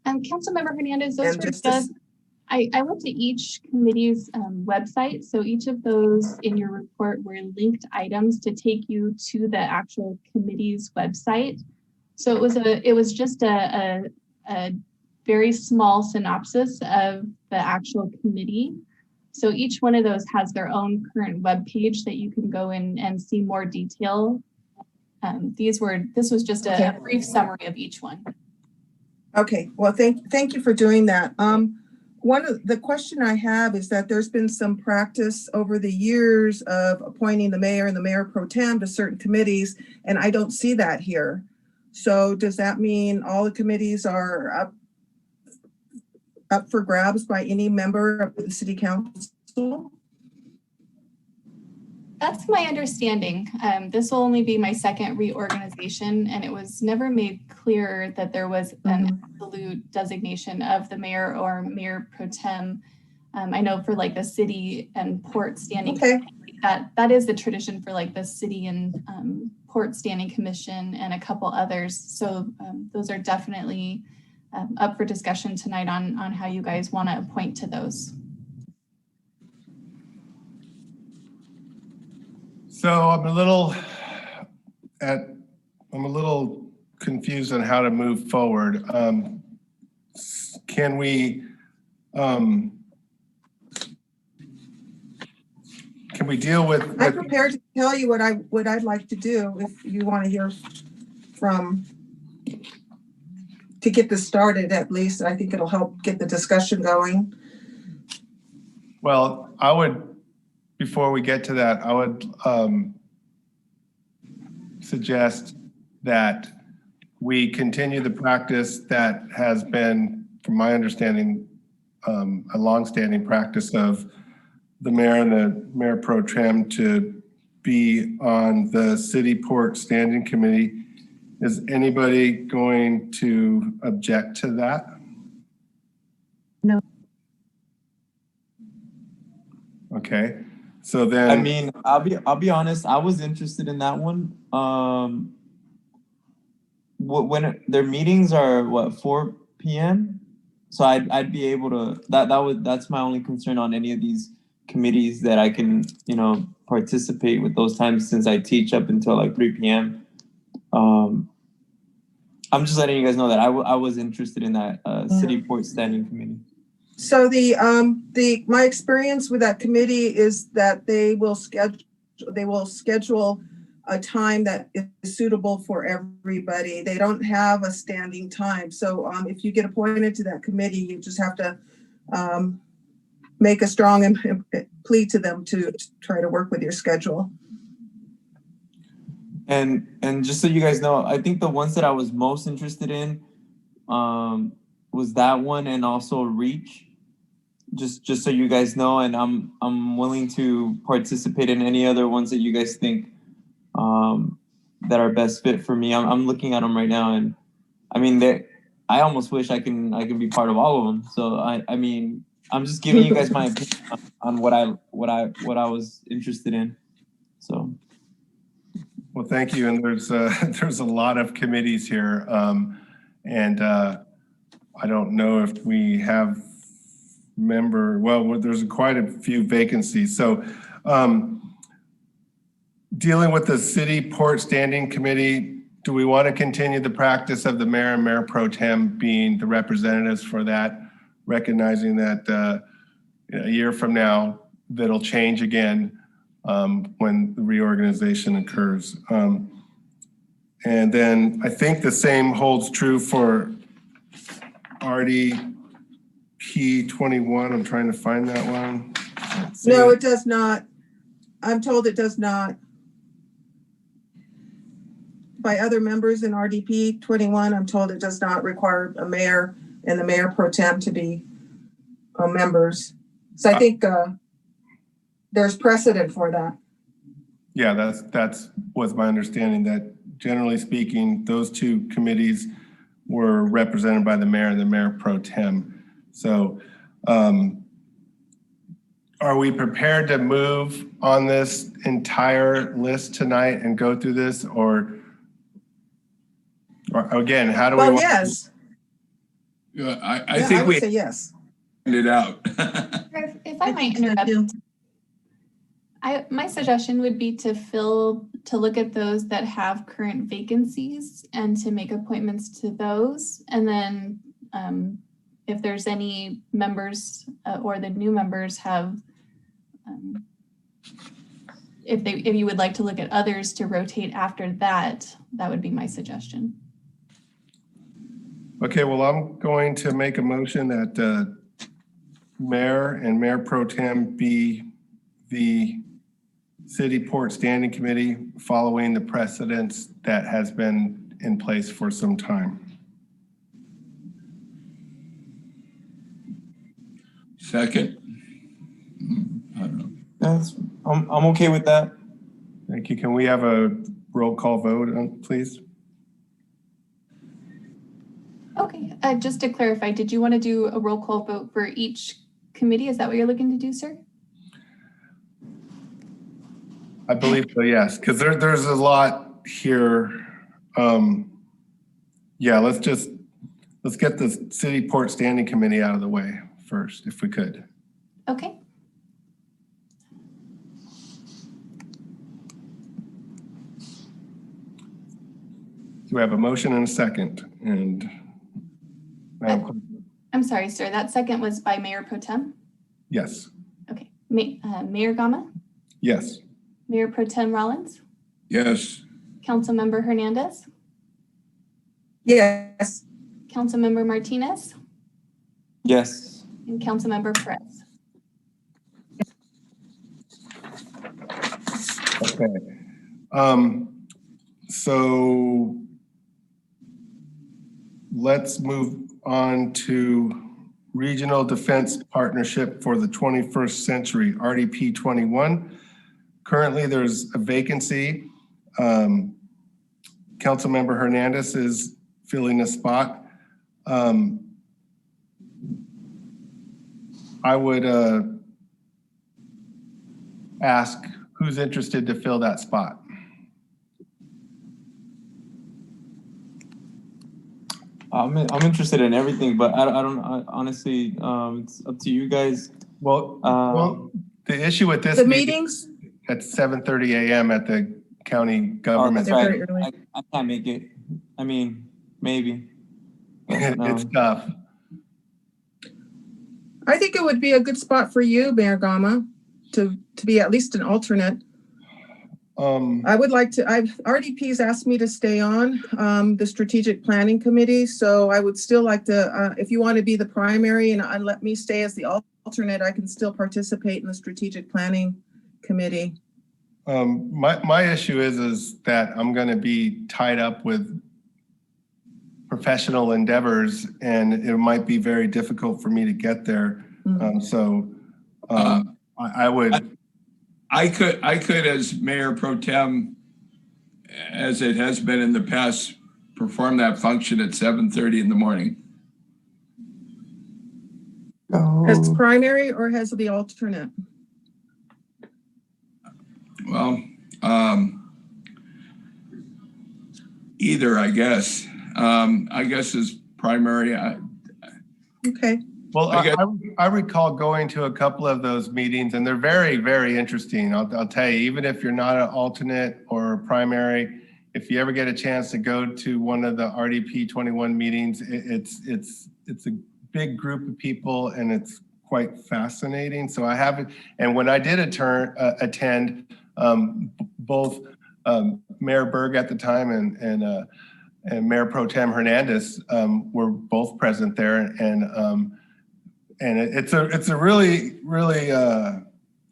Speaker 5: Councilmember Hernandez, those were just, I went to each committee's website. So each of those in your report were linked items to take you to the actual committee's website. So it was just a very small synopsis of the actual committee. So each one of those has their own current web page that you can go in and see more detail. This was just a brief summary of each one.
Speaker 2: Okay, well, thank you for doing that. One of the question I have is that there's been some practice over the years of appointing the mayor and the mayor pro tem to certain committees, and I don't see that here. So does that mean all the committees are up for grabs by any member of the City Council?
Speaker 5: That's my understanding. This will only be my second reorganization, and it was never made clear that there was an absolute designation of the mayor or mayor pro tem. I know for like the city and port standing, that is the tradition for like the city and port standing commission and a couple others. So those are definitely up for discussion tonight on how you guys want to appoint to those.
Speaker 1: So I'm a little confused on how to move forward. Can we deal with?
Speaker 2: I'm prepared to tell you what I'd like to do if you want to hear from, to get this started at least. I think it'll help get the discussion going.
Speaker 1: Well, I would, before we get to that, I would suggest that we continue the practice that has been, from my understanding, a longstanding practice of the mayor and the mayor pro tem to be on the city port standing committee. Is anybody going to object to that?
Speaker 3: No.
Speaker 1: Okay, so then.
Speaker 8: I mean, I'll be honest. I was interested in that one. When their meetings are what, 4 p.m. So I'd be able to. That's my only concern on any of these committees, that I can, you know, participate with those times, since I teach up until like 3 p.m. I'm just letting you guys know that I was interested in that city port standing committee.
Speaker 2: So my experience with that committee is that they will schedule a time that is suitable for everybody. They don't have a standing time. So if you get appointed to that committee, you just have to make a strong plea to them to try to work with your schedule.
Speaker 8: And just so you guys know, I think the ones that I was most interested in was that one, and also Reach. Just so you guys know, and I'm willing to participate in any other ones that you guys think that are best fit for me. I'm looking at them right now, and I mean, I almost wish I can be part of all of them. So I mean, I'm just giving you guys my opinion on what I was interested in. So.
Speaker 1: Well, thank you. And there's a lot of committees here, and I don't know if we have there's quite a few vacancies. So dealing with the city port standing committee, do we want to continue the practice of the mayor and mayor pro tem being the representatives for that, recognizing that a year from now, that'll change again when the reorganization occurs. And then I think the same holds true for RDP 21. I'm trying to find that one.
Speaker 2: No, it does not. I'm told it does not. By other members in RDP 21, I'm told it does not require a mayor and the mayor pro tem to be members. So I think there's precedent for that.
Speaker 1: Yeah, that's was my understanding, that generally speaking, those two committees were represented by the mayor and the mayor pro tem. So are we prepared to move on this entire list tonight and go through this, or again, how do we want
Speaker 2: yes.
Speaker 4: I think
Speaker 2: I would say yes.
Speaker 4: It out.
Speaker 5: If I might interrupt, my suggestion would be to look at those that have current vacancies and to make appointments to those. And then if there's any members or the new members have, if you would like to look at others to rotate after that, that would be my suggestion.
Speaker 1: Okay, well, I'm going to make a motion that mayor and mayor pro tem be the city port standing committee, following the precedents that has been in place for some time.
Speaker 4: Second. I don't know.
Speaker 8: I'm okay with that.
Speaker 1: Thank you. Can we have a roll call vote, please?
Speaker 5: Okay, just to clarify, did you want to do a roll call vote for each committee? Is that what you're looking to do, sir?
Speaker 1: I believe so, yes, because there's a lot here. Yeah, let's get the City Port Standing Committee out of the way first, if we could.
Speaker 5: Okay.
Speaker 1: Do we have a motion and a second? And
Speaker 5: I'm sorry, sir. That second was by Mayor Pro Tem?
Speaker 1: yes.
Speaker 5: Okay. Mayor Gama?
Speaker 1: Yes.
Speaker 5: Mayor Pro Tem Rollins?
Speaker 4: Yes.
Speaker 5: Councilmember Hernandez?
Speaker 2: Yes.
Speaker 5: Councilmember Martinez?
Speaker 8: Yes.
Speaker 5: And Councilmember Perez?
Speaker 1: Okay. So let's move on to Regional Defense Partnership for the 21st Century, RDP 21. Currently, there's a vacancy. Councilmember Hernandez is filling a spot. I would ask who's interested to fill that spot.
Speaker 8: I'm interested in everything, but I honestly, it's up to you guys.
Speaker 1: Well, the issue with this
Speaker 2: meetings
Speaker 1: at 7:30 a.m. at the county government.
Speaker 8: Oh, that's right. I can't make it. I mean, maybe.
Speaker 1: It's tough.
Speaker 2: I think it would be a good spot for you, Mayor Gama, to be at least an alternate. I would like to, RDP's asked me to stay on the Strategic Planning Committee, so I would still like to, if you want to be the primary and let me stay as the alternate, I can still participate in the Strategic Planning Committee.
Speaker 1: My issue is that I'm going to be tied up with professional endeavors, and it might be very difficult for me to get there. I would.
Speaker 4: I could, as Mayor Pro Tem, as it has been in the past, perform that function at 7:30 in the morning.
Speaker 2: As primary or as the alternate?
Speaker 4: Well, either, I guess. I guess as primary.
Speaker 2: Okay.
Speaker 1: Well, I recall going to a couple of those meetings, and they're very, very interesting. I'll tell you, even if you're not an alternate or primary, if you ever get a chance to go to one of the RDP 21 meetings, it's a big group of people, and it's quite fascinating. So I haven't, and when I did attend, both Mayor Berg at the time and Mayor Pro Tem Hernandez were both present there, and it's a really, really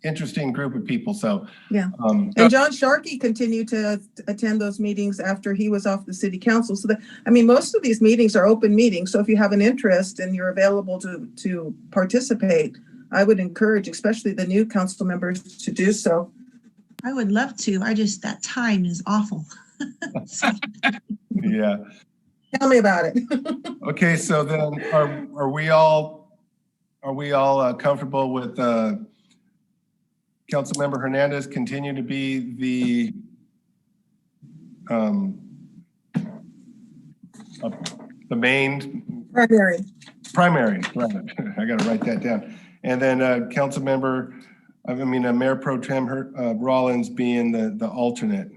Speaker 1: interesting group of people. So
Speaker 2: yeah, and John Sharkey continued to attend those meetings after he was off the city council. So most of these meetings are open meetings. So if you have an interest and you're available to participate, I would encourage, especially the new council members, to do so.
Speaker 3: I would love to. That time is awful.
Speaker 1: Yeah.
Speaker 2: Tell me about it.
Speaker 1: Okay, so then are we all comfortable with Councilmember Hernandez continue to be the main primary, right? I got to write that down. And then Mayor Pro Tem Rollins being the alternate.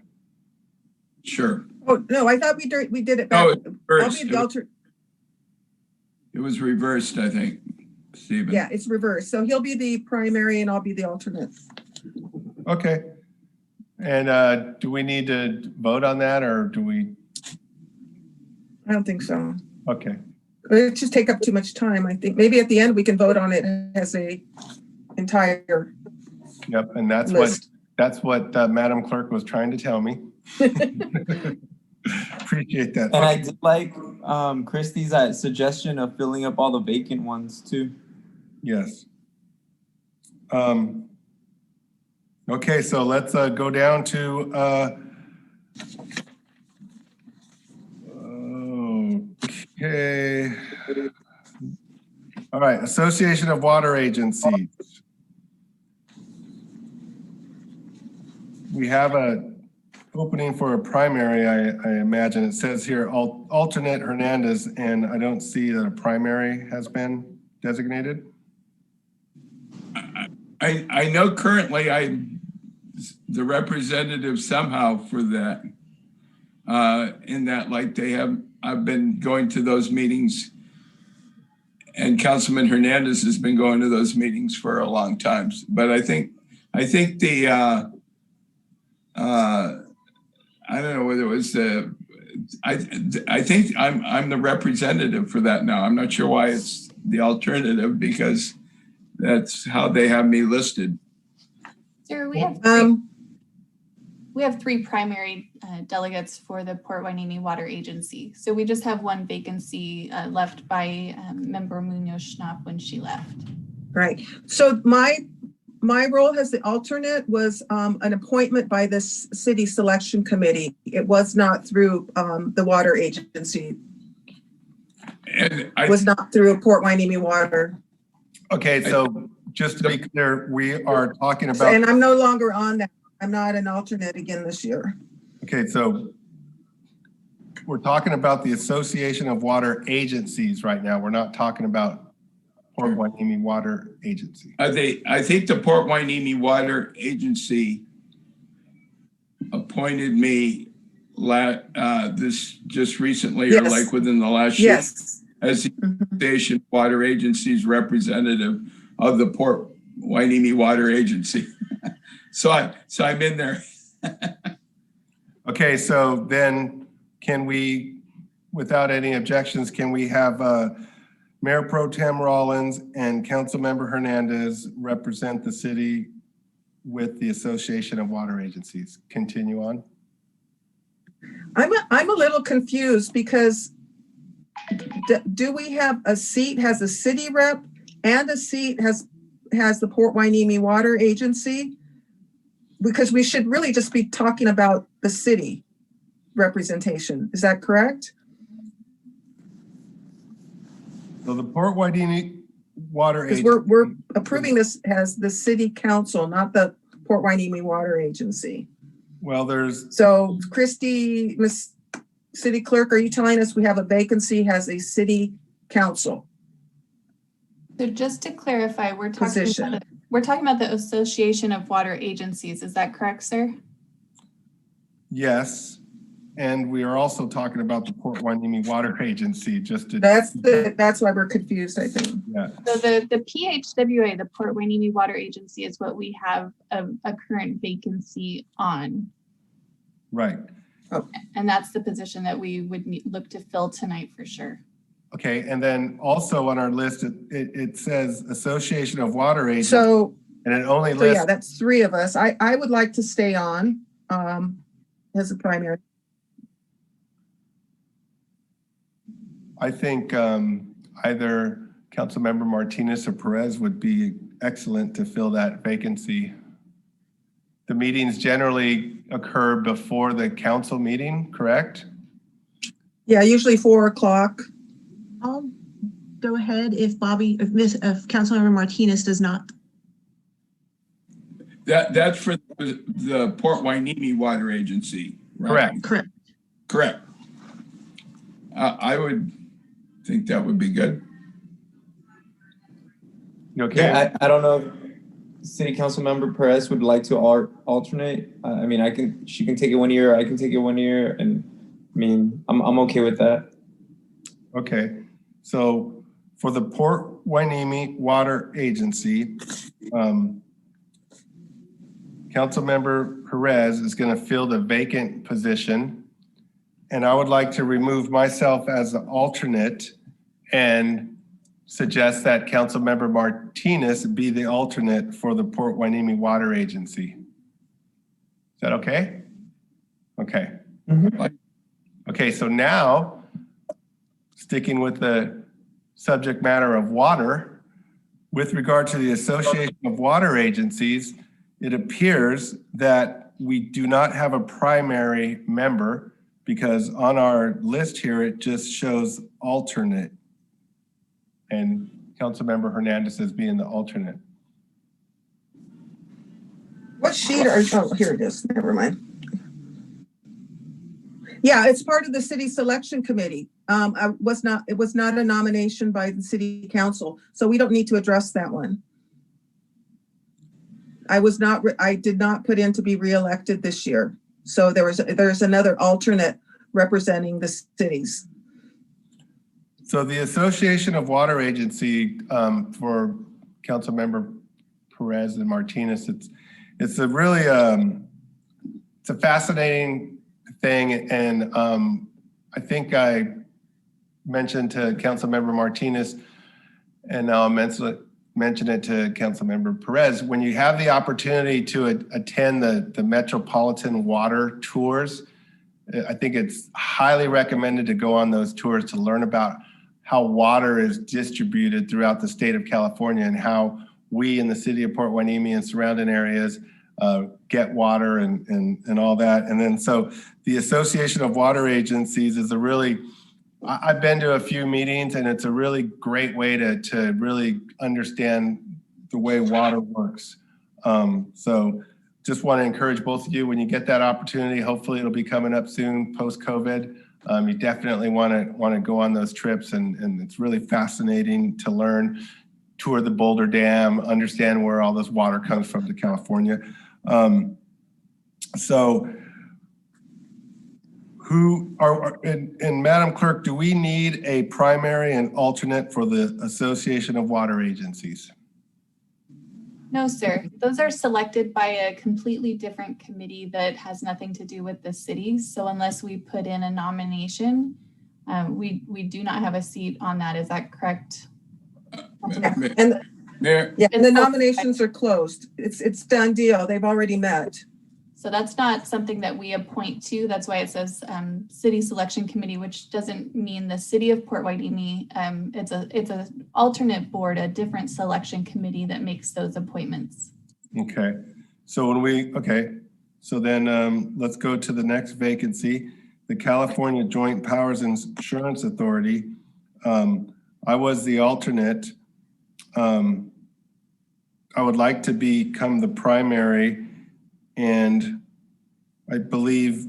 Speaker 4: Sure.
Speaker 2: Oh no, I thought we did it back. I'll be the alternate.
Speaker 4: It was reversed, I think, Stephen.
Speaker 2: Yeah, it's reversed. So he'll be the primary and I'll be the alternate.
Speaker 1: Okay. And do we need to vote on that, or do we?
Speaker 2: I don't think so.
Speaker 1: Okay.
Speaker 2: It'll just take up too much time. I think maybe at the end we can vote on it as a entire.
Speaker 1: Yep, and that's what Madam Clerk was trying to tell me. Appreciate that.
Speaker 8: And I did like Christie's suggestion of filling up all the vacant ones too.
Speaker 1: Yes. Okay, so let's go down to okay. All right, Association of Water Agencies. we have a opening for a primary, I imagine. It says here alternate Hernandez, and I don't see that a primary has been designated.
Speaker 4: I know currently I'm the representative somehow for that. In that, like I've been going to those meetings, and Councilman Hernandez has been going to those meetings for a long time. But I think the I don't know whether it was the I think I'm the representative for that now. I'm not sure why it's the alternative, because that's how they have me listed.
Speaker 5: Sir, we have three primary delegates for the Port Hueneme Water Agency. So we just have one vacancy left by member Munoz-Schnapp when she left.
Speaker 2: Right. So my role as the alternate was an appointment by the city selection committee. It was not through the water agency.
Speaker 4: And
Speaker 2: it was not through Port Hueneme Water.
Speaker 1: Okay, so just to be clear, we are talking about.
Speaker 2: And I'm no longer on that. I'm not an alternate again this year.
Speaker 1: Okay, so we're talking about the Association of Water Agencies right now. We're not talking about Port Hueneme Water Agency.
Speaker 4: I think the Port Hueneme Water Agency appointed me this just recently,
Speaker 2: yes.
Speaker 4: or like within the last
Speaker 2: yes.
Speaker 4: year, as the Association of Water Agencies representative of the Port Hueneme Water Agency. So I'm in there.
Speaker 1: Okay, so then can we, without any objections, can we have Mayor Pro Tem Rollins and Councilmember Hernandez represent the city with the Association of Water Agencies? Continue on.
Speaker 2: I'm a little confused because do we have a seat has a city rep and a seat has the Port Hueneme Water Agency? Because we should really just be talking about the city representation. Is that correct?
Speaker 1: So the Port Hueneme Water Agency.
Speaker 2: Because we're approving this as the city council, not the Port Hueneme Water Agency.
Speaker 1: Well, there's.
Speaker 2: So Christy, Miss City Clerk, are you telling us we have a vacancy as a city council?
Speaker 5: So just to clarify, we're talking about the Association of Water Agencies. Is that correct, sir?
Speaker 1: Yes. And we are also talking about the Port Hueneme Water Agency, just to.
Speaker 2: That's why we're confused, I think.
Speaker 1: Yeah.
Speaker 5: So the PHWA, the Port Hueneme Water Agency, is what we have a current vacancy on.
Speaker 1: Right.
Speaker 2: Okay.
Speaker 5: And that's the position that we would look to fill tonight for sure.
Speaker 1: Okay, and then also on our list, it says Association of Water Agencies.
Speaker 2: So,
Speaker 1: and it only lists.
Speaker 2: Yeah, that's three of us. I would like to stay on as a primary.
Speaker 1: I think either Councilmember Martinez or Perez would be excellent to fill that vacancy. The meetings generally occur before the council meeting, correct?
Speaker 2: Yeah, usually 4 o'clock.
Speaker 3: I'll go ahead if Councilmember Martinez does not.
Speaker 4: That's for the Port Hueneme Water Agency, right?
Speaker 3: Correct.
Speaker 4: I would think that would be good.
Speaker 1: You okay?
Speaker 8: Yeah, I don't know if City Council Member Perez would like to alternate. I mean, she can take it 1 year, I can take it 1 year, and I mean, I'm okay with that.
Speaker 1: Okay, so for the Port Hueneme Water Agency, Councilmember Perez is going to fill the vacant position, and I would like to remove myself as the alternate and suggest that Councilmember Martinez be the alternate for the Port Hueneme Water Agency. Is that okay? Okay.
Speaker 8: Mm-hmm.
Speaker 1: Okay, so now, sticking with the subject matter of water, with regard to the Association of Water Agencies, it appears that we do not have a primary member because on our list here, it just shows alternate. And Councilmember Hernandez as being the alternate.
Speaker 2: What sheet are, oh, here it is, never mind. Yeah, it's part of the city selection committee. It was not a nomination by the city council, so we don't need to address that one. I did not put in to be reelected this year. So there's another alternate representing the cities.
Speaker 1: So the Association of Water Agency for Councilmember Perez and Martinez, it's a really, it's a fascinating thing. And I think I mentioned to Councilmember Martinez, and now I'll mention it to Councilmember Perez, when you have the opportunity to attend the Metropolitan Water Tours, I think it's highly recommended to go on those tours to learn about how water is distributed throughout the state of California and how we in the city of Port Hueneme and surrounding areas get water and all that. And then so the Association of Water Agencies is a really, I've been to a few meetings, and it's a really great way to really understand the way water works. So just want to encourage both of you, when you get that opportunity, hopefully it'll be coming up soon post-COVID. You definitely want to go on those trips, and it's really fascinating to learn, tour the Boulder Dam, understand where all this water comes from to California. And Madam Clerk, do we need a primary and alternate for the Association of Water Agencies?
Speaker 5: No, sir. Those are selected by a completely different committee that has nothing to do with the city. So unless we put in a nomination, we do not have a seat on that. Is that correct?
Speaker 2: And the nominations are closed. It's done deal. They've already met.
Speaker 5: So that's not something that we appoint to. That's why it says City Selection Committee, which doesn't mean the city of Port Hueneme. It's an alternate board, a different selection committee that makes those appointments.
Speaker 1: Okay. So so then let's go to the next vacancy, the California Joint Powers Insurance Authority. I was the alternate. I would like to become the primary, and I believe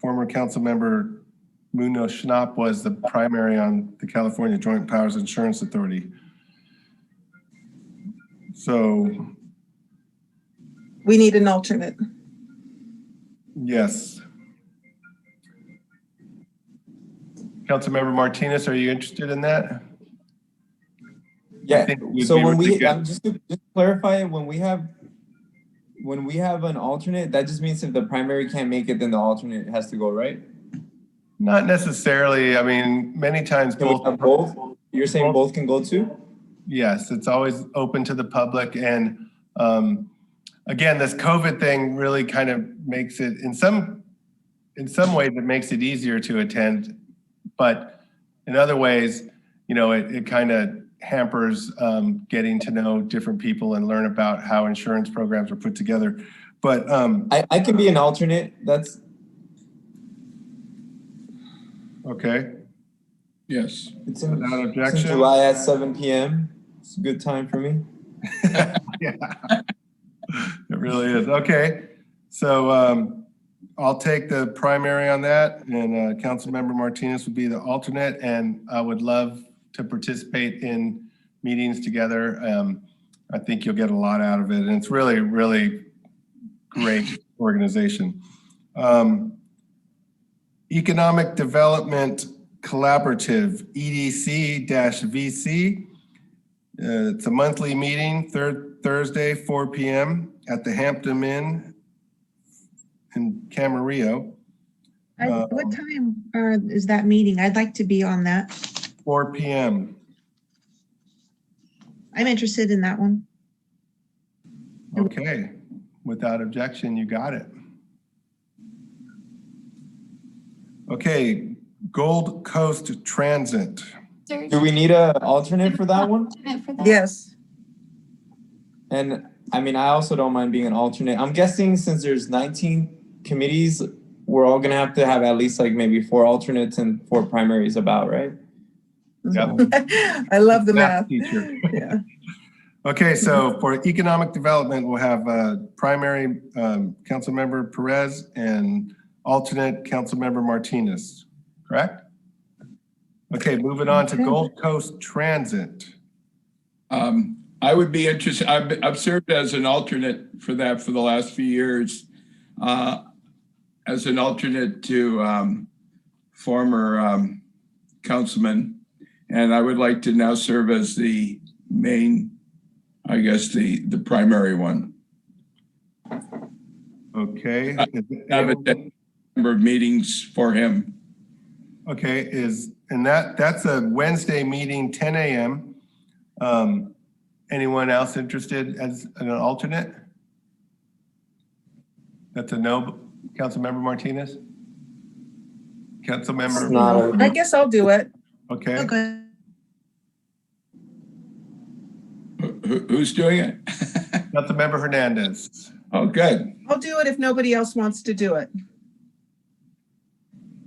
Speaker 1: former council member Munoz Schnapp was the primary on the California Joint Powers Insurance Authority. So
Speaker 2: we need an alternate.
Speaker 1: Yes. Councilmember Martinez, are you interested in that?
Speaker 8: Yeah. So when just to clarify, when we have an alternate, that just means if the primary can't make it, then the alternate has to go, right?
Speaker 1: Not necessarily. I mean, many times
Speaker 8: both. You're saying both can go too?
Speaker 1: Yes, it's always open to the public. And again, this COVID thing really kind of makes it, in some ways, it makes it easier to attend. But in other ways, it kind of hampers getting to know different people and learn about how insurance programs are put together. But
Speaker 8: I can be an alternate. That's
Speaker 1: okay.
Speaker 4: Yes.
Speaker 8: It's
Speaker 1: without objection.
Speaker 8: It's July at 7 p.m. It's a good time for me.
Speaker 1: Yeah, it really is. Okay, so I'll take the primary on that, and Councilmember Martinez would be the alternate, and I would love to participate in meetings together. I think you'll get a lot out of it, and it's really, really great organization. Economic Development Collaborative, EDC-VC. It's a monthly meeting, third Thursday, 4 p.m. at the Hampton Inn in Camarillo.
Speaker 3: What time is that meeting? I'd like to be on that.
Speaker 1: 4 p.m.
Speaker 3: I'm interested in that one.
Speaker 1: Okay, without objection, you got it. Okay, Gold Coast Transit.
Speaker 8: Do we need an alternate for that one?
Speaker 2: Yes.
Speaker 8: And I mean, I also don't mind being an alternate. I'm guessing since there's 19 committees, we're all gonna have to have at least like maybe 4 alternates and 4 primaries about, right?
Speaker 1: Yep.
Speaker 2: I love the math.
Speaker 1: Teacher.
Speaker 2: Yeah.
Speaker 1: Okay, so for economic development, we'll have primary Councilmember Perez and alternate Councilmember Martinez, correct? Okay, moving on to Gold Coast Transit.
Speaker 4: I would be interested. I've served as an alternate for that for the last few years, as an alternate to former councilman, and I would like to now serve as the main, I guess, the primary one.
Speaker 1: Okay.
Speaker 4: Have a number of meetings for him.
Speaker 1: Okay, that's a Wednesday meeting, 10 a.m. Anyone else interested as an alternate? That's a no, Councilmember Martinez? Councilmember?
Speaker 2: I guess I'll do it.
Speaker 1: Okay.
Speaker 3: Okay.
Speaker 4: Who's doing it?
Speaker 1: Councilmember Hernandez.
Speaker 4: Oh, good.
Speaker 2: I'll do it if nobody else wants to do it.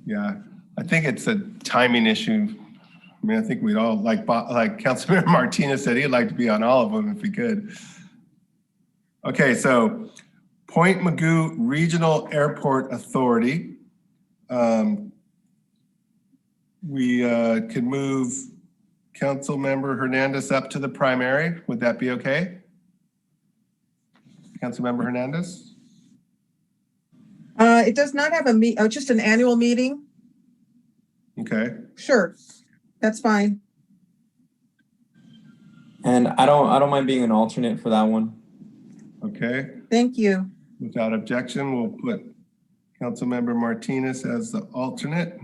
Speaker 1: Yeah, I think it's a timing issue. I mean, I think we'd all like Councilmember Martinez said, he'd like to be on all of them if he could. Okay, so Point Mugu Regional Airport Authority. We could move Councilmember Hernandez up to the primary. Would that be okay? Councilmember Hernandez?
Speaker 2: It does not have just an annual meeting.
Speaker 1: Okay.
Speaker 2: Sure, that's fine.
Speaker 8: And I don't mind being an alternate for that one.
Speaker 1: Okay.
Speaker 2: Thank you.
Speaker 1: Without objection, we'll put Councilmember Martinez as the alternate.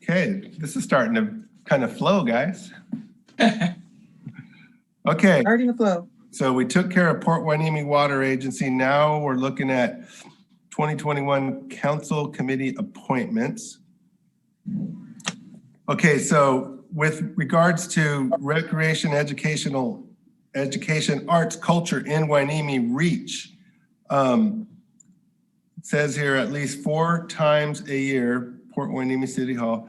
Speaker 1: Okay, this is starting to kind of flow, guys. Okay.
Speaker 2: Starting to flow.
Speaker 1: So we took care of Port Hueneme Water Agency. Now we're looking at 2021 council committee appointments. Okay, so with regards to recreation, education, arts, culture in Hueneme Reach, it says here at least 4 times a year, Port Hueneme City Hall.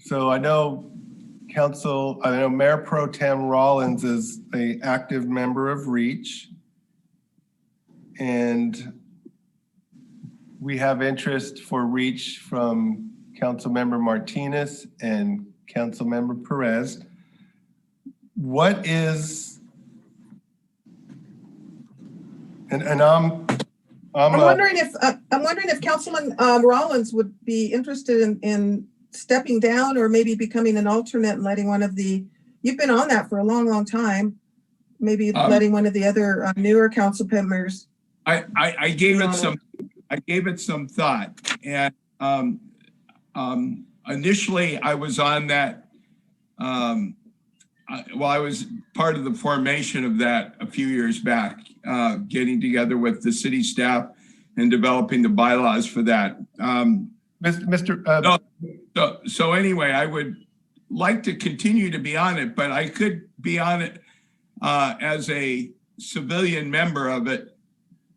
Speaker 1: So I know Mayor Pro Tem Rollins is an active member of Reach. And we have interest for Reach from Councilmember Martinez and Councilmember Perez. What is, I'm
Speaker 2: wondering if Councilman Rollins would be interested in stepping down or maybe becoming an alternate and letting one of the, you've been on that for a long, long time, maybe letting one of the other newer council members.
Speaker 4: I gave it some thought, and initially I was on that. I was part of the formation of that a few years back, getting together with the city staff and developing the bylaws for that. So anyway, I would like to continue to be on it, but I could be on it as a civilian member of it,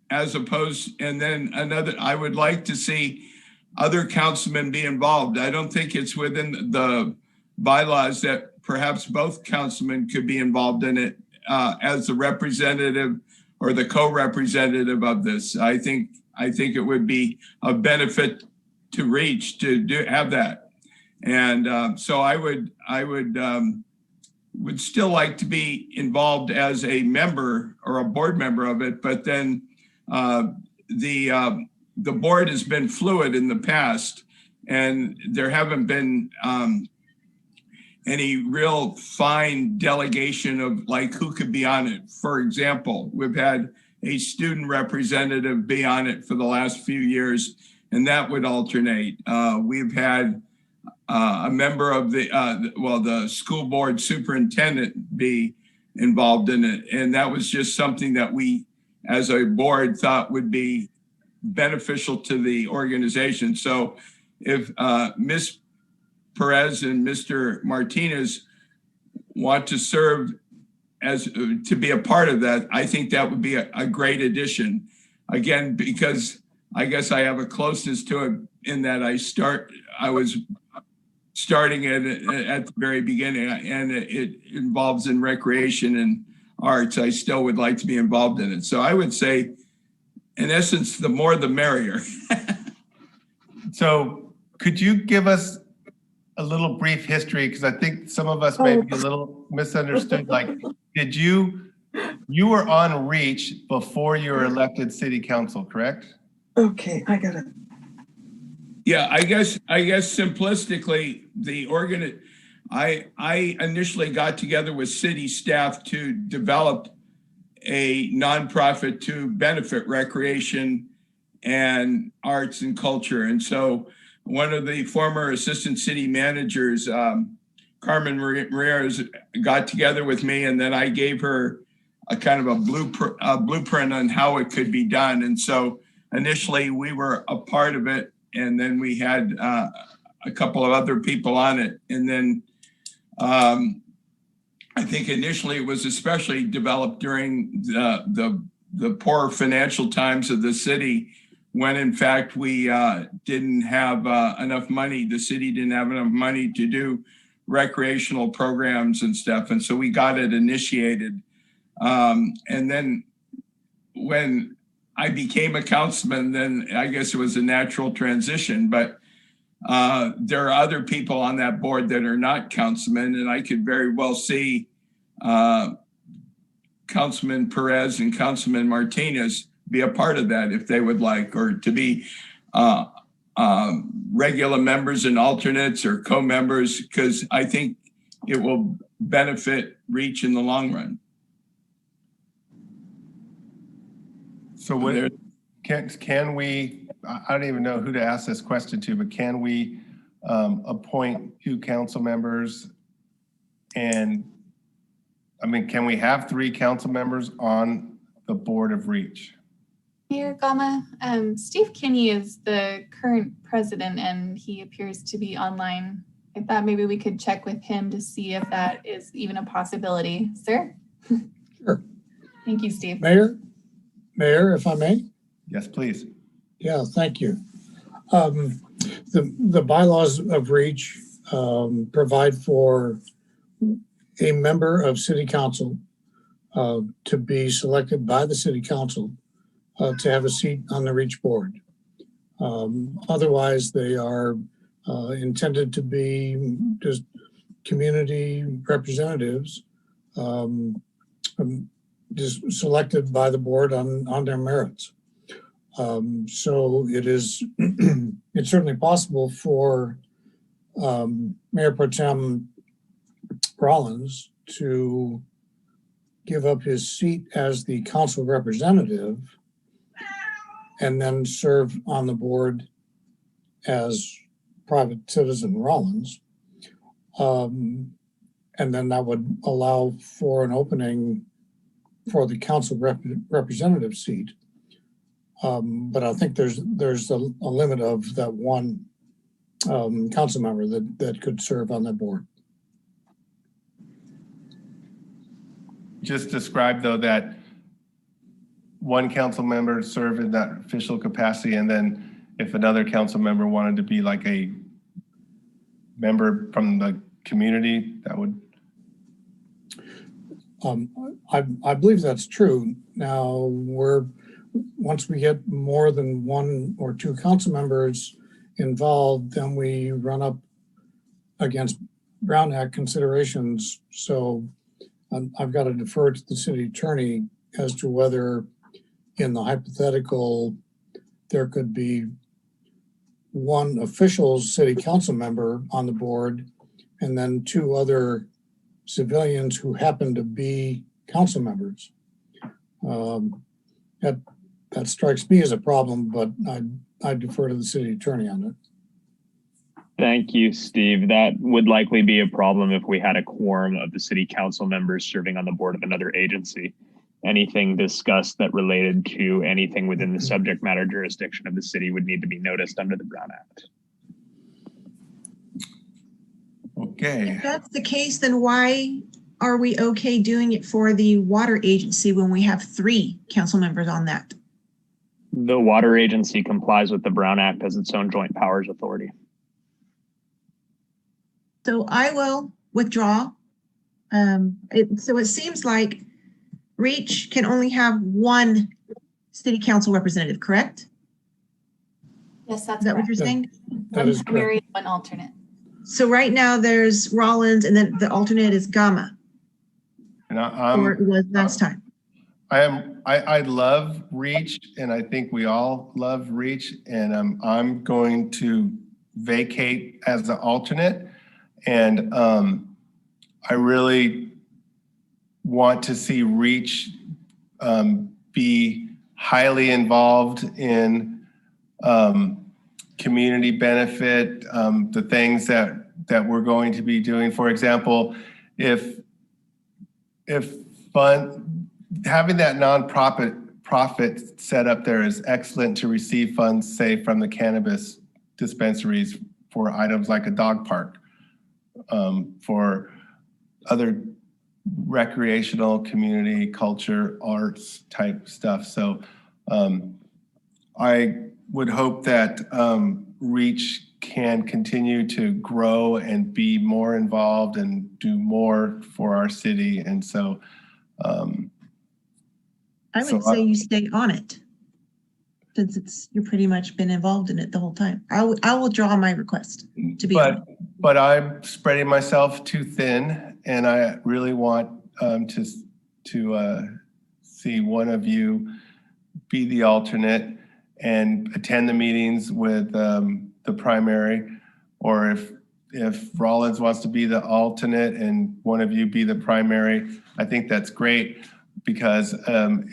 Speaker 4: as opposed, and then I would like to see other councilmen be involved. I don't think it's within the bylaws that perhaps both councilmen could be involved in it as the representative or the co-representative of this. I think it would be a benefit to Reach to have that. And so I would still like to be involved as a member or a board member of it, but then the board has been fluid in the past, and there haven't been any real fine delegation of like who could be on it. For example, we've had a student representative be on it for the last few years, and that would alternate. We've had a member of the school board superintendent be involved in it, and that was just something that we as a board thought would be beneficial to the organization. So if Ms. Perez and Mr. Martinez want to serve to be a part of that, I think that would be a great addition. Again, because I guess I have a closeness to it in that I was starting at the very beginning, and it involves in recreation and arts. I still would like to be involved in it. So I would say, in essence, the more the merrier.
Speaker 1: So could you give us a little brief history? Because I think some of us may be a little misunderstood. Like, you were on REACH before you were elected city council, correct?
Speaker 2: Okay, I got it.
Speaker 4: Yeah, I guess simplistically, I initially got together with city staff to develop a nonprofit to benefit recreation and arts and culture. And so one of the former assistant city managers, Carmen Ramirez, got together with me, and then I gave her a kind of a blueprint on how it could be done. And so initially we were a part of it, and then we had a couple of other people on it. And then I think initially it was especially developed during the poor financial times of the city, when in fact we didn't have enough money. The city didn't have enough money to do recreational programs and stuff. And so we got it initiated. And then when I became a councilman, then I guess it was a natural transition. But there are other people on that board that are not councilmen, and I could very well see Councilman Perez and Councilman Martinez be a part of that if they would like, or to be regular members and alternates or co-members, because I think it will benefit REACH in the long run.
Speaker 1: So what, can we, I don't even know who to ask this question to, but can we appoint 2 council members? And I mean, can we have 3 council members on the board of REACH?
Speaker 5: Mayor Gama, Steve Kinney is the current president, and he appears to be online. I thought maybe we could check with him to see if that is even a possibility. Sir?
Speaker 15: Sure.
Speaker 5: Thank you, Steve.
Speaker 15: Mayor, if I may?
Speaker 1: Yes, please.
Speaker 15: Yeah, thank you. The bylaws of REACH provide for a member of city council to be selected by the city council to have a seat on the REACH board. Otherwise, they are intended to be just community representatives, just selected by the board on their merits. So it is it's certainly possible for Mayor Pro Tem Rollins to give up his seat as the council representative and then serve on the board as private citizen Rollins. And then that would allow for an opening for the council representative seat. But I think there's a limit of that one council member that could serve on that board.
Speaker 1: Just describe, though, that one council member serve in that official capacity, and then if another council member wanted to be like a member from the community, that would...
Speaker 15: I believe that's true. Now, once we get more than 1 or 2 council members involved, then we run up against Brown Act considerations. So I've got to defer to the city attorney as to whether in the hypothetical there could be 1 official city council member on the board and then 2 other civilians who happen to be council members. That strikes me as a problem, but I defer to the city attorney on it.
Speaker 10: Thank you, Steve. That would likely be a problem if we had a quorum of the city council members serving on the board of another agency. Anything discussed that related to anything within the subject matter jurisdiction of the city would need to be noticed under the Brown Act.
Speaker 1: Okay.
Speaker 3: If that's the case, then why are we okay doing it for the water agency when we have 3 council members on that?
Speaker 10: The water agency complies with the Brown Act as its own joint powers authority.
Speaker 3: So I will withdraw. So it seems like REACH can only have one city council representative, correct?
Speaker 5: Yes, that's
Speaker 3: Is that what
Speaker 5: correct.
Speaker 3: you're saying?
Speaker 15: That is
Speaker 5: One primary,
Speaker 15: correct.
Speaker 5: one alternate.
Speaker 3: So right now there's Rollins and then the alternate is Gama,
Speaker 1: And
Speaker 3: or it was last time.
Speaker 1: I love REACH, and I think we all love REACH, and I'm going to vacate as the alternate. And I really want to see REACH be highly involved in community benefit, the things that we're going to be doing. For example, if having that profit set up there is excellent to receive funds, say, from the cannabis dispensaries for items like a dog park, for other recreational, community, culture, arts type stuff. So I would hope that REACH can continue to grow and be more involved and do more for our city. And so
Speaker 3: I would say you stay on it, since you're pretty much been involved in it the whole time. I will withdraw my request to be on it.
Speaker 1: But I'm spreading myself too thin, and I really want to see one of you be the alternate and attend the meetings with the primary, or if Rollins wants to be the alternate and one of you be the primary, I think that's great, because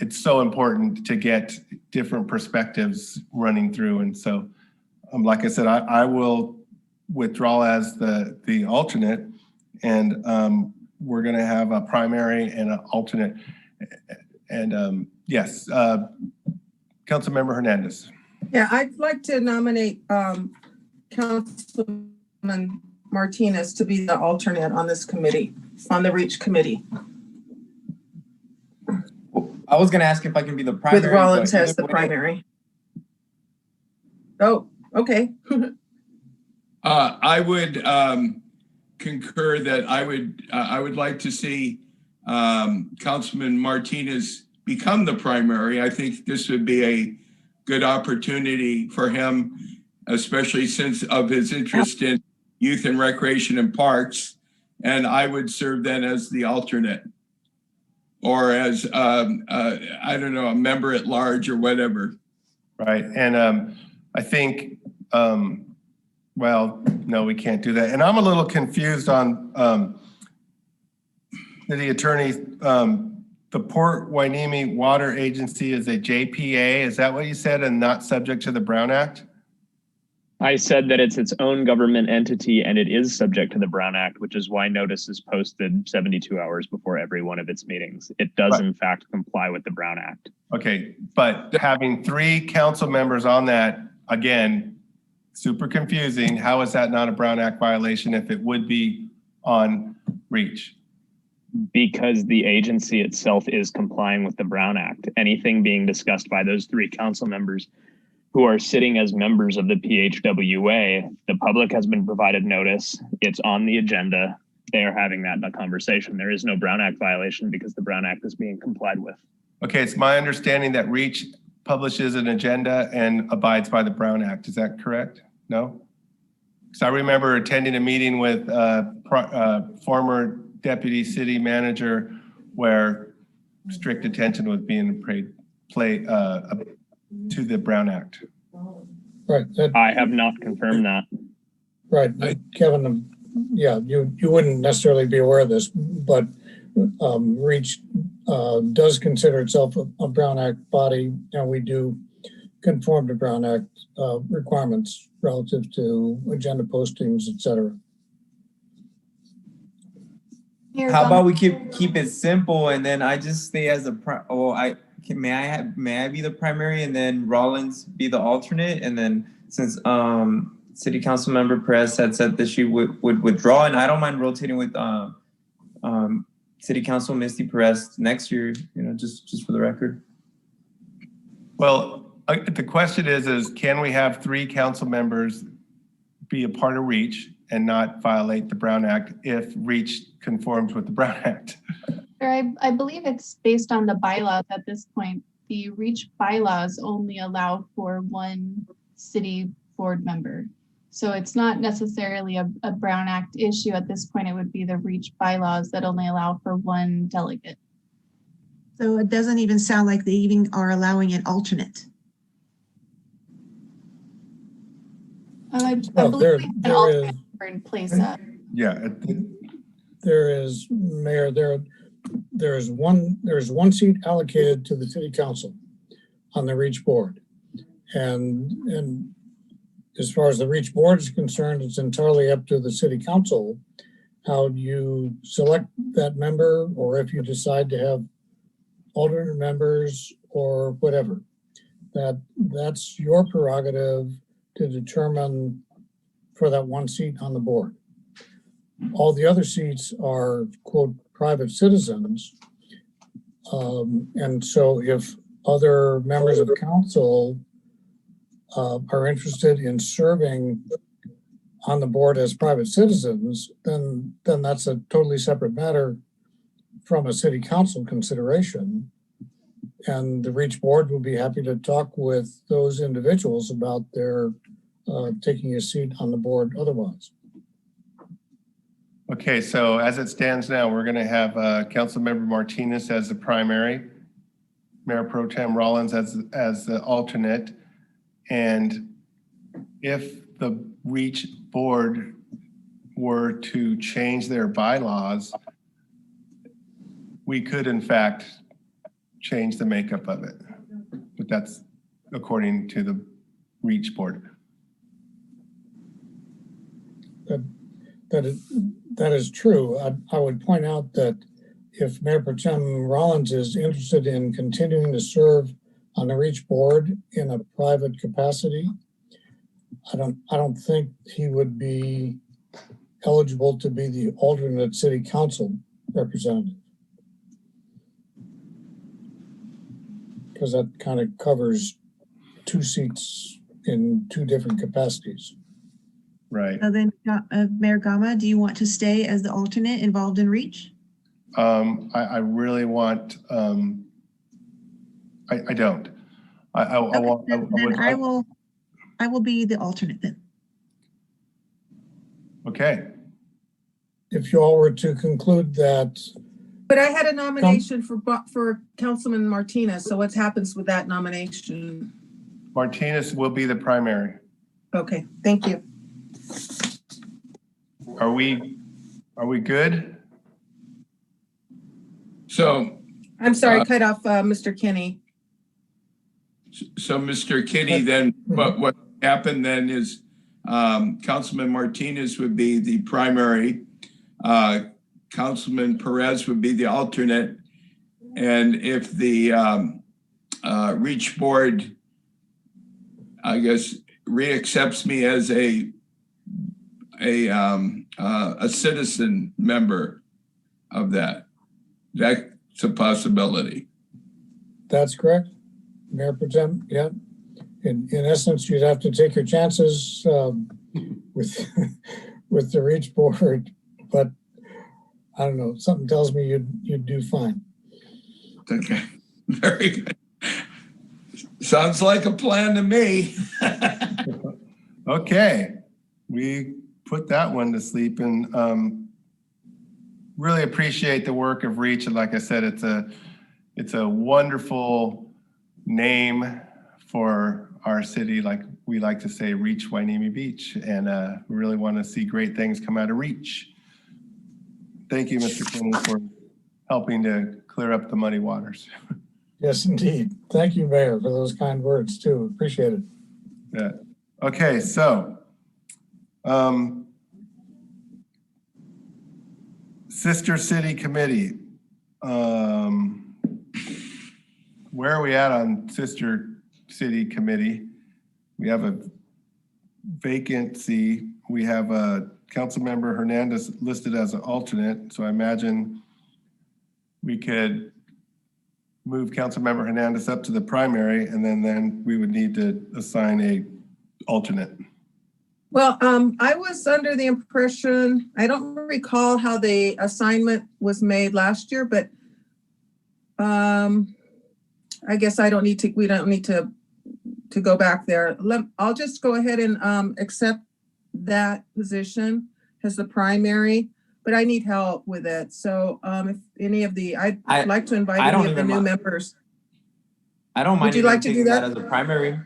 Speaker 1: it's so important to get different perspectives running through. And so, like I said, I will withdraw as the alternate, and we're going to have a primary and an alternate. And yes, Councilmember Hernandez.
Speaker 2: Yeah, I'd like to nominate Councilman Martinez to be the alternate on this committee, on the REACH committee.
Speaker 8: I was gonna ask if I can be the primary.
Speaker 2: With Rollins as the primary. Oh, okay.
Speaker 4: I would concur that I would like to see Councilman Martinez become the primary. I think this would be a good opportunity for him, especially since of his interest in youth and recreation and parks. And I would serve then as the alternate, or as I don't know, a member at large or whatever.
Speaker 1: Right. And I think, well, no, we can't do that. And I'm a little confused on the attorney. The Port Hueneme Water Agency is a JPA. Is that what you said, and not subject to the Brown Act?
Speaker 10: I said that it's its own government entity and it is subject to the Brown Act, which is why notice is posted 72 hours before every one of its meetings. It does in fact comply with the Brown Act.
Speaker 1: Okay, but having 3 council members on that, again, super confusing. How is that not a Brown Act violation if it would be on REACH?
Speaker 10: Because the agency itself is complying with the Brown Act. Anything being discussed by those 3 council members who are sitting as members of the PHWA, the public has been provided notice. It's on the agenda. They are having that conversation. There is no Brown Act violation because the Brown Act is being complied with.
Speaker 1: Okay, it's my understanding that REACH publishes an agenda and abides by the Brown Act. Is that correct? No? Because I remember attending a meeting with former deputy city manager where strict attention was being paid to the Brown Act.
Speaker 15: Right.
Speaker 10: I have not confirmed that.
Speaker 15: Right. Kevin, yeah, you wouldn't necessarily be aware of this, but REACH does consider itself a Brown Act body, and we do conform to Brown Act requirements relative to agenda postings, et cetera.
Speaker 8: How about we keep it simple, and then I just stay as may I be the primary, and then Rollins be the alternate, and then since City Council Member Perez had said that she would withdraw, and I don't mind rotating with City Council Misty Perez next year, just for the record.
Speaker 1: Well, the question is can we have 3 council members be a part of REACH and not violate the Brown Act if REACH conforms with the Brown Act?
Speaker 5: I believe it's based on the bylaws at this point. The REACH bylaws only allow for one city board member. So it's not necessarily a Brown Act issue at this point. It would be the REACH bylaws that only allow for one delegate.
Speaker 3: So it doesn't even sound like they even are allowing an alternate.
Speaker 5: I
Speaker 15: Well,
Speaker 5: believe
Speaker 15: there-
Speaker 5: an
Speaker 15: there
Speaker 5: alternate
Speaker 15: is-
Speaker 5: in place of.
Speaker 1: Yeah.
Speaker 15: There is, Mayor, there's one seat allocated to the city council on the REACH board. And as far as the REACH board is concerned, it's entirely up to the city council how you select that member, or if you decide to have alternate members or whatever. That's your prerogative to determine for that one seat on the board. All the other seats are, quote, private citizens. And so if other members of council are interested in serving on the board as private citizens, then that's a totally separate matter from a city council consideration. And the REACH board will be happy to talk with those individuals about their taking a seat on the board otherwise.
Speaker 1: Okay, so as it stands now, we're going to have Councilmember Martinez as the primary, Mayor Pro Tem Rollins as the alternate. And if the REACH board were to change their bylaws, we could in fact change the makeup of it. But that's according to the REACH board.
Speaker 15: That is true. I would point out that if Mayor Pro Tem Rollins is interested in continuing to serve on the REACH board in a private capacity, I don't think he would be eligible to be the alternate city council representative, because that kind of covers two seats in two different capacities.
Speaker 1: Right.
Speaker 3: So then, Mayor Gama, do you want to stay as the alternate involved in REACH?
Speaker 1: I really want, I don't. I
Speaker 3: will be the alternate then.
Speaker 1: Okay.
Speaker 15: If you all were to conclude that.
Speaker 2: But I had a nomination for Councilman Martinez. So what happens with that nomination?
Speaker 1: Martinez will be the primary.
Speaker 2: Okay, thank you.
Speaker 1: Are we good?
Speaker 4: So.
Speaker 2: I'm sorry, cut off Mr. Kinney.
Speaker 4: So Mr. Kinney, then what happened then is Councilman Martinez would be the primary, Councilman Perez would be the alternate, and if the REACH board, I guess, reaccepts me as a citizen member of that, that's a possibility.
Speaker 15: That's correct. Mayor Pro Tem, yeah. In essence, you'd have to take your chances with the REACH board, but I don't know. Something tells me you'd do fine.
Speaker 4: Okay, very good. Sounds like a plan to me.
Speaker 1: Okay, we put that one to sleep, and really appreciate the work of REACH. And like I said, it's a wonderful name for our city. Like we like to say, REACH Hueneme Beach, and we really want to see great things come out of REACH. Thank you, Mr. Kinney, for helping to clear up the muddy waters.
Speaker 15: Yes, indeed. Thank you, Mayor, for those kind words too. Appreciate it.
Speaker 1: Yeah. Okay, so Sister City Committee. Where are we at on Sister City Committee? We have a vacancy. We have a Councilmember Hernandez listed as an alternate. So I imagine we could move Councilmember Hernandez up to the primary, and then we would need to assign a alternate.
Speaker 2: Well, I was under the impression, I don't recall how the assignment was made last year, but I guess we don't need to go back there. I'll just go ahead and accept that position as the primary, but I need help with it. So if any of I'd like to invite any of the new members.
Speaker 8: I don't mind.
Speaker 2: Would you like to do that
Speaker 8: as a primary?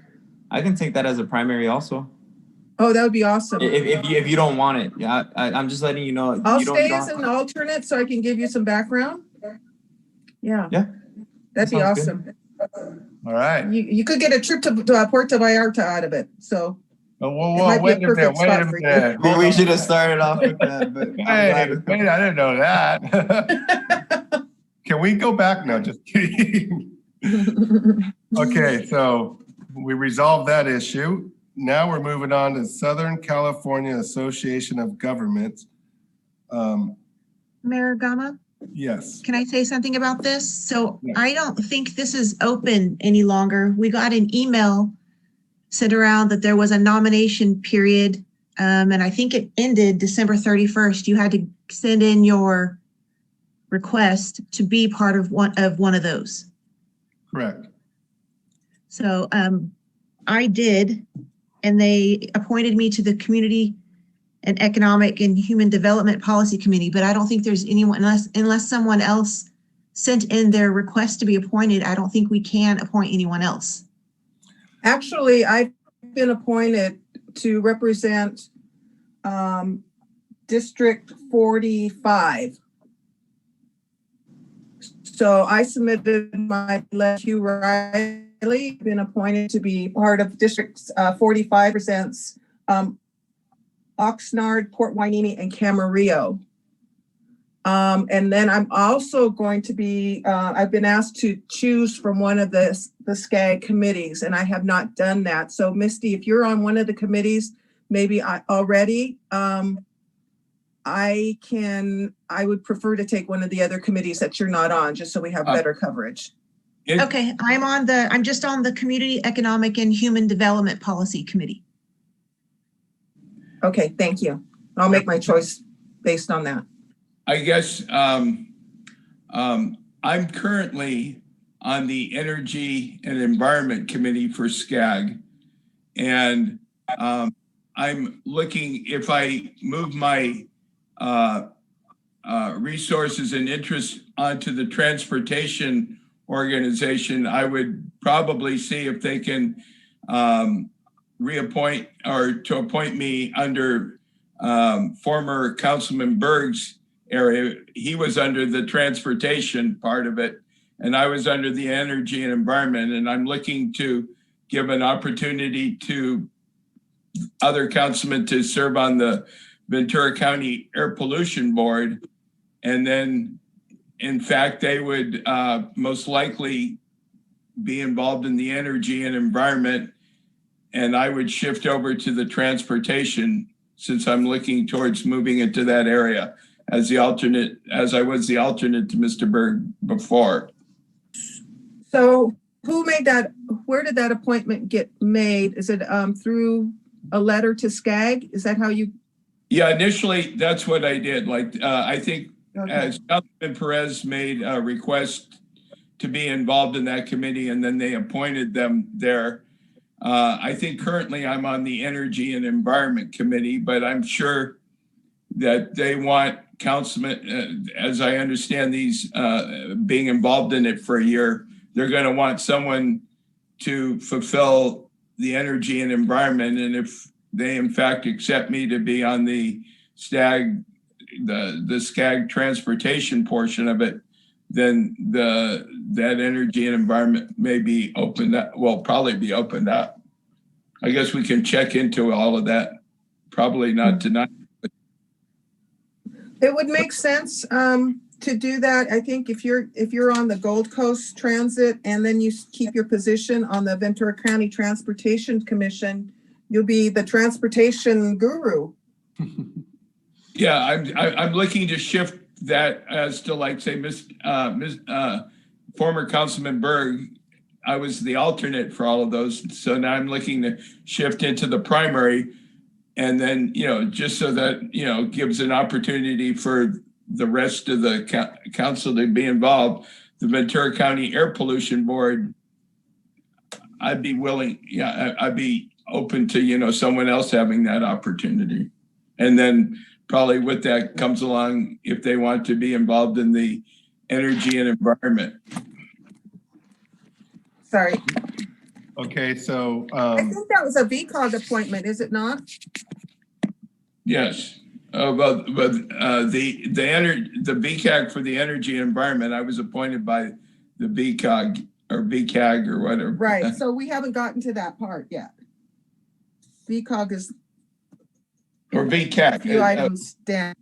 Speaker 8: I can take that as a primary also.
Speaker 2: Oh, that would be awesome.
Speaker 8: If you don't want it, yeah, I'm just letting you know.
Speaker 2: I'll stay as an alternate so I can give you some background. Yeah.
Speaker 8: Yeah.
Speaker 2: That'd be awesome.
Speaker 8: Good.
Speaker 1: All right.
Speaker 2: You could get a trip to Puerto Vallarta out of it. So.
Speaker 1: Whoa, wait a minute.
Speaker 8: We should have started off with that. But
Speaker 1: wait, I didn't know that. Can we go back? No, just kidding. Okay, so we resolved that issue. Now we're moving on to Southern California Association of Governments.
Speaker 3: Mayor Gama?
Speaker 1: Yes.
Speaker 3: Can I say something about this? So I don't think this is open any longer. We got an email sent around that there was a nomination period, and I think it ended December 31st. You had to send in your request to be part of one of those.
Speaker 1: Correct.
Speaker 3: So I did, and they appointed me to the Community and Economic and Human Development Policy Committee, but I don't think there's anyone, unless someone else sent in their request to be appointed, I don't think we can appoint anyone else.
Speaker 2: Actually, I've been appointed to represent District 45. So I submitted my letter to Riley, been appointed to be part of District 45, presents Oxnard, Port Hueneme, and Camarillo. And then I'm also going to be, I've been asked to choose from one of the SCAG committees, and I have not done that. So Misty, if you're on one of the committees, maybe I would prefer to take one of the other committees that you're not on, just so we have better coverage.
Speaker 3: Okay, I'm just on the Community Economic and Human Development Policy Committee.
Speaker 2: Okay, thank you. I'll make my choice based on that.
Speaker 4: I guess I'm currently on the Energy and Environment Committee for SCAG. And I'm looking, if I move my resources and interests onto the transportation organization, I would probably see if they can reappoint or to appoint me under former Councilman Berg's area. He was under the transportation part of it, and I was under the energy and environment. And I'm looking to give an opportunity to other councilmen to serve on the Ventura County Air Pollution Board. And then, in fact, they would most likely be involved in the energy and environment. And I would shift over to the transportation, since I'm looking towards moving into that area as the alternate, as I was the alternate to Mr. Berg before.
Speaker 2: So who made that, where did that appointment get made? Is it through a letter to SCAG? Is that how you?
Speaker 4: Yeah, initially that's what I did. Like, I think as Councilman Perez made a request to be involved in that committee, and then they appointed them there. I think currently I'm on the Energy and Environment Committee, but I'm sure that they want councilmen, as I understand these, being involved in it for a year, they're going to want someone to fulfill the energy and environment. And if they in fact accept me to be on the SCAG, the SCAG transportation portion of it, then that energy and environment may be opened up, will probably be opened up. I guess we can check into all of that. Probably not tonight.
Speaker 2: It would make sense to do that. I think if you're on the Gold Coast Transit and then you keep your position on the Ventura County Transportation Commission, you'll be the transportation guru.
Speaker 4: Yeah, I'm looking to shift that as to, like, say, former Councilman Berg. I was the alternate for all of those, so now I'm looking to shift into the primary. And then, just so that, gives an opportunity for the rest of the council to be involved, the Ventura County Air Pollution Board, I'd be willing, I'd be open to, someone else having that opportunity. And then probably with that comes along if they want to be involved in the energy and environment.
Speaker 2: Sorry.
Speaker 1: Okay, so.
Speaker 2: I think that was a VCOG appointment, is it not?
Speaker 4: Yes. But the VCAG for the energy and environment, I was appointed by the VCOG or VCAG or whatever.
Speaker 2: Right. So we haven't gotten to that part yet. VCOG is
Speaker 4: or VCAG.
Speaker 2: A few items down.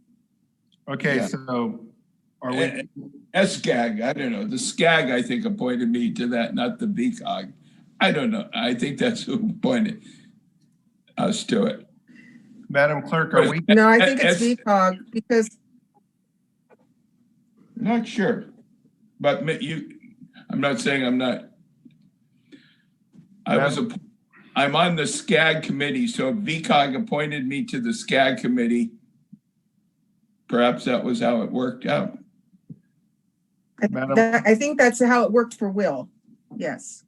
Speaker 1: Okay, so are we?
Speaker 4: SCAG, I don't know. The SCAG, I think, appointed me to that, not the VCOG. I don't know. I think that's who appointed us to it.
Speaker 1: Madam Clerk, are we?
Speaker 2: No, I think it's VCOG because.
Speaker 4: Not sure, but I'm not saying I'm not. I'm on the SCAG committee, so if VCOG appointed me to the SCAG committee, perhaps that was how it worked out.
Speaker 2: I think that's how it worked for Will. Yes.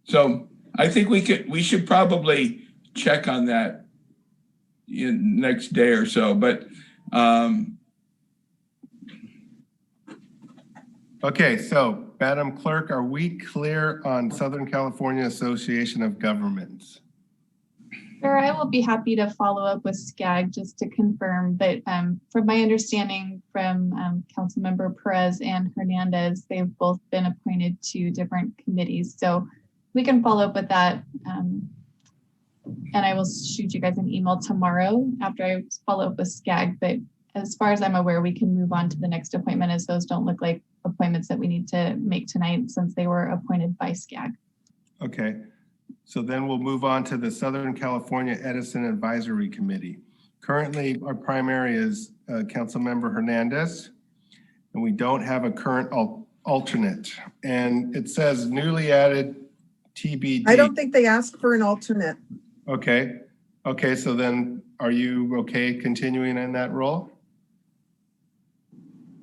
Speaker 4: So I think we should probably check on that in next day or so, but
Speaker 1: okay, so Madam Clerk, are we clear on Southern California Association of Governments?
Speaker 5: Sure, I will be happy to follow up with SCAG just to confirm, but from my understanding from Councilmember Perez and Hernandez, they've both been appointed to different committees. So we can follow up with that. And I will shoot you guys an email tomorrow after I follow up with SCAG. But as far as I'm aware, we can move on to the next appointment as those don't look like appointments that we need to make tonight since they were appointed by SCAG.
Speaker 1: Okay, so then we'll move on to the Southern California Edison Advisory Committee. Currently, our primary is Councilmember Hernandez, and we don't have a current alternate. And it says newly added TBD.
Speaker 2: I don't think they asked for an alternate.
Speaker 1: Okay. Okay, so then are you okay continuing in that role?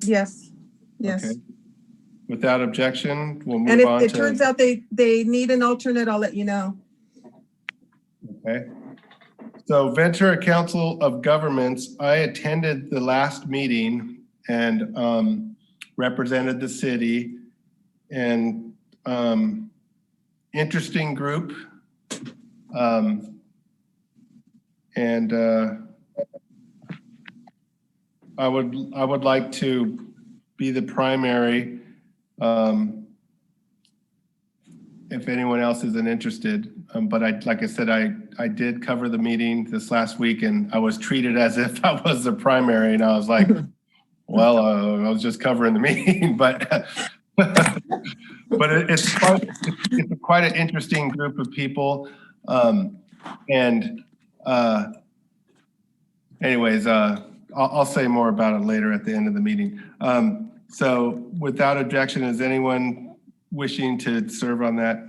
Speaker 2: Yes. Yes.
Speaker 1: Okay. Without objection, we'll move
Speaker 2: and if
Speaker 1: on
Speaker 2: it turns out they need an alternate, I'll let you know.
Speaker 1: Okay. So Ventura Council of Governments, I attended the last meeting and represented the city, and interesting group. I would like to be the primary if anyone else isn't interested. But like I said, I did cover the meeting this last week, and I was treated as if I was the primary, and I was like, well, I was just covering the meeting, but it's quite an interesting group of people. Anyways, I'll say more about it later at the end of the meeting. So without objection, is anyone wishing to serve on that?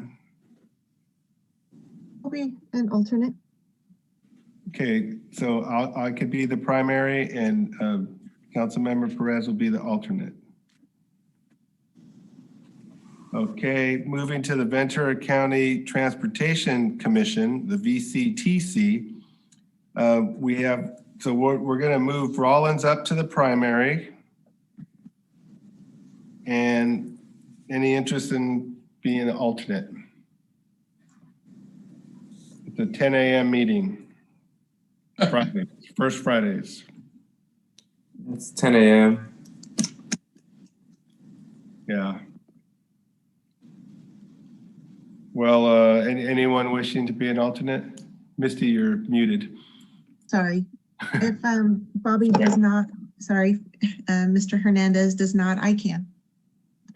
Speaker 3: I'll be an alternate.
Speaker 1: Okay, so I could be the primary, and Councilmember Perez will be the alternate. Okay, moving to the Ventura County Transportation Commission, the VCTC. We're going to move Rollins up to the primary. And any interest in being an alternate? It's a 10 a.m. meeting. Friday, first Fridays.
Speaker 8: It's 10 a.m.
Speaker 1: Yeah. Well, anyone wishing to be an alternate? Misty, you're muted.
Speaker 3: Sorry. If Bobby does not, sorry, Mr. Hernandez does not, I can.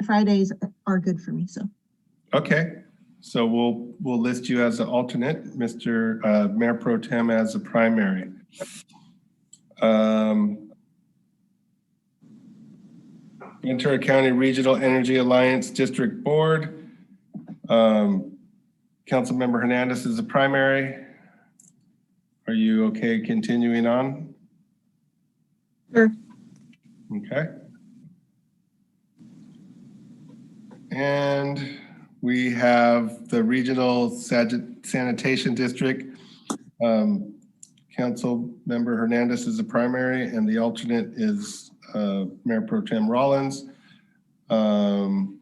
Speaker 3: Fridays are good for me, so.
Speaker 1: Okay, so we'll list you as the alternate, Mr. Mayor Pro Tem as the primary. Ventura County Regional Energy Alliance District Board. Councilmember Hernandez is the primary. Are you okay continuing on?
Speaker 2: Sure.
Speaker 1: Okay. And we have the Regional Sanitation District. Council Member Hernandez is the primary and the alternate is Mayor Pro Tem Rollins. Do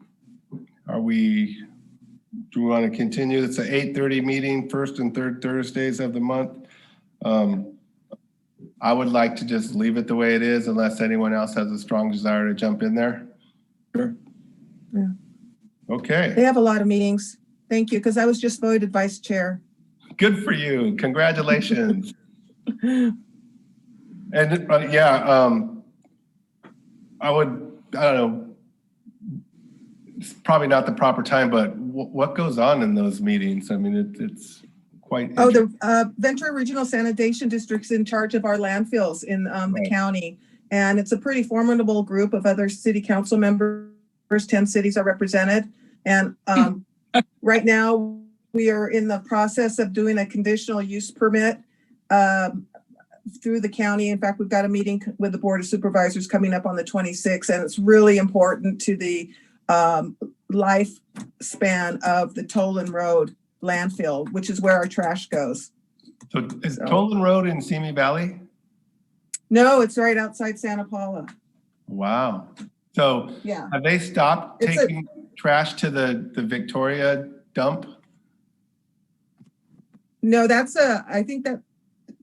Speaker 1: we want to continue? It's an 8:30 meeting, first and third Thursdays of the month. I would like to just leave it the way it is unless anyone else has a strong desire to jump in there.
Speaker 2: Sure. Yeah.
Speaker 1: Okay.
Speaker 2: They have a lot of meetings. Thank you, because I was just voted vice chair.
Speaker 1: Good for you. Congratulations. And I don't know, it's probably not the proper time, but what goes on in those meetings? I mean, it's quite.
Speaker 2: Oh, the Ventura Regional Sanitation District's in charge of our landfills in the county. And it's a pretty formidable group of other city council members. 10 cities are represented. And right now we are in the process of doing a conditional use permit through the county. In fact, we've got a meeting with the Board of Supervisors coming up on the 26th, and it's really important to the lifespan of the Tolan Road landfill, which is where our trash goes.
Speaker 1: So is Tolan Road in Simi Valley?
Speaker 2: No, it's right outside Santa Paula.
Speaker 1: Wow. So
Speaker 2: yeah,
Speaker 1: have they stopped taking trash to the Victoria dump?
Speaker 2: No, I think that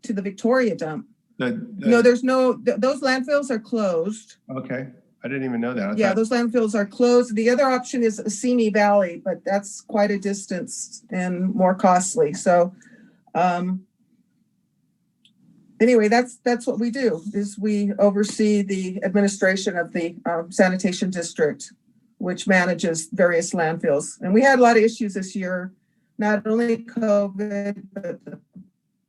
Speaker 2: to the Victoria dump. No, there's those landfills are closed.
Speaker 1: Okay. I didn't even know that.
Speaker 2: Those landfills are closed. The other option is Simi Valley, but that's quite a distance and more costly. So anyway, that's what we do, is we oversee the administration of the sanitation district, which manages various landfills. And we had a lot of issues this year, not only COVID, but the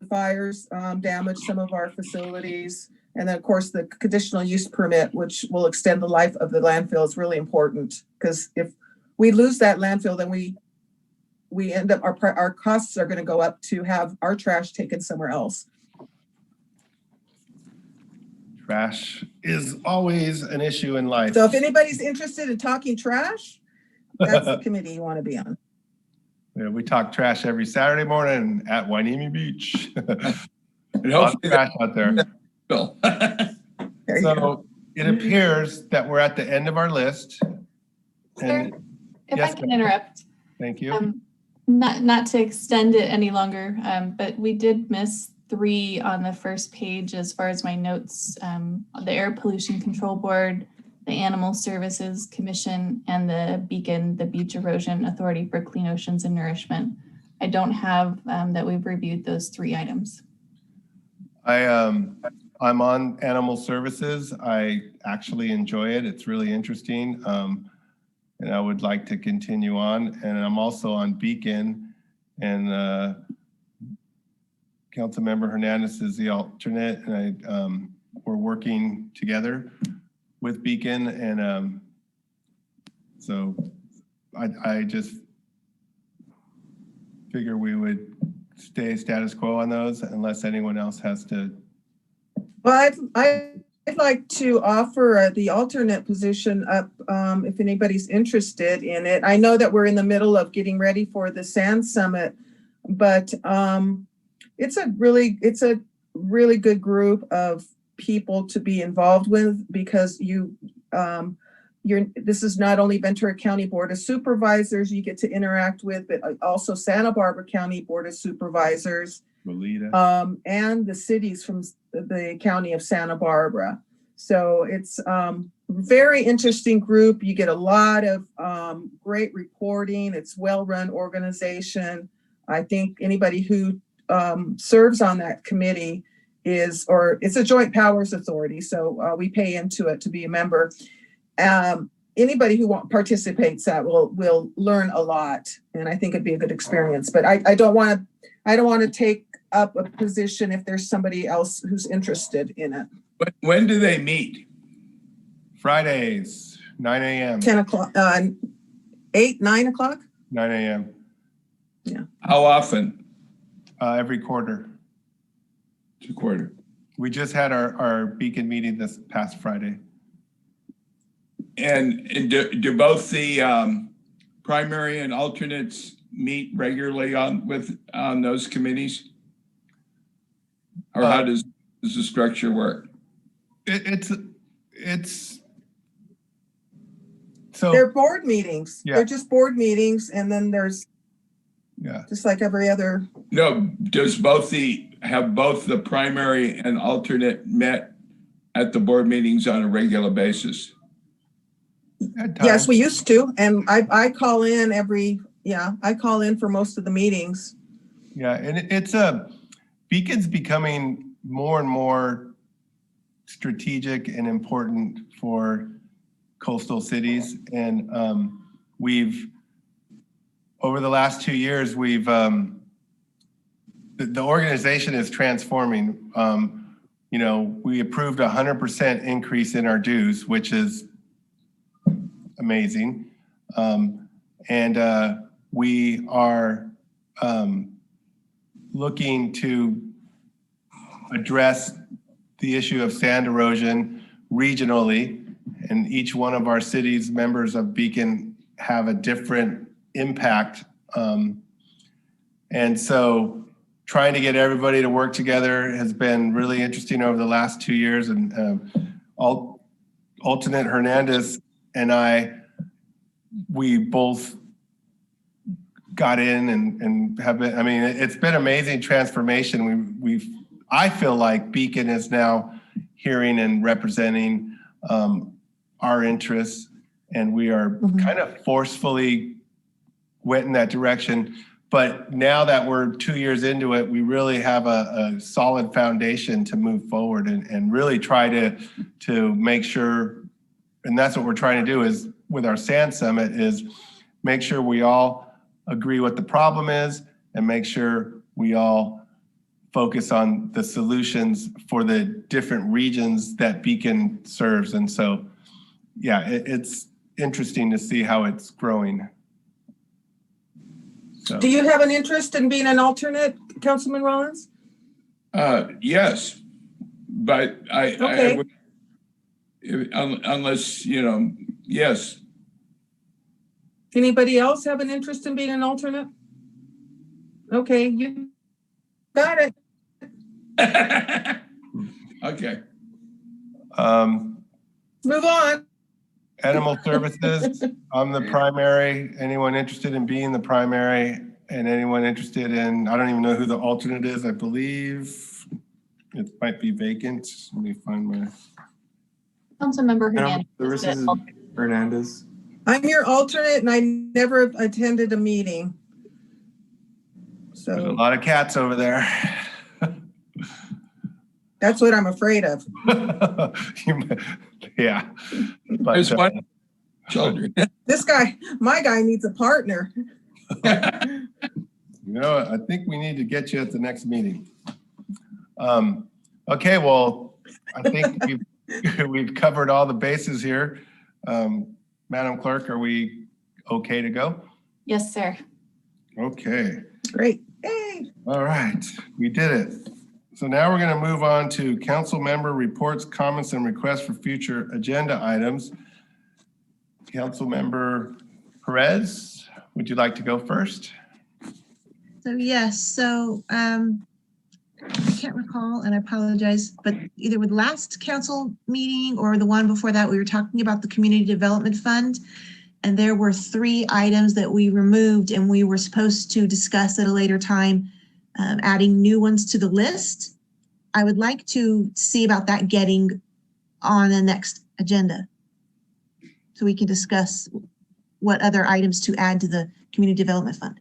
Speaker 2: fires damaged some of our facilities. And then of course the conditional use permit, which will extend the life of the landfill, is really important, because if we lose that landfill, then we end up, our costs are going to go up to have our trash taken somewhere else.
Speaker 1: Trash is always an issue in life.
Speaker 2: So if anybody's interested in talking trash, that's the committee you want to be on.
Speaker 1: Yeah, we talk trash every Saturday morning at Hueneme Beach.
Speaker 4: Lots of
Speaker 1: trash out there. So it appears that we're at the end of our list.
Speaker 5: Sir, if I can interrupt.
Speaker 1: Thank you.
Speaker 5: Not to extend it any longer, but we did miss 3 on the first page as far as my notes. The Air Pollution Control Board, the Animal Services Commission, and the Beacon, the Beach Erosion Authority for Clean Oceans and Nourishment. I don't have that we've reviewed those 3 items.
Speaker 1: I'm on Animal Services. I actually enjoy it. It's really interesting. And I would like to continue on. And I'm also on Beacon, and Councilmember Hernandez is the alternate, and we're working together with Beacon. And so I just figure we would stay status quo on those unless anyone else has to.
Speaker 2: Well, I'd like to offer the alternate position up if anybody's interested in it. I know that we're in the middle of getting ready for the Sand Summit, but it's a really good group of people to be involved with, because this is not only Ventura County Board of Supervisors you get to interact with, but also Santa Barbara County Board of Supervisors, and the cities from the county of Santa Barbara. So it's very interesting group. You get a lot of great reporting. It's well-run organization. I think anybody who serves on that committee it's a joint powers authority. So we pay into it to be a member. Anybody who participates that will learn a lot, and I think it'd be a good experience. But I don't want to take up a position if there's somebody else who's interested in it.
Speaker 4: When do they meet?
Speaker 1: Fridays, 9 a.m.
Speaker 2: 10 o'clock, 9 o'clock?
Speaker 1: 9 a.m.
Speaker 2: Yeah.
Speaker 4: How often?
Speaker 1: Every quarter.
Speaker 4: It's a quarter.
Speaker 1: We just had our Beacon meeting this past Friday.
Speaker 4: And do both the primary and alternates meet regularly on those committees? Or how does the structure work?
Speaker 1: It's so
Speaker 2: They're board meetings.
Speaker 1: Yeah.
Speaker 2: They're just board meetings, and then there's just like every other.
Speaker 4: No, have both the primary and alternate met at the board meetings on a regular basis?
Speaker 2: Yes, we used to, and I call in I call in for most of the meetings.
Speaker 1: Yeah, and it's Beacon's becoming more and more strategic and important for coastal cities, and we've over the last 2 years we've the organization is transforming. You know, we approved 100% increase in our dues, which is amazing, and we are looking to address the issue of sand erosion regionally, and each one of our cities members of Beacon have a different impact, and so trying to get everybody to work together has been really interesting over the last 2 years, and alternate Hernandez and we both got in and have been, I mean, it's been amazing transformation. I feel like Beacon is now hearing and representing our interests, and we are kind of forcefully went in that direction. But now that we're 2 years into it, we really have a solid foundation to move forward and really try to make sure, and that's what we're trying to do is with our Sand Summit, is make sure we all agree what the problem is and make sure we all focus on the solutions for the different regions that Beacon serves. And so, yeah, it's interesting to see how it's growing. So.
Speaker 2: Do you have an interest in being an alternate, Councilman Rollins?
Speaker 4: Yes, but
Speaker 2: Okay.
Speaker 4: I would, unless, you know, yes.
Speaker 2: Anybody else have an interest in being an alternate? Okay, you got it.
Speaker 4: Okay.
Speaker 2: Move on.
Speaker 1: Animal services, I'm the primary. Anyone interested in being the primary, and anyone interested in, I don't even know who the alternate is. I believe it might be vacant. Let me find my.
Speaker 5: Councilmember
Speaker 8: Hernandez.
Speaker 2: I'm your alternate, and I never attended a meeting. So
Speaker 1: there's a lot of cats over there.
Speaker 2: That's what I'm afraid of.
Speaker 1: Yeah.
Speaker 4: There's one children.
Speaker 2: My guy needs a partner.
Speaker 1: You know, I think we need to get you at the next meeting. Okay, well, I think we've covered all the bases here. Madam Clerk, are we okay to go?
Speaker 5: Yes, sir.
Speaker 1: Okay.
Speaker 2: Great. Hey.
Speaker 1: All right, we did it. So now we're going to move on to council member reports, comments, and requests for future agenda items. Council member Perez, would you like to go first?
Speaker 3: So yes, I can't recall, and I apologize, but either with last council meeting or the one before that, we were talking about the Community Development Fund, and there were 3 items that we removed, and we were supposed to discuss at a later time, adding new ones to the list. I would like to see about that getting on the next agenda, so we can discuss what other items to add to the Community Development Fund.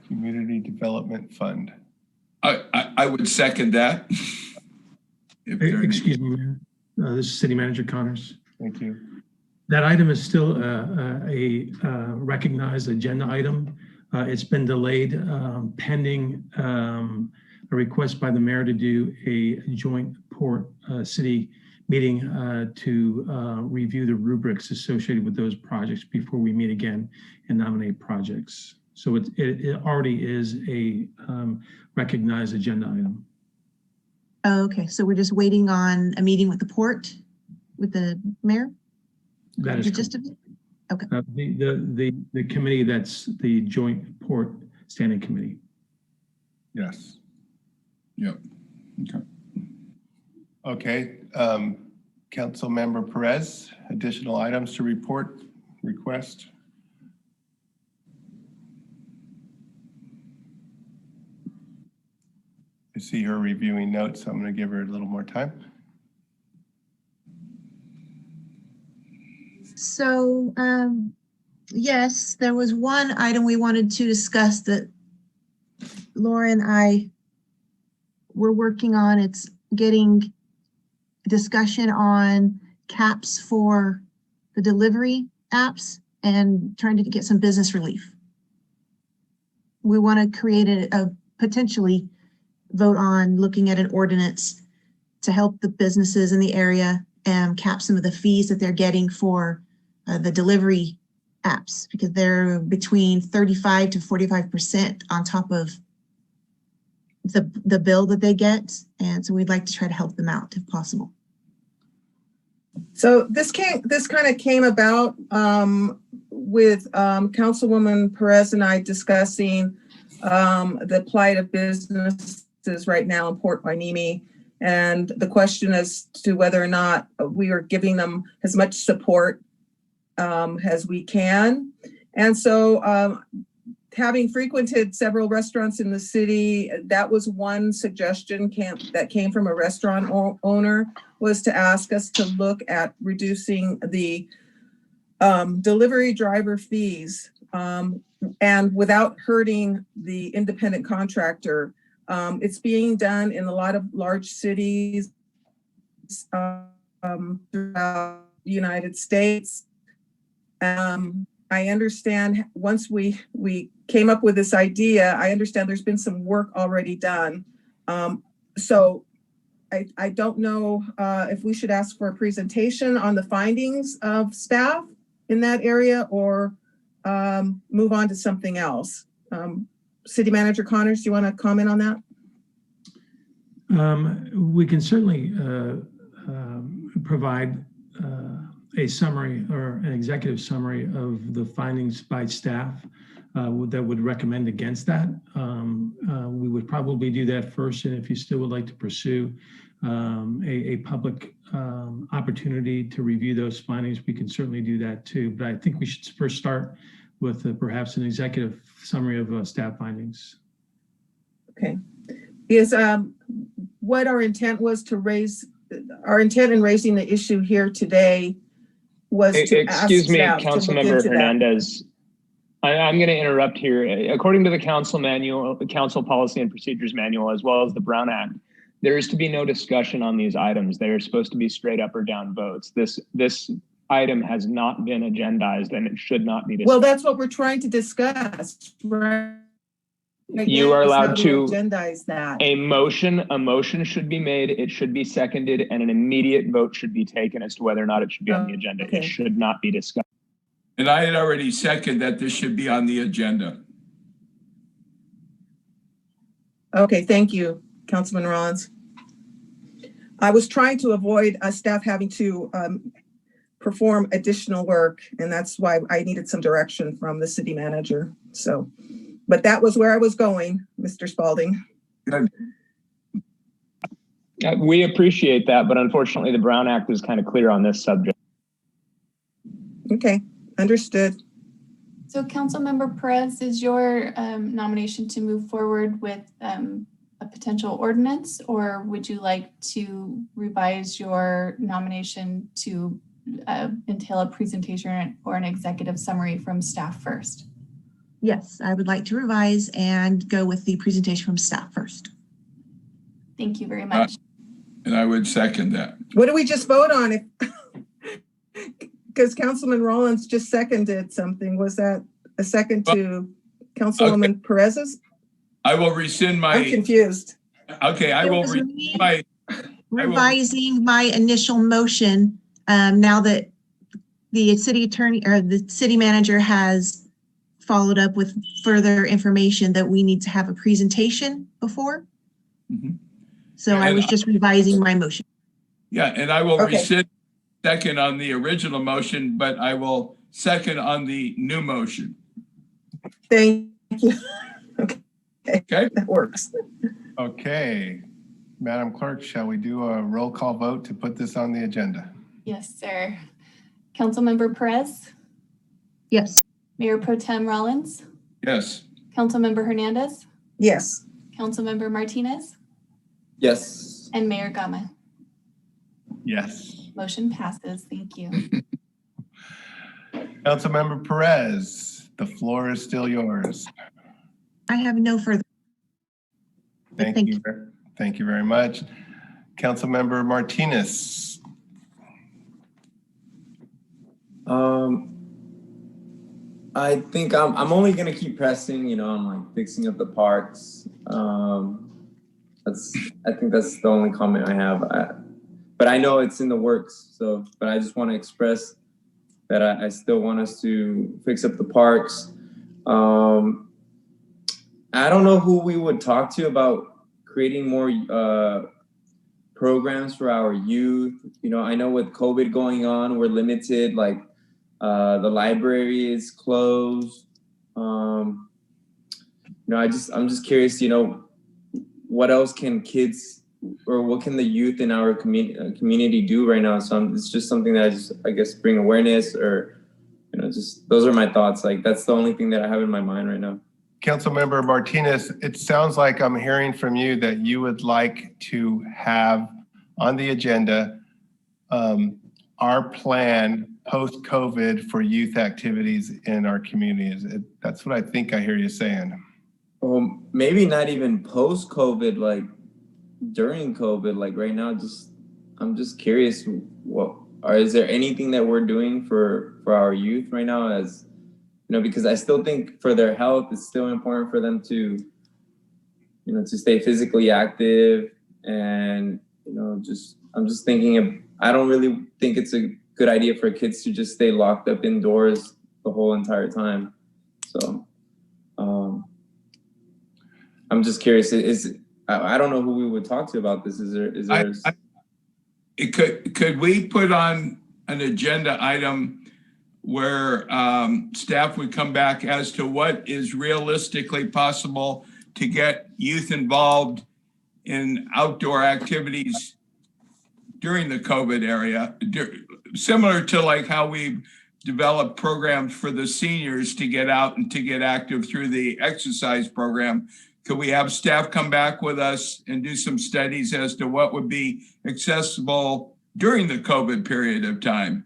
Speaker 1: Community Development Fund.
Speaker 4: I would second that.
Speaker 7: Excuse me, Mayor. This is City Manager Connors.
Speaker 1: Thank you.
Speaker 7: That item is still a recognized agenda item. It's been delayed pending a request by the mayor to do a joint port city meeting to review the rubrics associated with those projects before we meet again and nominate projects. So it already is a recognized agenda item.
Speaker 3: Oh, okay, so we're just waiting on a meeting with the port, with the mayor?
Speaker 7: That is
Speaker 3: The gist of it? Okay.
Speaker 7: The committee, that's the Joint Port Standing Committee.
Speaker 1: Yes.
Speaker 4: Yep. Okay.
Speaker 1: Okay. Councilmember Perez, additional items to report, request? I see her reviewing notes, so I'm going to give her a little more time.
Speaker 3: So, yes, there was one item we wanted to discuss that Laura and I were working on. It's getting discussion on caps for the delivery apps and trying to get some business relief. We want to create a potentially vote on looking at an ordinance to help the businesses in the area and cap some of the fees that they're getting for the delivery apps, because they're between 35 to 45% on top of the bill that they get. And so we'd like to try to help them out if possible.
Speaker 2: So this kind of came about with Councilwoman Perez and I discussing the plight of businesses right now in Port Hueneme, and the question as to whether or not we are giving them as much support as we can. And so having frequented several restaurants in the city, that was one suggestion that came from a restaurant owner, was to ask us to look at reducing the delivery driver fees and without hurting the independent contractor. It's being done in a lot of large cities throughout the United States. I understand once we came up with this idea, I understand there's been some work already done. So I don't know if we should ask for a presentation on the findings of staff in that area or move on to something else. City Manager Connors, do you want to comment on that?
Speaker 7: We can certainly provide a summary or an executive summary of the findings by staff that would recommend against that. We would probably do that first, and if you still would like to pursue a public opportunity to review those findings, we can certainly do that too. But I think we should first start with perhaps an executive summary of staff findings.
Speaker 2: Okay. Is what our intent was to raise, our intent in raising the issue here today was to
Speaker 10: excuse me,
Speaker 2: Councilmember
Speaker 10: Hernandez. I'm going to interrupt here. According to the council manual, the council policy and procedures manual, as well as the Brown Act, there is to be no discussion on these items. They are supposed to be straight up or down votes. This item has not been agendized and it should not be discussed.
Speaker 2: Well, that's what we're trying to discuss, right?
Speaker 10: You are allowed to
Speaker 2: agendize that.
Speaker 10: A motion should be made, it should be seconded, and an immediate vote should be taken as to whether or not it should be on the agenda.
Speaker 2: Okay.
Speaker 10: It should not be discussed.
Speaker 4: And I had already seconded that this should be on the agenda.
Speaker 2: Okay, thank you, Councilman Rollins. I was trying to avoid staff having to perform additional work, and that's why I needed some direction from the city manager. So, but that was where I was going, Mr. Spalding.
Speaker 10: We appreciate that, but unfortunately the Brown Act is kind of clear on this subject.
Speaker 2: Okay, understood.
Speaker 5: So Councilmember Perez, is your nomination to move forward with a potential ordinance, or would you like to revise your nomination to entail a presentation or an executive summary from staff first?
Speaker 3: Yes, I would like to revise and go with the presentation from staff first.
Speaker 5: Thank you very much.
Speaker 4: And I would second that.
Speaker 2: What do we just vote on? Because Councilman Rollins just seconded something. Was that a second to Councilwoman Perez's?
Speaker 4: I will rescind my.
Speaker 2: I'm confused.
Speaker 4: Okay, I will rescind my.
Speaker 3: Revising my initial motion now that the city attorney or the city manager has followed up with further information that we need to have a presentation before.
Speaker 4: Mhm.
Speaker 3: So I was just revising my motion.
Speaker 4: Yeah, and I will
Speaker 2: Okay.
Speaker 4: rescind second on the original motion, but I will second on the new motion.
Speaker 2: Thank you.
Speaker 4: Okay.
Speaker 2: That works.
Speaker 1: Okay. Madam Clerk, shall we do a roll call vote to put this on the agenda?
Speaker 5: Yes, sir. Councilmember Perez,
Speaker 3: Yes.
Speaker 5: Mayor Pro Tem Rollins,
Speaker 4: Yes.
Speaker 5: Councilmember Hernandez,
Speaker 2: Yes.
Speaker 5: Councilmember Martinez,
Speaker 8: Yes.
Speaker 5: and Mayor Gama.
Speaker 1: Yes.
Speaker 5: Motion passes. Thank you.
Speaker 1: Councilmember Perez, the floor is still yours.
Speaker 3: I have no further.
Speaker 1: Thank you. Thank you very much. Councilmember Martinez.
Speaker 8: I think I'm only gonna keep pressing, you know, on like fixing up the parks. I think that's the only comment I have. But I know it's in the works. So, but I just want to express that I still want us to fix up the parks. I don't know who we would talk to about creating more programs for our youth. You know, I know with COVID going on, we're limited. Like the library is closed. You know, I'm just curious. You know, what else can kids or what can the youth in our community do right now? So it's just something that I guess bring awareness, or you know, just those are my thoughts. Like that's the only thing that I have in my mind right now.
Speaker 1: Councilmember Martinez, it sounds like I'm hearing from you that you would like to have on the agenda our plan post-COVID for youth activities in our communities. That's what I think I hear you saying.
Speaker 8: Well, maybe not even post-COVID, like during COVID, like right now, I'm just curious, is there anything that we're doing for our youth right now, as you know, because I still think for their health, it's still important for them to, you know, to stay physically active. And, you know, I'm just thinking I don't really think it's a good idea for kids to just stay locked up indoors the whole entire time. So, I'm just curious, I don't know who we would talk to about this.
Speaker 4: Could we put on an agenda item where staff would come back as to what is realistically possible to get youth involved in outdoor activities during the COVID area, similar to like how we developed programs for the seniors to get out and to get active through the exercise program. Could we have staff come back with us and do some studies as to what would be accessible during the COVID period of time,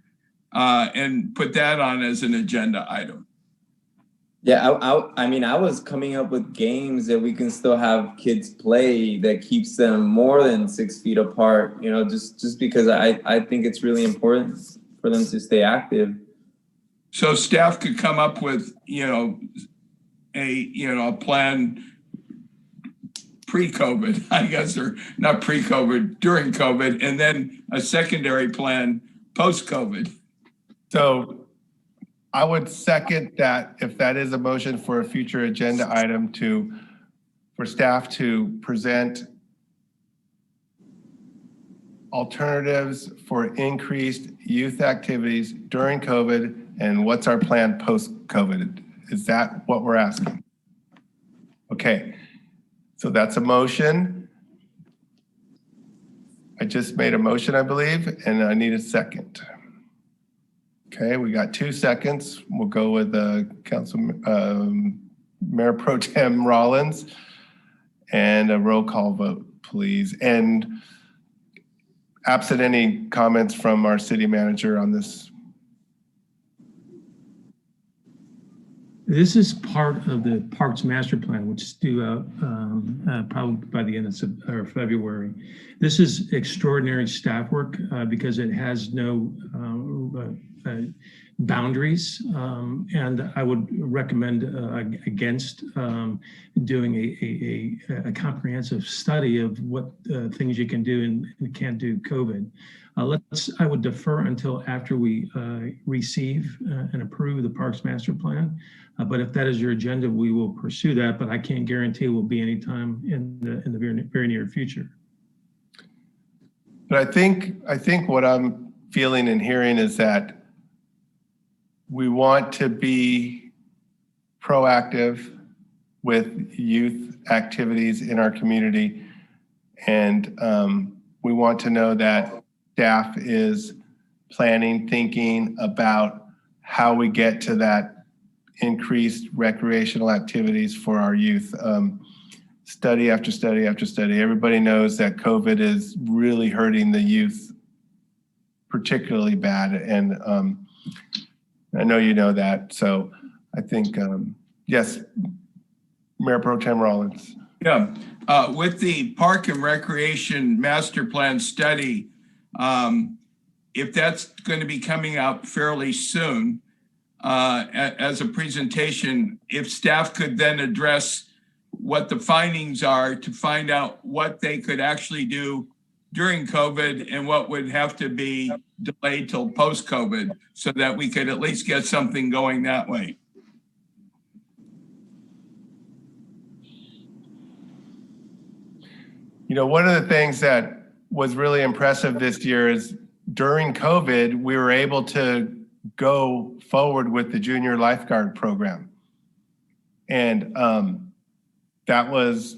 Speaker 4: and put that on as an agenda item?
Speaker 8: Yeah, I mean, I was coming up with games that we can still have kids play that keeps them more than 6 feet apart, you know, just because I think it's really important for them to stay active.
Speaker 4: So staff could come up with, you know, a plan pre-COVID, I guess, or not pre-COVID, during COVID, and then a secondary plan post-COVID.
Speaker 1: So I would second that, if that is a motion for a future agenda item, for staff to present alternatives for increased youth activities during COVID, and what's our plan post-COVID? Is that what we're asking? Okay, so that's a motion. I just made a motion, I believe, and I need a second. Okay, we got 2 seconds. We'll go with Mayor Pro Tem Rollins, and a roll call vote, please. And absent any comments from our city manager on this.
Speaker 7: This is part of the Parks Master Plan, which is due out probably by the end of February. This is extraordinary staff work because it has no boundaries. And I would recommend against doing a comprehensive study of what things you can do and can't do COVID. I would defer until after we receive and approve the Parks Master Plan. But if that is your agenda, we will pursue that, but I can't guarantee it will be any time in the very near future.
Speaker 1: But I think what I'm feeling and hearing is that we want to be proactive with youth activities in our community. And we want to know that staff is planning, thinking about how we get to that increased recreational activities for our youth. Study after study after study, everybody knows that COVID is really hurting the youth particularly bad. And I know you know that. So I think, yes, Mayor Pro Tem Rollins.
Speaker 4: Yeah, with the Park and Recreation Master Plan study, if that's going to be coming out fairly soon as a presentation, if staff could then address what the findings are to find out what they could actually do during COVID and what would have to be delayed till post-COVID so that we could at least get something going that way.
Speaker 1: You know, one of the things that was really impressive this year is during COVID, we were able to go forward with the junior lifeguard program. And that was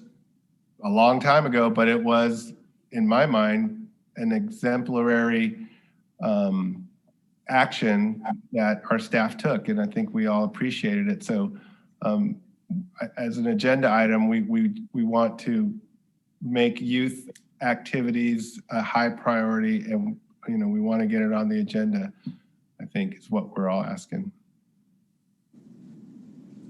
Speaker 1: a long time ago, but it was, in my mind, an exemplary action that our staff took. And I think we all appreciated it. So as an agenda item, we want to make youth activities a high priority, and we want to get it on the agenda, I think is what we're all asking.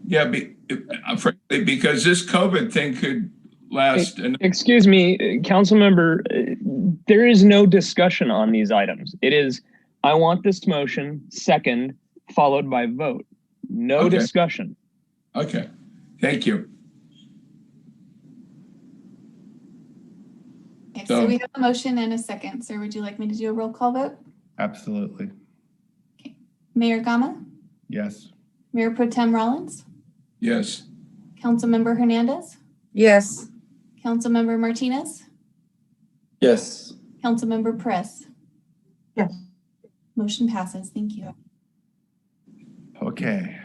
Speaker 4: Yeah, because this COVID thing could last.
Speaker 10: Excuse me, council member, there is no discussion on these items. It is, I want this motion, second, followed by vote. No discussion.
Speaker 4: Okay, thank you.
Speaker 5: Okay, so we have a motion and a second. Sir, would you like me to do a roll call vote?
Speaker 1: Absolutely.
Speaker 5: Okay. Mayor Gama?
Speaker 1: Yes.
Speaker 5: Mayor Pro Tem Rollins?
Speaker 4: Yes.
Speaker 5: Councilmember Hernandez?
Speaker 2: Yes.
Speaker 5: Councilmember Martinez?
Speaker 8: Yes.
Speaker 5: Councilmember Perez?
Speaker 3: Yes.
Speaker 5: Motion passes. Thank you.
Speaker 1: Okay.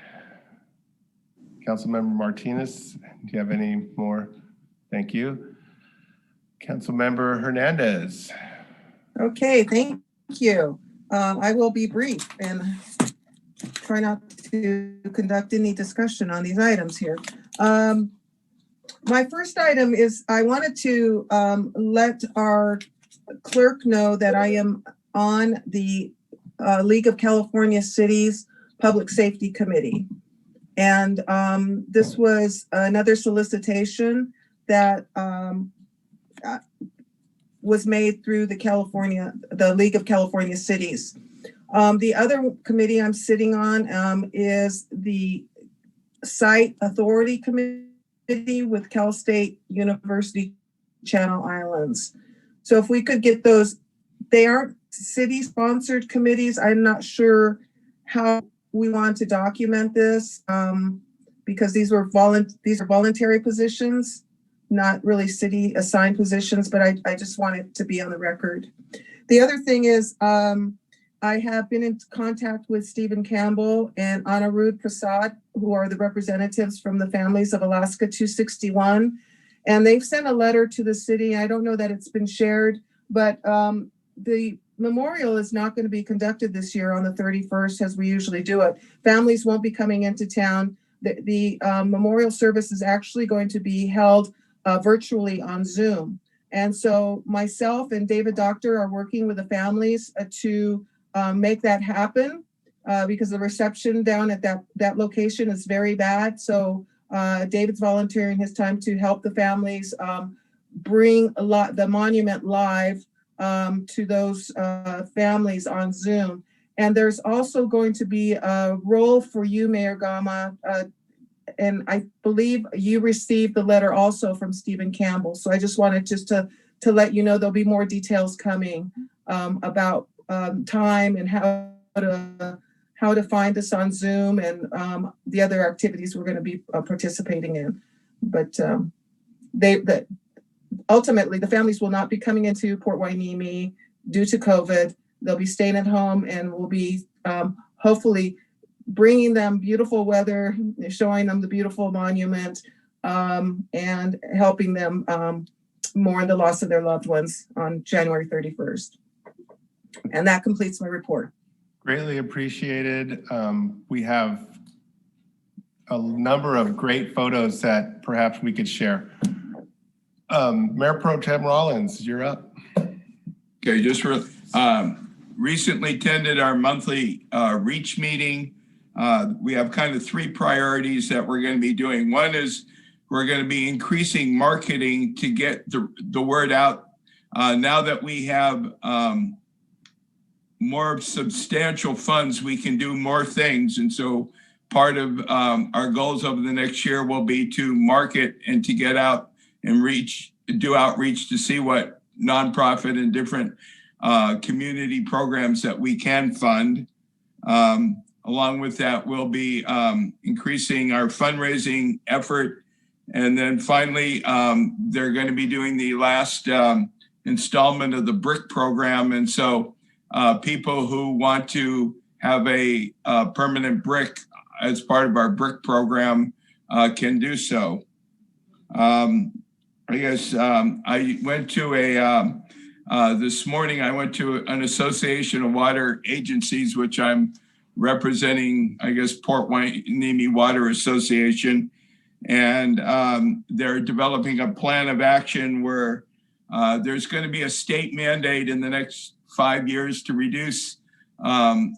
Speaker 1: Councilmember Martinez, do you have any more? Thank you. Councilmember Hernandez.
Speaker 2: Okay, thank you. I will be brief and try not to conduct any discussion on these items here. My first item is I wanted to let our clerk know that I am on the League of California Cities Public Safety Committee. And this was another solicitation that was made through the League of California Cities. The other committee I'm sitting on is the Site Authority Committee with Cal State University Channel Islands. So if we could get those, they aren't city-sponsored committees. I'm not sure how we want to document this because these are voluntary positions, not really city assigned positions, but I just want it to be on the record. The other thing is I have been in contact with Stephen Campbell and Anirudh Prasad, who are the representatives from the families of Alaska 261. And they've sent a letter to the city. I don't know that it's been shared, but the memorial is not going to be conducted this year on the 31st as we usually do it. Families won't be coming into town. The memorial service is actually going to be held virtually on Zoom. And so myself and David Doctor are working with the families to make that happen because the reception down at that location is very bad. So David's volunteering his time to help the families bring the monument live to those families on Zoom. And there's also going to be a role for you, Mayor Gama, and I believe you received the letter also from Stephen Campbell. So I just wanted to let you know there'll be more details coming about time and how to find us on Zoom and the other activities we're going to be participating in. But ultimately, the families will not be coming into Port Hueneme due to COVID. They'll be staying at home, and we'll be hopefully bringing them beautiful weather, showing them the beautiful monument, and helping them mourn the loss of their loved ones on January 31st. And that completes my report.
Speaker 1: Greatly appreciated. We have a number of great photos that perhaps we could share. Mayor Pro Tem Rollins, you're up.
Speaker 4: Okay, just recently attended our monthly REACH meeting. We have kind of three priorities that we're going to be doing. One is we're going to be increasing marketing to get the word out. Now that we have more substantial funds, we can do more things. And so part of our goals over the next year will be to market and to get out and do outreach to see what nonprofit and different community programs that we can fund. Along with that, we'll be increasing our fundraising effort. And then finally, they're going to be doing the last installment of the BRIC program. And so people who want to have a permanent BRIC as part of our BRIC program can do so. I guess I went to this morning, I went to an association of water agencies, which I'm representing, I guess, Port Hueneme Water Association. And they're developing a plan of action where there's going to be a state mandate in the next 5 years to reduce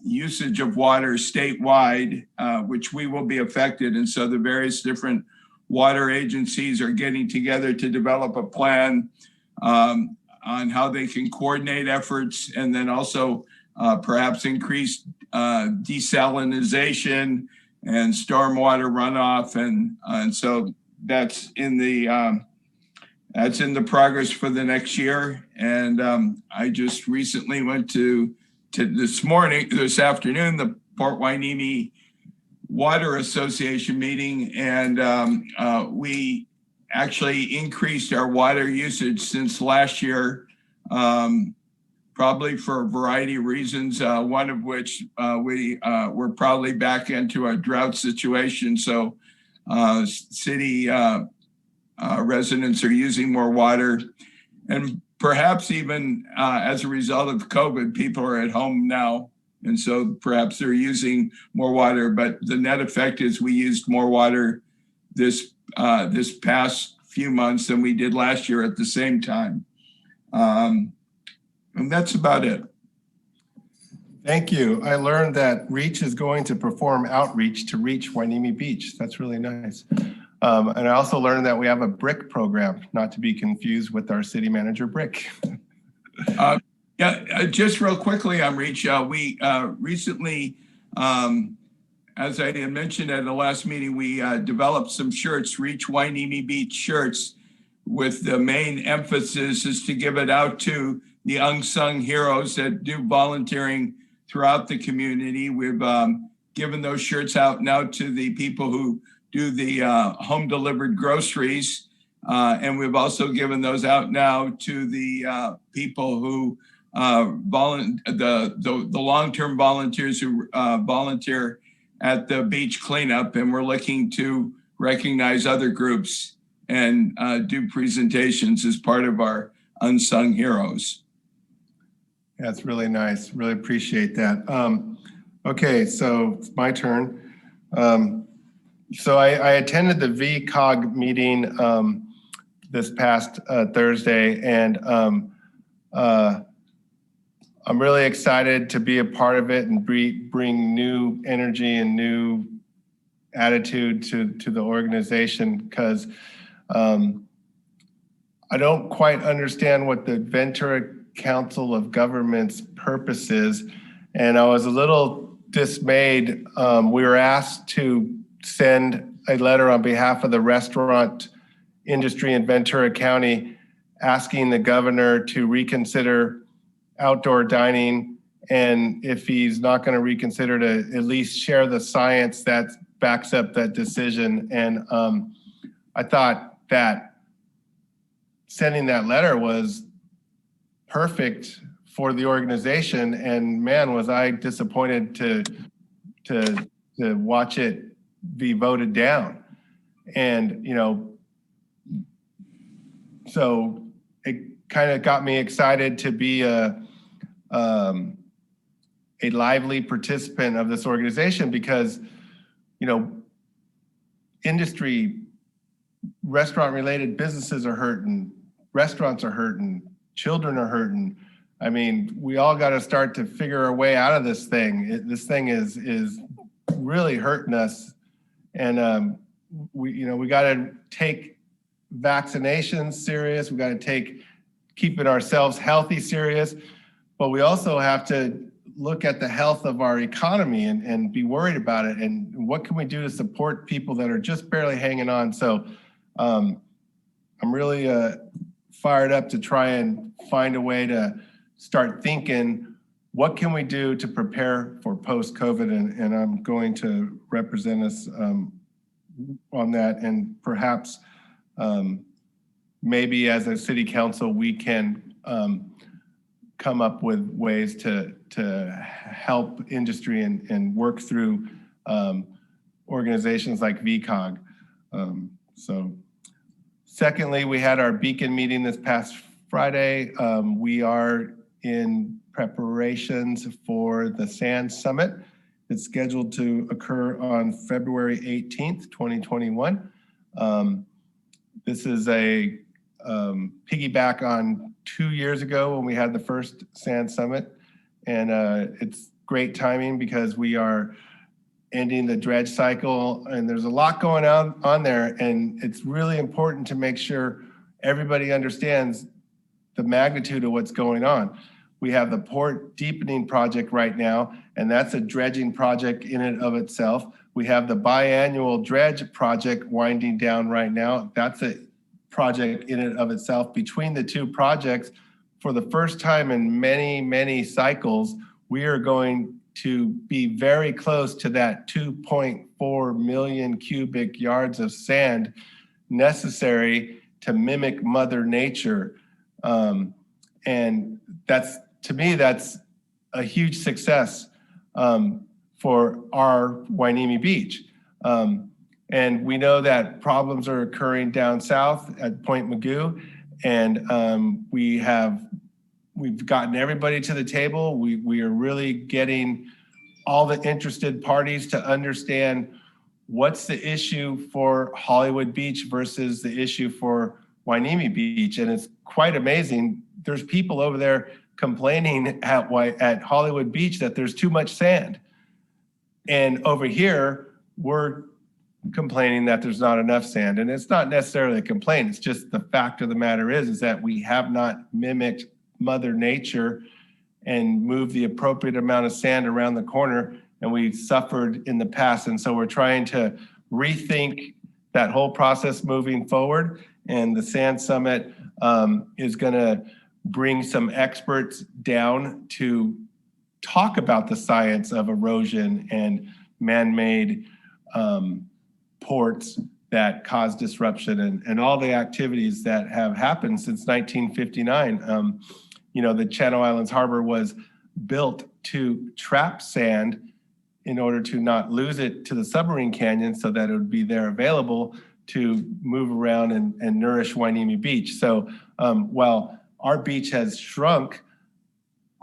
Speaker 4: usage of water statewide, which we will be affected. And so the various different water agencies are getting together to develop a plan on how they can coordinate efforts and then also perhaps increase desalinization and stormwater runoff. And so that's in the progress for the next year. And I just recently went to this afternoon, the Port Hueneme Water Association meeting, and we actually increased our water usage since last year, probably for a variety of reasons, one of which we're probably back into a drought situation. So city residents are using more water, and perhaps even as a result of COVID, people are at home now. And so perhaps they're using more water, but the net effect is we used more water this past few months than we did last year at the same time. And that's about it.
Speaker 1: Thank you. I learned that REACH is going to perform outreach to reach Hueneme Beach. That's really nice. And I also learned that we have a BRIC program, not to be confused with our city manager BRIC.
Speaker 4: Yeah, just real quickly on REACH, we recently, as I had mentioned at the last meeting, we developed some shirts, REACH Hueneme Beach shirts, with the main emphasis is to give it out to the unsung heroes that do volunteering throughout the community. We've given those shirts out now to the people who do the home delivered groceries. And we've also given those out now to the people who the long-term volunteers who volunteer at the beach cleanup, and we're looking to recognize other groups and do presentations as part of our unsung heroes.
Speaker 1: That's really nice. Really appreciate that. Okay, so it's my turn. So I attended the VCOG meeting this past Thursday, and I'm really excited to be a part of it and bring new energy and new attitude to the organization, because I don't quite understand what the Ventura Council of Government's purpose is. And I was a little dismayed. We were asked to send a letter on behalf of the restaurant industry in Ventura County asking the governor to reconsider outdoor dining, and if he's not going to reconsider, to at least share the science that backs up that decision. And I thought that sending that letter was perfect for the organization, and man, was I disappointed to watch it be voted down. And so it kind of got me excited to be a lively participant of this organization, because industry, restaurant related businesses are hurting, restaurants are hurting, children are hurting. I mean, we all got to start to figure our way out of this thing. This thing is really hurting us, and we got to take vaccinations serious. We got to take keeping ourselves healthy serious, but we also have to look at the health of our economy and be worried about it. And what can we do to support people that are just barely hanging on? So I'm really fired up to try and find a way to start thinking, what can we do to prepare for post-COVID? And I'm going to represent us on that. And perhaps maybe as a city council, we can come up with ways to help industry and work through organizations like VCOG. So secondly, we had our Beacon meeting this past Friday. We are in preparations for the Sand Summit. It's scheduled to occur on February 18th, 2021. This is a piggyback on 2 years ago when we had the first Sand Summit. And it's great timing because we are ending the dredge cycle, and there's a lot going on there. And it's really important to make sure everybody understands the magnitude of what's going on. We have the port deepening project right now, and that's a dredging project in and of itself. We have the biannual dredge project winding down right now. That's a project in and of itself. Between the two projects, for the first time in many, many cycles, we are going to be very close to that 2.4 million cubic yards of sand necessary to mimic Mother Nature. And that's, to me, that's a huge success for our Hueneme Beach. And we know that problems are occurring down south at Point Magoo, and we've gotten everybody to the table. We are really getting all the interested parties to understand what's the issue for Hollywood Beach versus the issue for Hueneme Beach. And it's quite amazing. There's people over there complaining at Hollywood Beach that there's too much sand. And over here, we're complaining that there's not enough sand. And it's not necessarily a complaint. It's just the fact of the matter is that we have not mimicked Mother Nature and moved the appropriate amount of sand around the corner, and we suffered in the past. And so we're trying to rethink that whole process moving forward. And the Sand Summit is gonna bring some experts down to talk about the science of erosion and man-made ports that cause disruption and all the activities that have happened since 1959. The Channel Islands Harbor was built to trap sand in order to not lose it to the submarine canyon, so that it would be there available to move around and nourish Hueneme Beach. So while our beach has shrunk,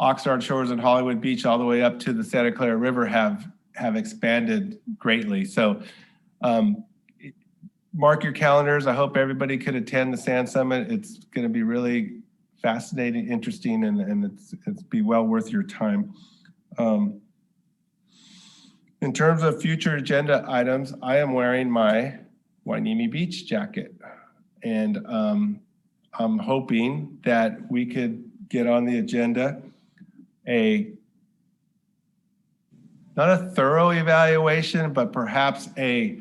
Speaker 1: Oxnard Shores and Hollywood Beach all the way up to the Santa Clara River have expanded greatly. So mark your calendars. I hope everybody could attend the Sand Summit. It's going to be really fascinating, interesting, and it's be well worth your time. In terms of future agenda items, I am wearing my Hueneme Beach jacket, and I'm hoping that we could get on the agenda a not a thorough evaluation, but perhaps a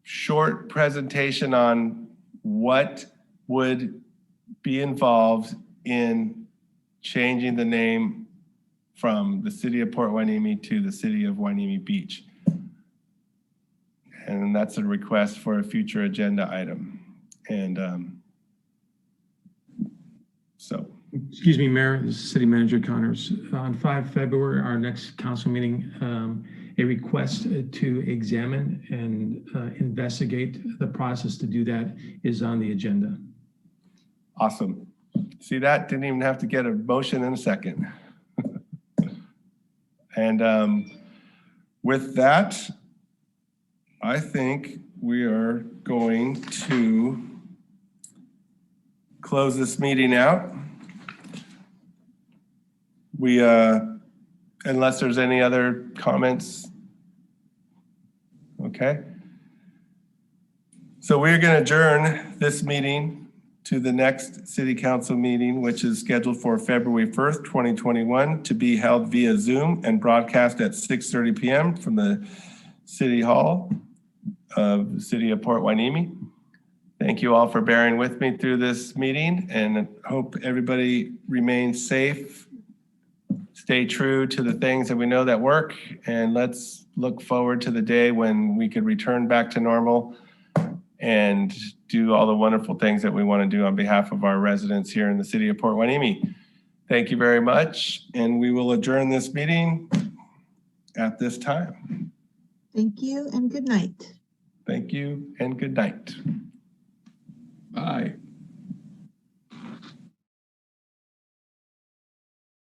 Speaker 1: short presentation on what would be involved in changing the name from the city of Port Hueneme to the city of Hueneme Beach. And that's a request for a future agenda item. And so.
Speaker 7: Excuse me, Mayor, this is City Manager Connors. On 5 February, our next council meeting, a request to examine and investigate the process to do that is on the agenda.
Speaker 1: Awesome. See that? Didn't even have to get a motion in a second. And with that, I think we are going to close this meeting out. We, unless there's any other comments. Okay. So we're going to adjourn this meeting to the next city council meeting, which is scheduled for February 1st, 2021, to be held via Zoom and broadcast at 6:30 p.m. from the City Hall of the City of Port Hueneme. Thank you all for bearing with me through this meeting, and hope everybody remains safe. Stay true to the things that we know that work, and let's look forward to the day when we could return back to normal and do all the wonderful things that we want to do on behalf of our residents here in the city of Port Hueneme. Thank you very much, and we will adjourn this meeting at this time.
Speaker 3: Thank you and good night.
Speaker 1: Thank you and good night.
Speaker 4: Bye.